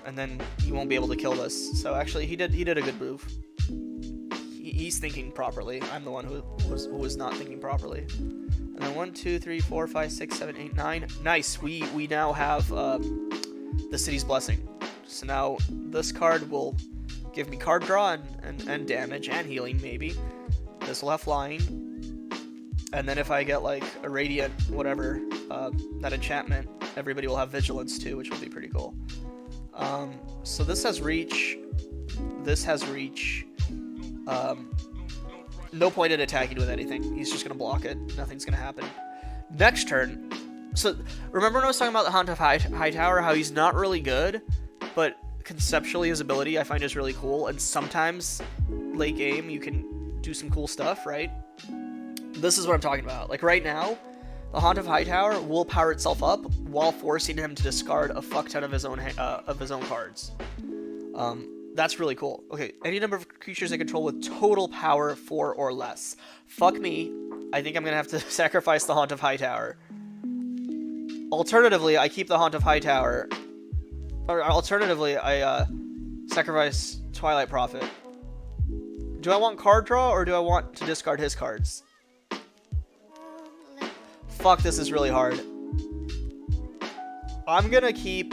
And then he won't be able to kill this. So, actually, he did a good move. He's thinking properly. I'm the one who was not thinking properly. And then 1, 2, 3, 4, 5, 6, 7, 8, 9. Nice. We now have the City's Blessing. So now this card will give me card draw and damage and healing maybe. This will have flying. And then if I get like a Radiant, whatever, that enchantment, everybody will have Vigilance too, which will be pretty cool. So this has reach. This has reach. No point in attacking with anything. He's just gonna block it. Nothing's gonna happen. Next turn. So remember when I was talking about the Haunt of Hightower, how he's not really good, but conceptually his ability I find is really cool, and sometimes late game you can do some cool stuff, right? This is what I'm talking about. Like right now, the Haunt of Hightower will power itself up while forcing him to discard a fuck ton of his own cards. That's really cool. Okay, any number of creatures I control with total power 4 or less. Fuck me. I think I'm gonna have to sacrifice the Haunt of Hightower. Alternatively, I keep the Haunt of Hightower. Or alternatively, I sacrifice Twilight Prophet. Do I want card draw or do I want to discard his cards? Fuck, this is really hard. I'm gonna keep...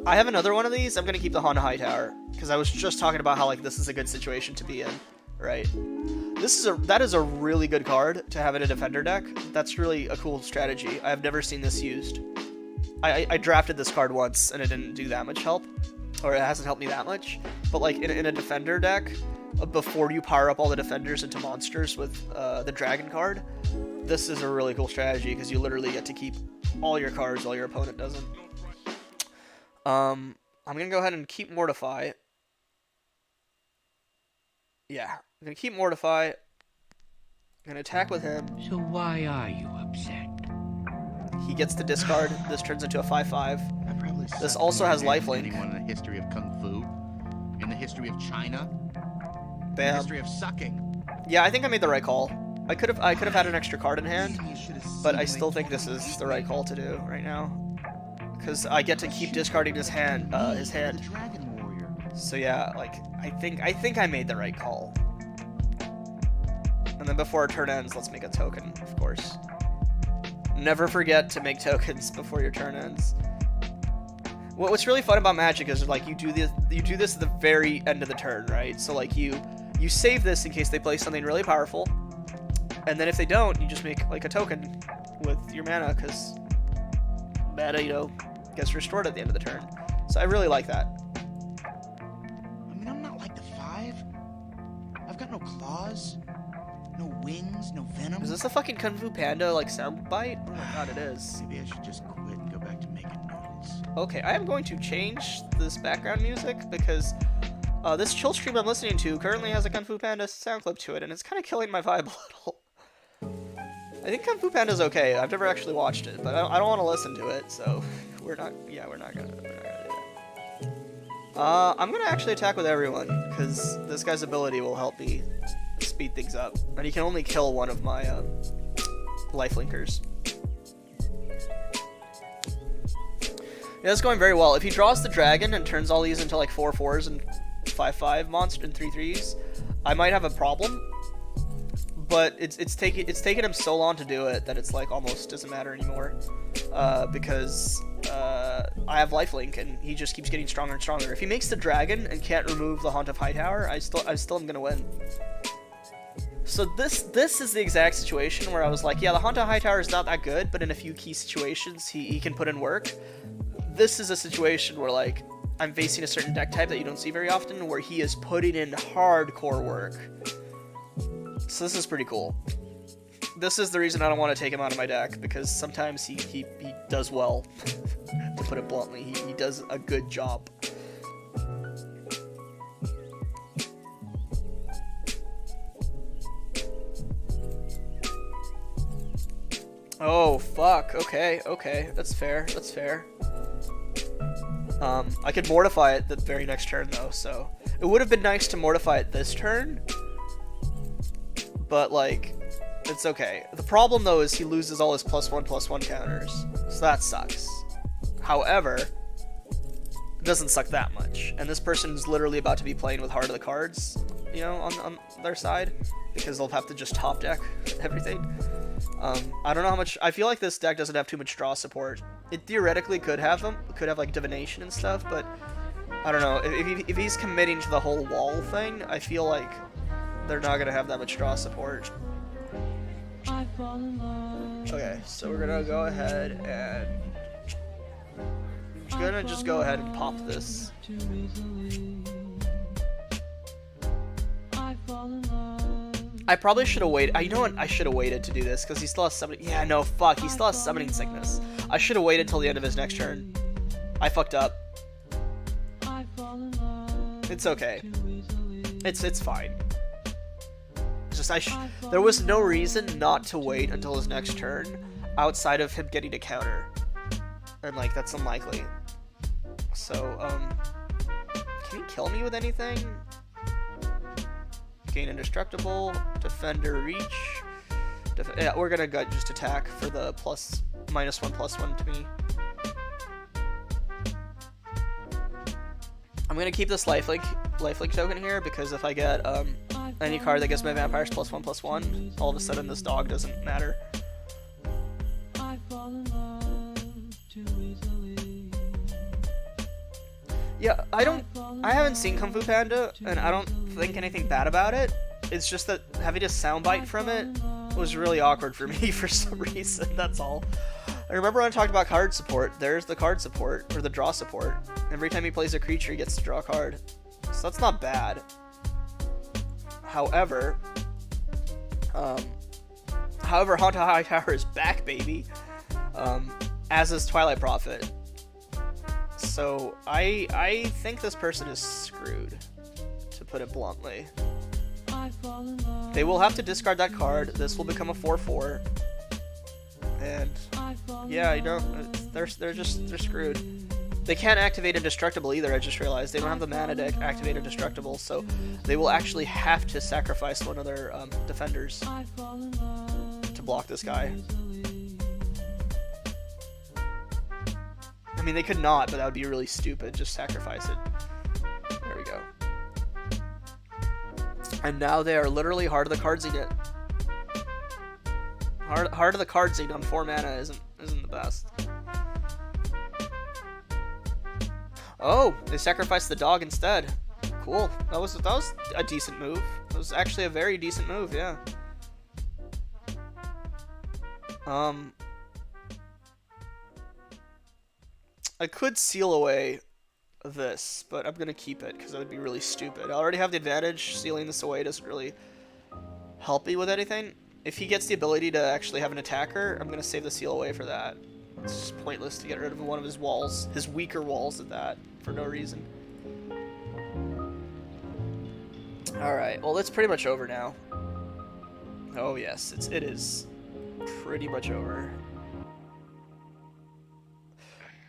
I have another one of these. I'm gonna keep the Haunt of Hightower because I was just talking about how like this is a good situation to be in, right? That is a really good card to have in a defender deck. That's really a cool strategy. I have never seen this used. I drafted this card once and it didn't do that much help, or it hasn't helped me that much. But like in a defender deck, before you power up all the defenders into monsters with the dragon card, this is a really cool strategy because you literally get to keep all your cards while your opponent doesn't. I'm gonna go ahead and keep Mortify. Yeah, I'm gonna keep Mortify. I'm gonna attack with him. So why are you upset? He gets to discard. This turns into a 5/5. This also has lifelink. Anyone in the history of Kung Fu, in the history of China, Bam. in the history of sucking. Yeah, I think I made the right call. I could have had an extra card in hand, but I still think this is the right call to do right now. Because I get to keep discarding his hand. So yeah, like I think I made the right call. And then before our turn ends, let's make a token, of course. Never forget to make tokens before your turn ends. What's really fun about Magic is like you do this at the very end of the turn, right? So like you save this in case they play something really powerful, and then if they don't, you just make like a token with your mana because mana, you know, gets restored at the end of the turn. So I really like that. I mean, I'm not like the 5. I've got no claws, no wings, no venom. Is this a fucking Kung Fu Panda like sound bite? Oh my god, it is. Maybe I should just quit and go back to making noodles. Okay, I am going to change this background music because this chill stream I'm listening to currently has a Kung Fu Panda sound clip to it, and it's kind of killing my vibe a little. I think Kung Fu Panda's okay. I've never actually watched it, but I don't want to listen to it, so we're not gonna do that. I'm gonna actually attack with everyone, because this guy's ability will help me speed things up. And he can only kill one of my lifelinkers. Yeah, it's going very well. If he draws the dragon and turns all these into like 4/4s and 5/5 monster and 3/3s, I might have a problem. But it's taking him so long to do it that it's like almost doesn't matter anymore, because I have lifelink and he just keeps getting stronger and stronger. If he makes the dragon and can't remove the Haunt of Hightower, I still am gonna win. So this is the exact situation where I was like, yeah, the Haunt of Hightower is not that good, but in a few key situations he can put in work. This is a situation where like I'm facing a certain deck type that you don't see very often, where he is putting in hardcore work. So this is pretty cool. This is the reason I don't want to take him out of my deck, because sometimes he does well, to put it bluntly. He does a good job. Oh, fuck. Okay, that's fair, that's fair. I could mortify it the very next turn, though, so... It would have been nice to mortify it this turn, but, like, it's okay. The problem, though, is he loses all his +1/+1 counters, so that sucks. However, it doesn't suck that much, and this person's literally about to be playing with Heart of the Cards, you know, on their side, because they'll have to just top deck everything. I don't know how much... I feel like this deck doesn't have too much draw support. It theoretically could have them. It could have, like, divination and stuff, but... I don't know. If he's committing to the whole wall thing, I feel like they're not going to have that much draw support. Okay, so we're going to go ahead and... I'm going to just go ahead and pop this. I probably should have waited. You know what? I should have waited to do this, because he still has summoning... Yeah, no, fuck. He still has summoning sickness. I should have waited till the end of his next turn. I fucked up. It's okay. It's fine. It's just there was no reason not to wait until his next turn, outside of him getting a counter. And, like, that's unlikely. So, can he kill me with anything? Gain indestructible, defender reach. Yeah, we're gonna just attack for the -1/+1 to me. I'm gonna keep this lifelink token here, because if I get any card that gives my vampires +1/+1, all of a sudden this dog doesn't matter. Yeah, I haven't seen Kung Fu Panda, and I don't think anything bad about it. It's just that having a soundbite from it was really awkward for me for some reason, that's all. I remember when I talked about card support, there's the card support, or the draw support. Every time he plays a creature, he gets to draw a card. So that's not bad. However, Haunt of Hightower is back, baby. As is Twilight Prophet. So I think this person is screwed, to put it bluntly. They will have to discard that card. This will become a 4/4, and yeah, you know, they're screwed. They can't activate Indestructible either. I just realized they don't have the mana to activate Indestructible, so they will actually have to sacrifice one of their defenders to block this guy. I mean, they could not, but that would be really stupid. Just sacrifice it. There we go. And now they are literally Heart of the Cardsing it. Heart of the Cardsing on 4 mana isn't the best. Oh, they sacrificed the dog instead. Cool. That was a decent move. That was actually a very decent move, yeah. I could seal away this, but I'm gonna keep it because that would be really stupid. I already have the advantage. Sealing this away doesn't really help me with anything. If he gets the ability to actually have an attacker, I'm gonna save the seal away for that. It's just pointless to get rid of one of his walls, his weaker walls at that, for no reason. Alright, well it's pretty much over now. Oh yes, it is pretty much over.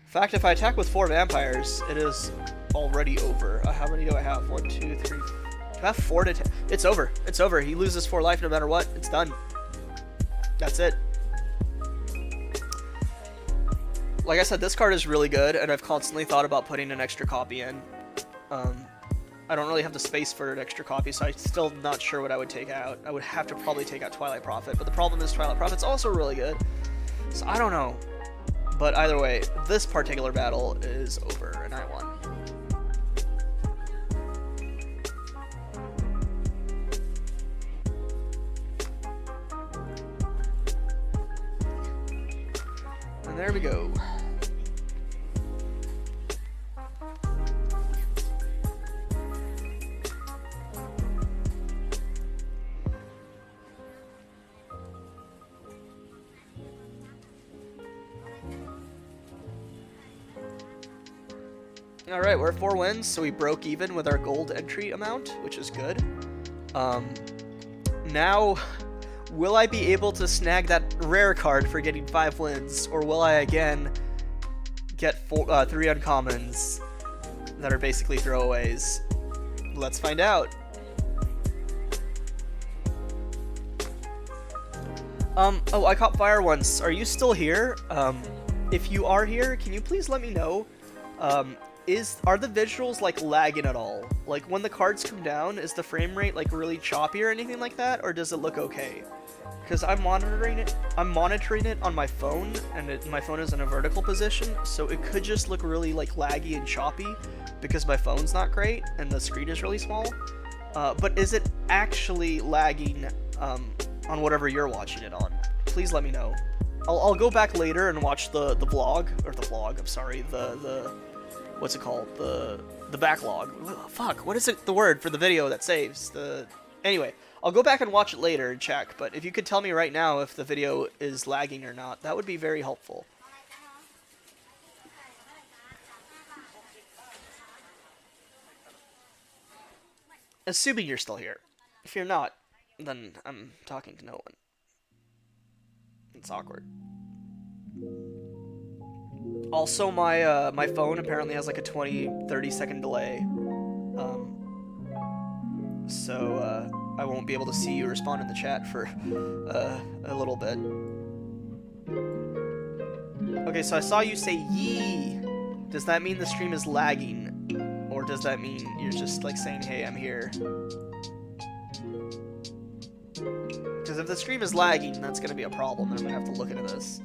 In fact, if I attack with 4 vampires, it is already over. How many do I have? 1, 2, 3. Do I have 4 to 10? It's over. It's over. He loses 4 life no matter what. It's done. That's it. Like I said, this card is really good, and I've constantly thought about putting an extra copy in. I don't really have the space for an extra copy, so I'm still not sure what I would take out. I would have to probably take out Twilight Prophet, but the problem is Twilight Prophet's also really good. So I don't know. But either way, this particular battle is over, and I won. And there we go. Alright, we're at 4 wins, so we broke even with our gold entry amount, which is good. Now, will I be able to snag that rare card for getting 5 wins, or will I again get 3 uncommons that are basically throwaways? Let's find out. Oh, I caught fire once. Are you still here? If you are here, can you please let me know? Are the visuals like lagging at all? Like when the cards come down, is the frame rate like really choppy or anything like that, or does it look okay? Because I'm monitoring it on my phone, and my phone is in a vertical position, so it could just look really like laggy and choppy because my phone's not great and the screen is really small. But is it actually lagging on whatever you're watching it on? Please let me know. I'll go back later and watch the what's it called? The backlog. Fuck, what is it, the word for the video that saves? Anyway, I'll go back and watch it later and check, but if you could tell me right now if the video is lagging or not, that would be very helpful. Assuming you're still here. If you're not, then I'm talking to no one. It's awkward. Also, my phone apparently has like a 20-30 second delay. So I won't be able to see you respond in the chat for a little bit. Okay, so I saw you say yee. Does that mean the stream is lagging? Or does that mean you're just like saying, hey, I'm here? Because if the stream is lagging, that's going to be a problem, and I'm going to have to look into this.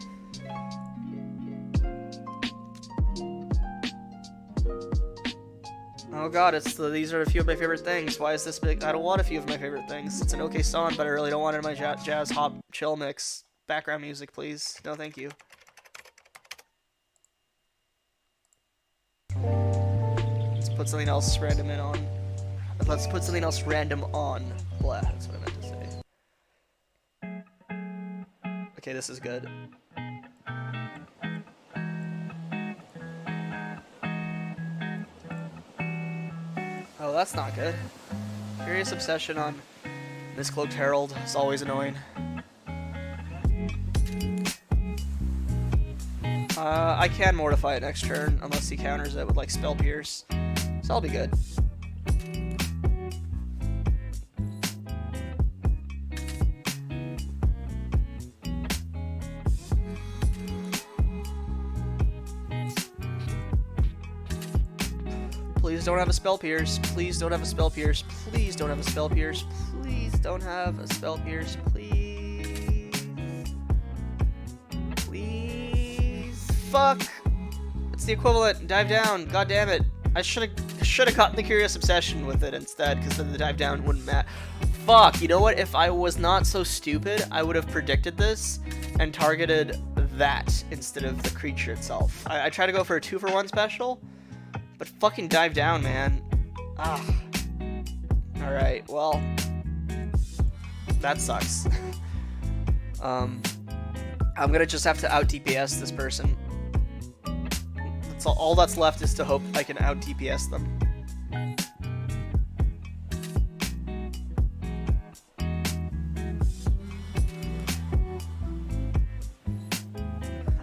Oh god, these are a few of my favorite things. Why is this big? I don't want a few of my favorite things. It's an okay song, but I really don't want it in my jazz hop chill mix. Background music, please. No, thank you. Let's put something else random on. Let's put something else random on. Blah, that's what I meant to say. Okay, this is good. Oh, that's not good. Furious Obsession on Miscloaked Herald is always annoying. I can Mortify it next turn, unless he counters it with, like, Spell Pierce. So I'll be good. Please don't have a Spell Pierce. Please don't have a Spell Pierce. Please don't have a Spell Pierce. Please don't have a Spell Pierce. Please. Please. Fuck. It's the equivalent. Dive down. God damn it. I should have gotten the Curious Obsession with it instead, because then the dive down wouldn't matter. Fuck. You know what? If I was not so stupid, I would have predicted this and targeted that instead of the creature itself. I tried to go for a 2-for-1 special. But fucking dive down, man. Ah. Alright, well. That sucks. I'm gonna just have to out-DPS this person. That's all that's left is to hope I can out-DPS them.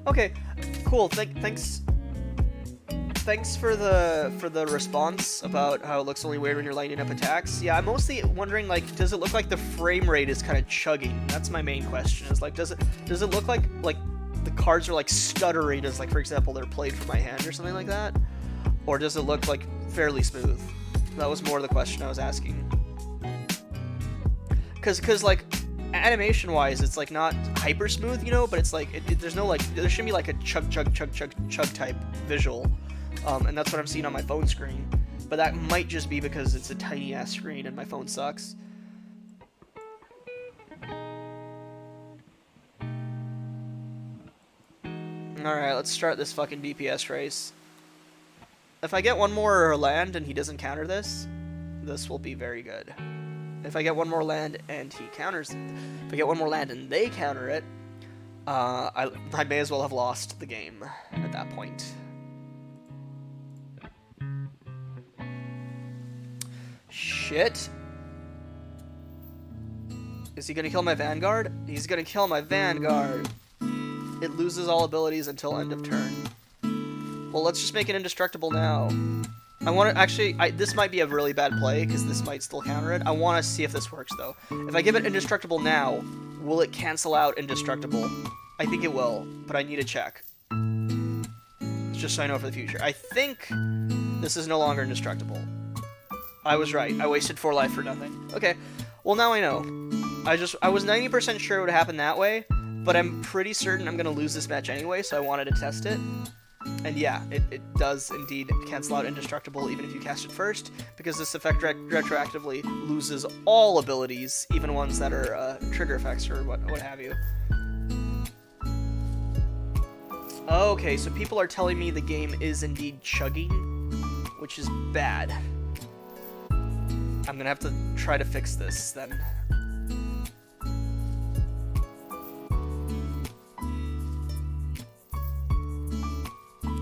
Okay, cool. Thanks. thanks for the response about how it looks only weird when you're lining up attacks. Yeah, I'm mostly wondering, like, does it look like the frame rate is kind of chugging? That's my main question. Is like, does it look like the cards are like stuttering as, like, for example, they're played from my hand or something like that, or does it look like fairly smooth? That was more the question I was asking. Cause like animation wise, it's like not hyper smooth, you know, but it's like there's no like there shouldn't be like a chug type visual, and that's what I'm seeing on my phone screen. But that might just be because it's a tiny ass screen and my phone sucks. Alright, let's start this fucking DPS race. If I get one more land and he doesn't counter this, this will be very good. If I get one more land and he counters it, if I get one more land and they counter it, I may as well have lost the game at that point. Shit. Is he gonna kill my Vanguard? He's gonna kill my Vanguard. It loses all abilities until end of turn. Well, let's just make it indestructible now. I want to actually. This might be a really bad play because this might still counter it. I want to see if this works though. If I give it indestructible now, will it cancel out indestructible? I think it will, but I need to check. Just so I know for the future. I think this is no longer indestructible. I was right. I wasted 4 life for nothing. Okay. Well, now I know. I was 90% sure it would happen that way, but I'm pretty certain I'm gonna lose this match anyway, so I wanted to test it. And yeah, it does indeed cancel out indestructible even if you cast it first, because this effect retroactively loses all abilities, even ones that are trigger effects or what have you. Okay, so people are telling me the game is indeed chugging, which is bad. I'm gonna have to try to fix this then.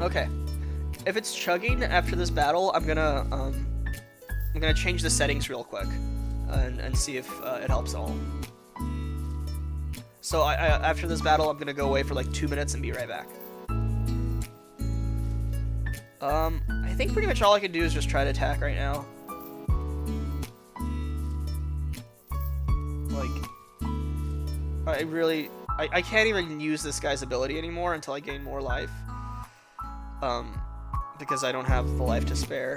Okay, if it's chugging after this battle, I'm gonna change the settings real quick and see if it helps at all. So after this battle, I'm gonna go away for like 2 minutes and be right back. I think pretty much all I can do is just try to attack right now. Like, I can't even use this guy's ability anymore until I gain more life. Because I don't have the life to spare.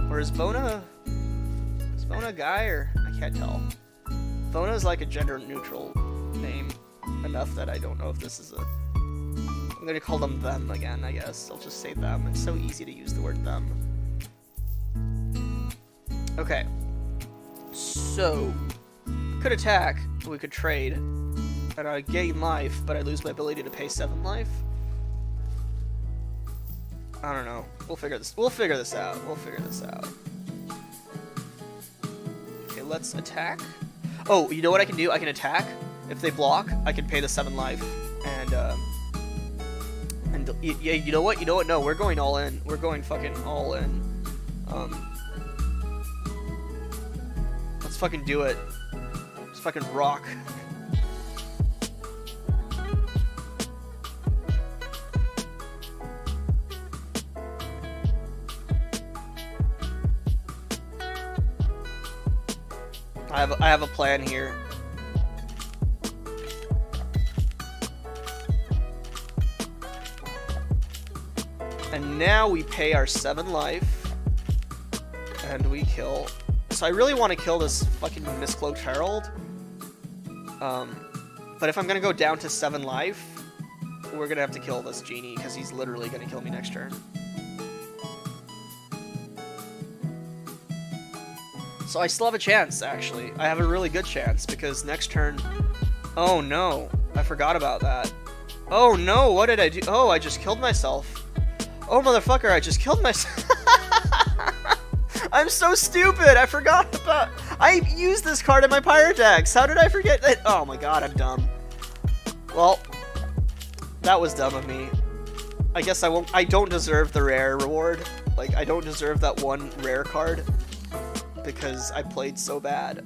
Or is Bona a guy, or I can't tell. Bona is like a gender neutral name enough that I don't know if this is a... I'm gonna call them them again, I guess. I'll just say them. It's so easy to use the word them. Okay. So, we could attack, we could trade, and I gain life, but I lose my ability to pay 7 life. I don't know. We'll figure this out. Okay, let's attack. Oh, you know what I can do? I can attack. If they block, I can pay the 7 life, and yeah, you know what? No, we're going all in. We're going fucking all in. Let's fucking do it. Let's fucking rock. I have a plan here. And now we pay our 7 life, and we kill. So I really want to kill this fucking Miscloaked Herald. But if I'm gonna go down to 7 life, we're gonna have to kill this genie because he's literally gonna kill me next turn. So I still have a chance, actually. I have a really good chance, because next turn... Oh no, I forgot about that. Oh no, what did I do? Oh, I just killed myself. Oh motherfucker, I just killed myself. I'm so stupid, I forgot about... I used this card in my pirate decks. How did I forget that? Oh my god, I'm dumb. Well, that was dumb of me. I guess I don't deserve the rare reward. Like, I don't deserve that 1 rare card, because I played so bad.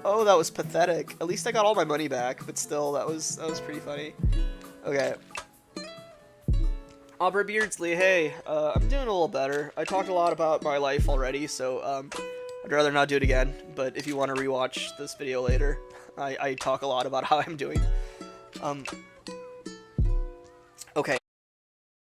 Oh, that was pathetic. At least I got all my money back, but still, that was pretty funny. Okay. Aubrey Beardsley, hey, I'm doing a little better. I talked a lot about my life already, so I'd rather not do it again. But if you want to rewatch this video later, I talk a lot about how I'm doing. Okay.